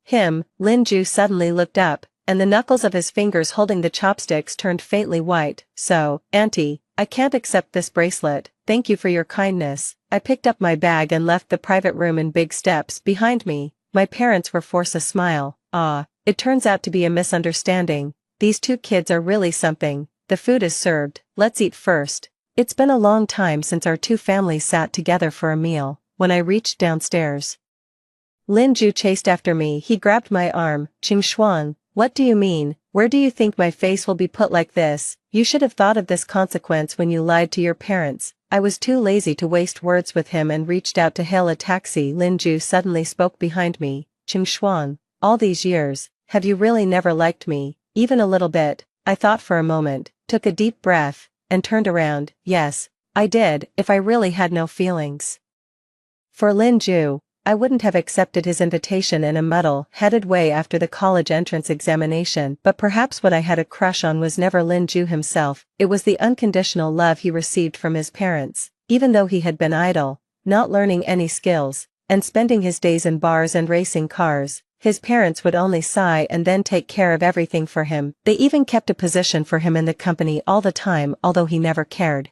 him." Lin Ju suddenly looked up, and the knuckles of his fingers holding the chopsticks turned faintly white. "So, Auntie, I can't accept this bracelet. Thank you for your kindness." I picked up my bag and left the private room in big steps. Behind me, my parents were forced a smile. "Ah, it turns out to be a misunderstanding. These two kids are really something. The food is served, let's eat first." It's been a long time since our two families sat together for a meal. When I reached downstairs, Lin Ju chased after me. He grabbed my arm. "Qing Shuang, what do you mean? Where do you think my face will be put like this? You should have thought of this consequence when you lied to your parents." I was too lazy to waste words with him and reached out to hail a taxi. Lin Ju suddenly spoke behind me. "Qing Shuang, all these years, have you really never liked me, even a little bit?" I thought for a moment, took a deep breath, and turned around. Yes, I did. If I really had no feelings for Lin Ju, I wouldn't have accepted his invitation in a muddle-headed way after the college entrance examination. But perhaps what I had a crush on was never Lin Ju himself. It was the unconditional love he received from his parents. Even though he had been idle, not learning any skills, and spending his days in bars and racing cars, his parents would only sigh and then take care of everything for him. They even kept a position for him in the company all the time, although he never cared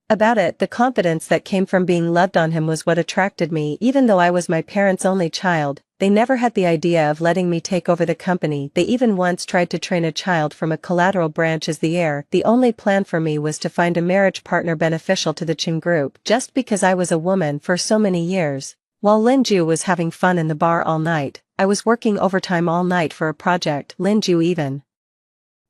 about it. The confidence that came from being loved on him was what attracted me. Even though I was my parents' only child, they never had the idea of letting me take over the company. They even once tried to train a child from a collateral branch as the heir. The only plan for me was to find a marriage partner beneficial to the Qing group. Just because I was a woman for so many years, while Lin Ju was having fun in the bar all night, I was working overtime all night for a project. Lin Ju even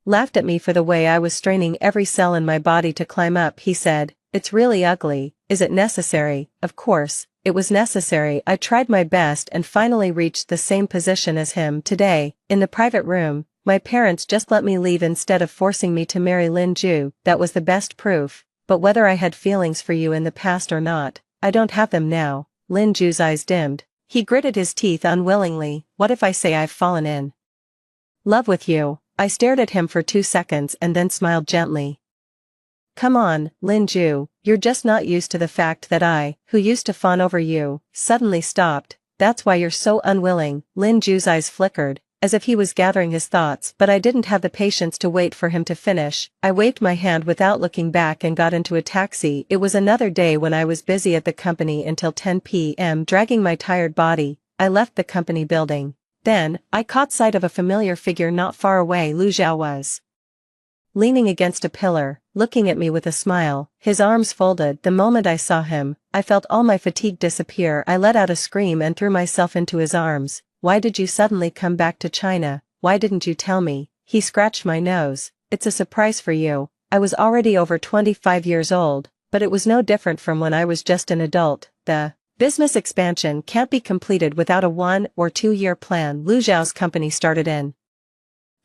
laughed at me for the way I was straining every cell in my body to climb up. He said, "It's really ugly. Is it necessary?" Of course, it was necessary. I tried my best and finally reached the same position as him. Today, in the private room, my parents just let me leave instead of forcing me to marry Lin Ju. That was the best proof. But whether I had feelings for you in the past or not, I don't have them now. Lin Ju's eyes dimmed. He gritted his teeth unwillingly. "What if I say I've fallen in love with you?" I stared at him for 2 seconds and then smiled gently. "Come on, Lin Ju, you're just not used to the fact that I, who used to fawn over you, suddenly stopped. That's why you're so unwilling." Lin Ju's eyes flickered, as if he was gathering his thoughts, but I didn't have the patience to wait for him to finish. I waved my hand without looking back and got into a taxi. It was another day when I was busy at the company until 10 p.m. Dragging my tired body, I left the company building. Then, I caught sight of a familiar figure not far away. Lu Zhao was leaning against a pillar, looking at me with a smile, his arms folded. The moment I saw him, I felt all my fatigue disappear. I let out a scream and threw myself into his arms. Why did you suddenly come back to China? Why didn't you tell me? He scratched my nose. It's a surprise for you. I was already over 25 years old, but it was no different from when I was just an adult. The business expansion can't be completed without a 1 or 2 year plan. Lu Zhao's company started in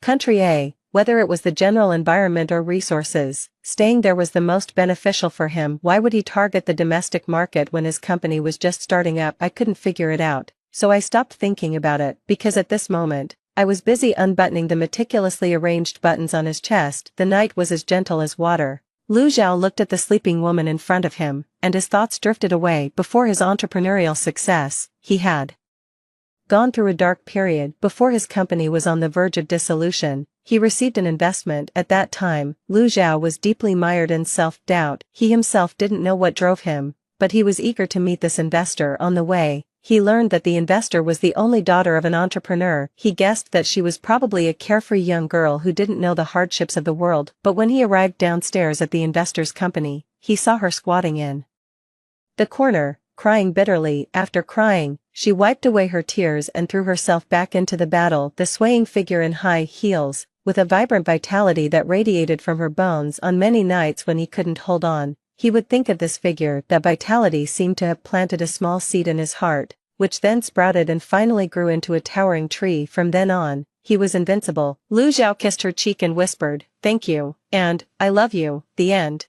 Country A. Whether it was the general environment or resources, staying there was the most beneficial for him. Why would he target the domestic market when his company was just starting up? I couldn't figure it out, so I stopped thinking about it, because at this moment, I was busy unbuttoning the meticulously arranged buttons on his chest. The night was as gentle as water. Lu Zhao looked at the sleeping woman in front of him, and his thoughts drifted away. Before his entrepreneurial success, he had gone through a dark period. Before his company was on the verge of dissolution, he received an investment. At that time, Lu Zhao was deeply mired in self-doubt. He himself didn't know what drove him, but he was eager to meet this investor. On the way, he learned that the investor was the only daughter of an entrepreneur. He guessed that she was probably a carefree young girl who didn't know the hardships of the world. But when he arrived downstairs at the investor's company, he saw her squatting in the corner, crying bitterly. After crying, she wiped away her tears and threw herself back into the battle. The swaying figure in high heels, with a vibrant vitality that radiated from her bones. On many nights when he couldn't hold on, he would think of this figure. That vitality seemed to have planted a small seed in his heart, which then sprouted and finally grew into a towering tree. From then on, he was invincible. Lu Zhao kissed her cheek and whispered, "Thank you, and I love you." The end.